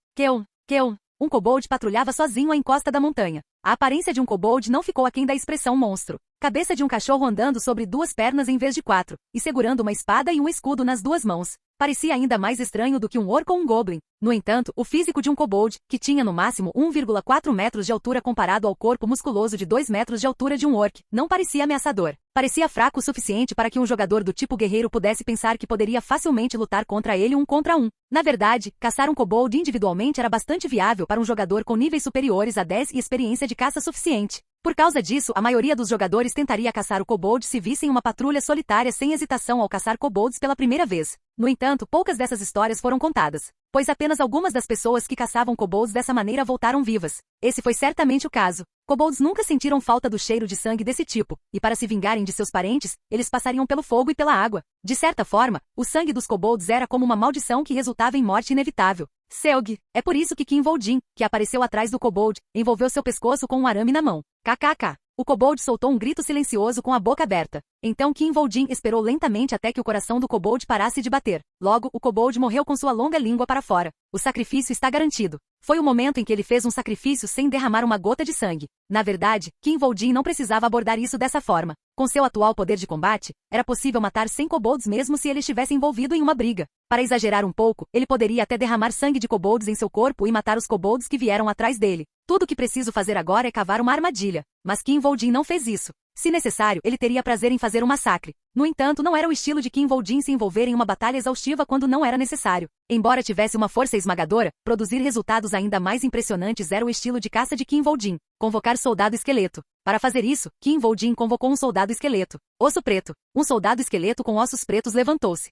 Um kobold patrulhava sozinho à encosta da montanha. A aparência de um kobold não ficou aquém da expressão monstro. Cabeça de um cachorro andando sobre 2 pernas em vez de 4, e segurando uma espada e um escudo nas 2 mãos. Parecia ainda mais estranho do que um orc ou um goblin. No entanto, o físico de um kobold, que tinha no máximo 1,4 metros de altura comparado ao corpo musculoso de 2 metros de altura de um orc, não parecia ameaçador. Parecia fraco o suficiente para que um jogador do tipo guerreiro pudesse pensar que poderia facilmente lutar contra ele 1 contra 1. Na verdade, caçar um kobold individualmente era bastante viável para um jogador com níveis superiores a 10 e experiência de caça suficiente. Por causa disso, a maioria dos jogadores tentaria caçar o kobold se vissem uma patrulha solitária sem hesitação ao caçar kobolds pela primeira vez. No entanto, poucas dessas histórias foram contadas, pois apenas algumas das pessoas que caçavam kobolds dessa maneira voltaram vivas. Esse foi certamente o caso. Kobolds nunca sentiram falta do cheiro de sangue desse tipo, e para se vingarem de seus parentes, eles passariam pelo fogo e pela água. De certa forma, o sangue dos kobolds era como uma maldição que resultava em morte inevitável. Selg. É por isso que Kim Voldin, que apareceu atrás do kobold, envolveu seu pescoço com um arame na mão. KKK. O kobold soltou um grito silencioso com a boca aberta. Então Kim Vol-jin esperou lentamente até que o coração do kobold parasse de bater. Logo, o kobold morreu com sua longa língua para fora. O sacrifício está garantido. Foi o momento em que ele fez um sacrifício sem derramar uma gota de sangue. Na verdade, Kim Vol-jin não precisava abordar isso dessa forma. Com seu atual poder de combate, era possível matar 100 kobolds mesmo se ele estivesse envolvido em uma briga. Para exagerar um pouco, ele poderia até derramar sangue de kobolds em seu corpo e matar os kobolds que vieram atrás dele. Tudo o que preciso fazer agora é cavar uma armadilha. Mas Kim Vol-jin não fez isso. Se necessário, ele teria prazer em fazer um massacre. No entanto, não era o estilo de Kim Vol-jin se envolver em uma batalha exaustiva quando não era necessário. Embora tivesse uma força esmagadora, produzir resultados ainda mais impressionantes era o estilo de caça de Kim Vol-jin. Convocar soldado esqueleto. Para fazer isso, Kim Vol-jin convocou um soldado esqueleto. Osso preto. Um soldado esqueleto com ossos pretos levantou-se.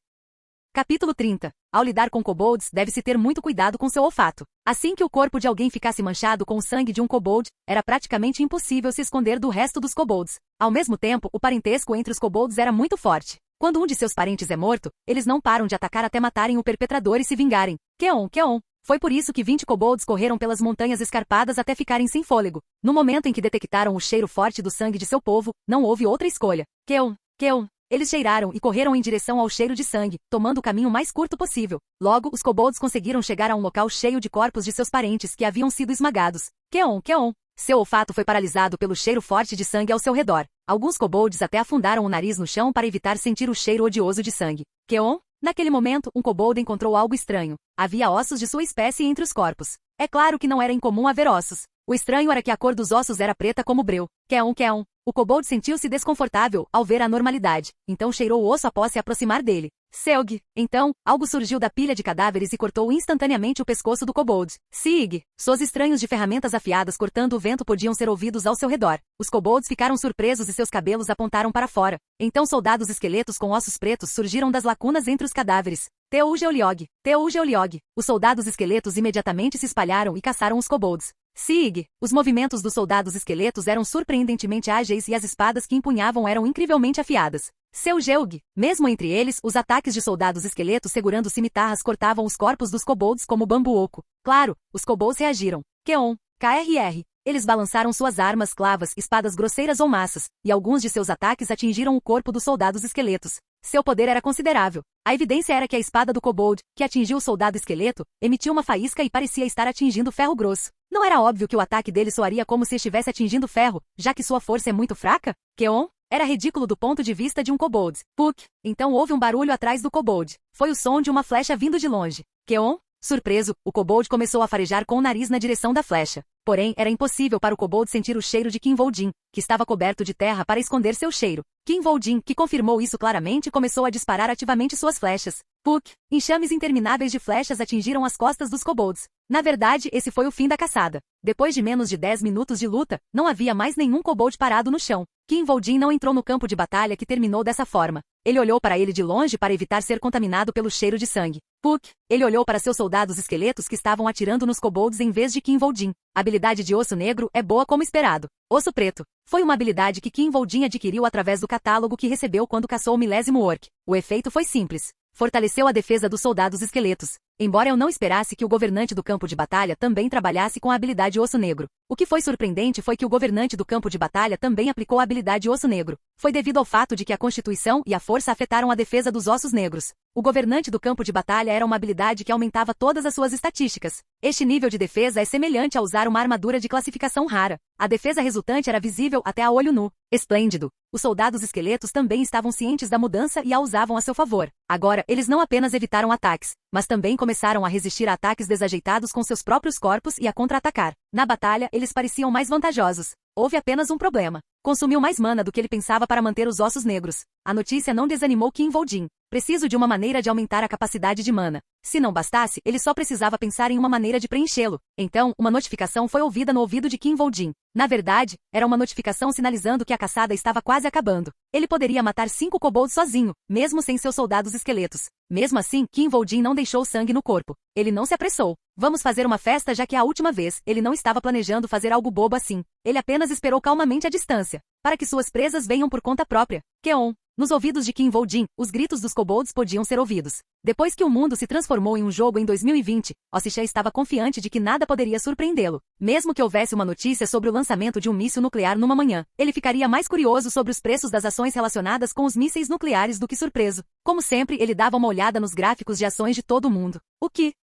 Capítulo 30. Ao lidar com kobolds, deve-se ter muito cuidado com seu olfato. Assim que o corpo de alguém ficasse manchado com o sangue de um kobold, era praticamente impossível se esconder do resto dos kobolds. Ao mesmo tempo, o parentesco entre os kobolds era muito forte. Quando um de seus parentes é morto, eles não param de atacar até matarem o perpetrador e se vingarem. Keon, Keon. Foi por isso que 20 kobolds correram pelas montanhas escarpadas até ficarem sem fôlego. No momento em que detectaram o cheiro forte do sangue de seu povo, não houve outra escolha. Keon, Keon. Eles cheiraram e correram em direção ao cheiro de sangue, tomando o caminho mais curto possível. Logo, os kobolds conseguiram chegar a um local cheio de corpos de seus parentes que haviam sido esmagados. Keon, Keon. Seu olfato foi paralisado pelo cheiro forte de sangue ao seu redor. Alguns kobolds até afundaram o nariz no chão para evitar sentir o cheiro odioso de sangue. Keon? Naquele momento, um kobold encontrou algo estranho. Havia ossos de sua espécie entre os corpos. É claro que não era incomum haver ossos. O estranho era que a cor dos ossos era preta como breu. Keon, Keon. O kobold sentiu-se desconfortável ao ver a anormalidade, então cheirou o osso após se aproximar dele. Seog. Então, algo surgiu da pilha de cadáveres e cortou instantaneamente o pescoço do kobold. Sig. Sons estranhos de ferramentas afiadas cortando o vento podiam ser ouvidos ao seu redor. Os kobolds ficaram surpresos e seus cabelos apontaram para fora. Então soldados esqueletos com ossos pretos surgiram das lacunas entre os cadáveres. Teugeoliog. Teugeoliog. Os soldados esqueletos imediatamente se espalharam e caçaram os kobolds. Sig. Os movimentos dos soldados esqueletos eram surpreendentemente ágeis e as espadas que empunhavam eram incrivelmente afiadas. Seu Geug. Mesmo entre eles, os ataques de soldados esqueletos segurando cimitarras cortavam os corpos dos kobolds como bambu oco. Claro, os kobolds reagiram. Keon. KRR. Eles balançaram suas armas, clavas, espadas grosseiras ou massas, e alguns de seus ataques atingiram o corpo dos soldados esqueletos. Seu poder era considerável. A evidência era que a espada do kobold, que atingiu o soldado esqueleto, emitia uma faísca e parecia estar atingindo ferro grosso. Não era óbvio que o ataque dele soaria como se estivesse atingindo ferro, já que sua força é muito fraca? Keon? Era ridículo do ponto de vista de um kobold. Puk! Então houve um barulho atrás do kobold. Foi o som de uma flecha vindo de longe. Keon? Surpreso, o kobold começou a farejar com o nariz na direção da flecha. Porém, era impossível para o kobold sentir o cheiro de Kim Vol-jin, que estava coberto de terra para esconder seu cheiro. Kim Vol-jin, que confirmou isso claramente, começou a disparar ativamente suas flechas. Puk! Enxames intermináveis de flechas atingiram as costas dos kobolds. Na verdade, esse foi o fim da caçada. Depois de menos de 10 minutos de luta, não havia mais nenhum kobold parado no chão. Kim Vol-jin não entrou no campo de batalha que terminou dessa forma. Ele olhou para ele de longe para evitar ser contaminado pelo cheiro de sangue. Puk! Ele olhou para seus soldados esqueletos que estavam atirando nos kobolds em vez de Kim Vol-jin. A habilidade de osso negro é boa como esperado. Osso preto. Foi uma habilidade que Kim Vol-jin adquiriu através do catálogo que recebeu quando caçou o milésimo orc. O efeito foi simples. Fortaleceu a defesa dos soldados esqueletos. Embora eu não esperasse que o governante do campo de batalha também trabalhasse com a habilidade osso negro. O que foi surpreendente foi que o governante do campo de batalha também aplicou a habilidade osso negro. Foi devido ao fato de que a constituição e a força afetaram a defesa dos ossos negros. O governante do campo de batalha era uma habilidade que aumentava todas as suas estatísticas. Este nível de defesa é semelhante a usar uma armadura de classificação rara. A defesa resultante era visível até a olho nu. Esplêndido. Os soldados esqueletos também estavam cientes da mudança e a usavam a seu favor. Agora, eles não apenas evitaram ataques, mas também começaram a resistir a ataques desajeitados com seus próprios corpos e a contra-atacar. Na batalha, eles pareciam mais vantajosos. Houve apenas um problema. Consumiu mais mana do que ele pensava para manter os ossos negros. A notícia não desanimou Kim Vol-jin. Preciso de uma maneira de aumentar a capacidade de mana. Se não bastasse, ele só precisava pensar em uma maneira de preenchê-lo. Então, uma notificação foi ouvida no ouvido de Kim Vol-jin. Na verdade, era uma notificação sinalizando que a caçada estava quase acabando. Ele poderia matar 5 kobolds sozinho, mesmo sem seus soldados esqueletos. Mesmo assim, Kim Vol-jin não deixou sangue no corpo. Ele não se apressou. Vamos fazer uma festa já que é a última vez. Ele não estava planejando fazer algo bobo assim. Ele apenas esperou calmamente à distância, para que suas presas venham por conta própria. Keon. Nos ouvidos de Kim Woo-jin, os gritos dos kobolds podiam ser ouvidos. Depois que o mundo se transformou em um jogo em 2020, Ossichan estava confiante de que nada poderia surpreendê-lo. Mesmo que houvesse uma notícia sobre o lançamento de um míssil nuclear numa manhã, ele ficaria mais curioso sobre os preços das ações relacionadas com os mísseis nucleares do que surpreso. Como sempre, ele dava uma olhada nos gráficos de ações de todo o mundo.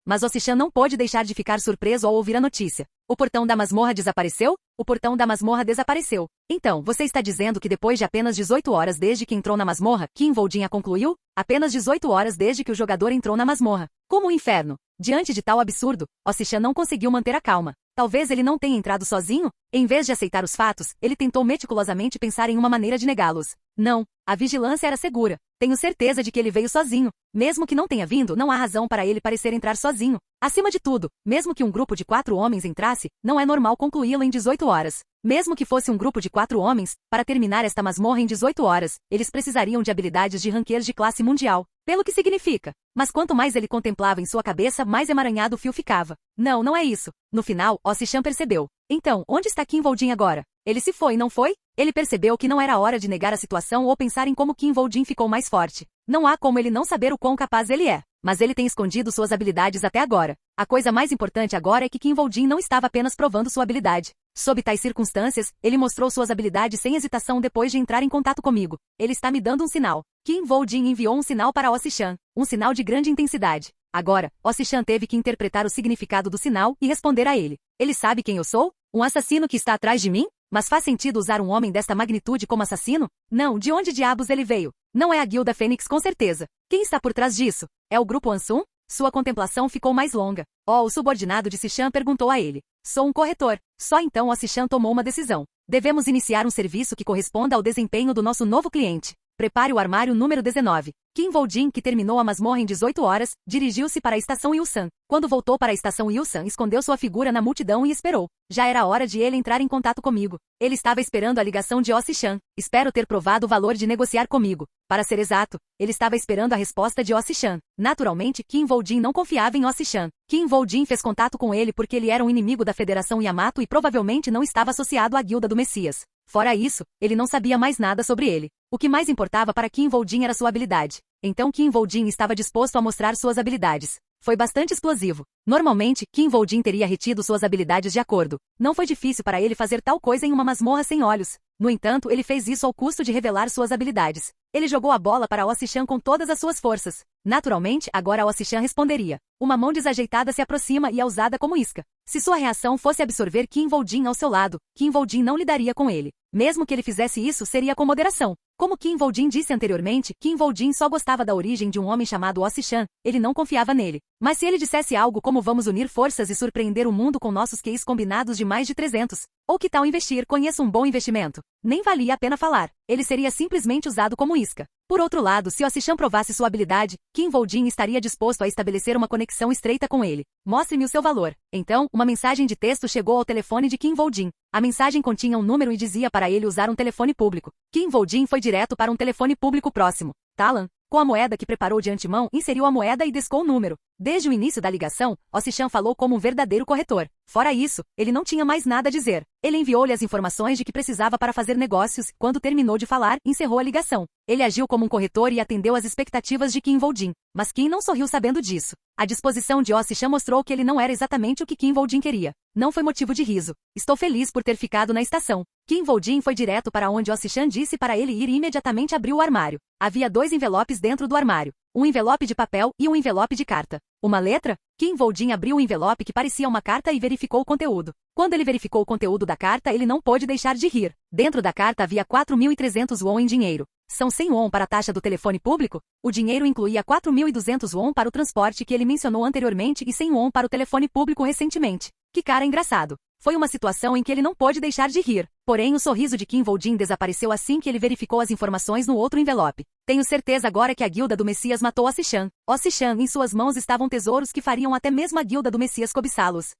Mas Ossichan não pôde deixar de ficar surpreso ao ouvir a notícia. O portão da masmorra desapareceu? O portão da masmorra desapareceu. Então, você está dizendo que depois de apenas 18 horas desde que entrou na masmorra, Kim Woo-jin a concluiu? Apenas 18 horas desde que o jogador entrou na masmorra. Como um inferno. Diante de tal absurdo, Ossichan não conseguiu manter a calma. Talvez ele não tenha entrado sozinho? Em vez de aceitar os fatos, ele tentou meticulosamente pensar em uma maneira de negá-los. Não, a vigilância era segura. Tenho certeza de que ele veio sozinho. Mesmo que não tenha vindo, não há razão para ele parecer entrar sozinho. Acima de tudo, mesmo que um grupo de 4 homens entrasse, não é normal concluí-lo em 18 horas. Mesmo que fosse um grupo de 4 homens, para terminar esta masmorra em 18 horas, eles precisariam de habilidades de ranquear de classe mundial. Pelo que significa. Mas quanto mais ele contemplava em sua cabeça, mais emaranhado o fio ficava. Não é isso. No final, Ossichan percebeu. Então, onde está Kim Woo-jin agora? Ele se foi, não foi? Ele percebeu que não era hora de negar a situação ou pensar em como Kim Woo-jin ficou mais forte. Não há como ele não saber o quão capaz ele é. Mas ele tem escondido suas habilidades até agora. A coisa mais importante agora é que Kim Woo-jin não estava apenas provando sua habilidade. Sob tais circunstâncias, ele mostrou suas habilidades sem hesitação depois de entrar em contato comigo. Ele está me dando um sinal. Kim Woo-jin enviou um sinal para Ossichan. Um sinal de grande intensidade. Agora, Ossichan teve que interpretar o significado do sinal e responder a ele. Ele sabe quem eu sou? Um assassino que está atrás de mim? Mas faz sentido usar um homem desta magnitude como assassino? Não, de onde diabos ele veio? Não é a Guilda Fênix com certeza. Quem está por trás disso? É o grupo Ansum? Sua contemplação ficou mais longa. O subordinado de Ossichan perguntou a ele. Sou um corretor. Só então Ossichan tomou uma decisão. Devemos iniciar um serviço que corresponda ao desempenho do nosso novo cliente. Prepare o armário número 19. Kim Woo-jin, que terminou a masmorra em 18 horas, dirigiu-se para a estação Ilsan. Quando voltou para a estação Ilsan, escondeu sua figura na multidão e esperou. Já era hora de ele entrar em contato comigo. Ele estava esperando a ligação de Ossichan. Espero ter provado o valor de negociar comigo. Para ser exato, ele estava esperando a resposta de Ossichan. Naturalmente, Kim Woo-jin não confiava em Ossichan. Kim Woo-jin fez contato com ele porque ele era um inimigo da Federação Yamato e provavelmente não estava associado à Guilda do Messias. Fora isso, ele não sabia mais nada sobre ele. O que mais importava para Kim Woo-jin era sua habilidade. Então Kim Woo-jin estava disposto a mostrar suas habilidades. Foi bastante explosivo. Normalmente, Kim Woo-jin teria retido suas habilidades de acordo. Não foi difícil para ele fazer tal coisa em uma masmorra sem olhos. No entanto, ele fez isso ao custo de revelar suas habilidades. Ele jogou a bola para Ossichan com todas as suas forças. Naturalmente, agora Ossichan responderia. Uma mão desajeitada se aproxima e é usada como isca. Se sua reação fosse absorver Kim Woo-jin ao seu lado, Kim Woo-jin não lidaria com ele. Mesmo que ele fizesse isso, seria com moderação. Como Kim Woo-jin disse anteriormente, Kim Woo-jin só gostava da origem de um homem chamado Ossichan. Ele não confiava nele. Mas se ele dissesse algo como vamos unir forças e surpreender o mundo com nossos QIs combinados de mais de 300, ou que tal investir, conheça um bom investimento, nem valia a pena falar. Ele seria simplesmente usado como isca. Por outro lado, se Ossichan provasse sua habilidade, Kim Woo-jin estaria disposto a estabelecer uma conexão estreita com ele. Mostre-me o seu valor. Então, uma mensagem de texto chegou ao telefone de Kim Woo-jin. A mensagem continha um número e dizia para ele usar um telefone público. Kim Woo-jin foi direto para um telefone público próximo. Talan, com a moeda que preparou de antemão, inseriu a moeda e descou o número. Desde o início da ligação, Ossichan falou como um verdadeiro corretor. Fora isso, ele não tinha mais nada a dizer. Ele enviou-lhe as informações de que precisava para fazer negócios. Quando terminou de falar, encerrou a ligação. Ele agiu como um corretor e atendeu às expectativas de Kim Woo-jin. Mas Kim não sorriu sabendo disso. A disposição de Ossichan mostrou que ele não era exatamente o que Kim Woo-jin queria. Não foi motivo de riso. Estou feliz por ter ficado na estação. Kim Woo-jin foi direto para onde Ossichan disse para ele ir e imediatamente abriu o armário. Havia 2 envelopes dentro do armário. Um envelope de papel e um envelope de carta. Uma letra? Kim Woo-jin abriu o envelope que parecia uma carta e verificou o conteúdo. Quando ele verificou o conteúdo da carta, ele não pôde deixar de rir. Dentro da carta havia 4.300 won em dinheiro. São 100 won para a taxa do telefone público? O dinheiro incluía 4.200 won para o transporte que ele mencionou anteriormente e 100 won para o telefone público recentemente. Que cara engraçado. Foi uma situação em que ele não pôde deixar de rir. Porém, o sorriso de Kim Woo-jin desapareceu assim que ele verificou as informações no outro envelope. Tenho certeza agora que a Guilda do Messias matou Ossichan. Ossichan, em suas mãos estavam tesouros que fariam até mesmo a Guilda do Messias cobiçá-los.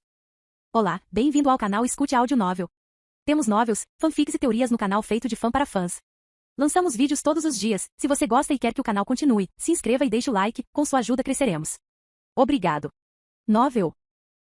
Olá, bem-vindo ao canal Escute Áudio Novel. Temos novels, fanfics e teorias no canal feito de fã para fãs. Lançamos vídeos todos os dias. Se você gosta e quer que o canal continue, se inscreva e deixe o like, com sua ajuda cresceremos. Obrigado. Novel.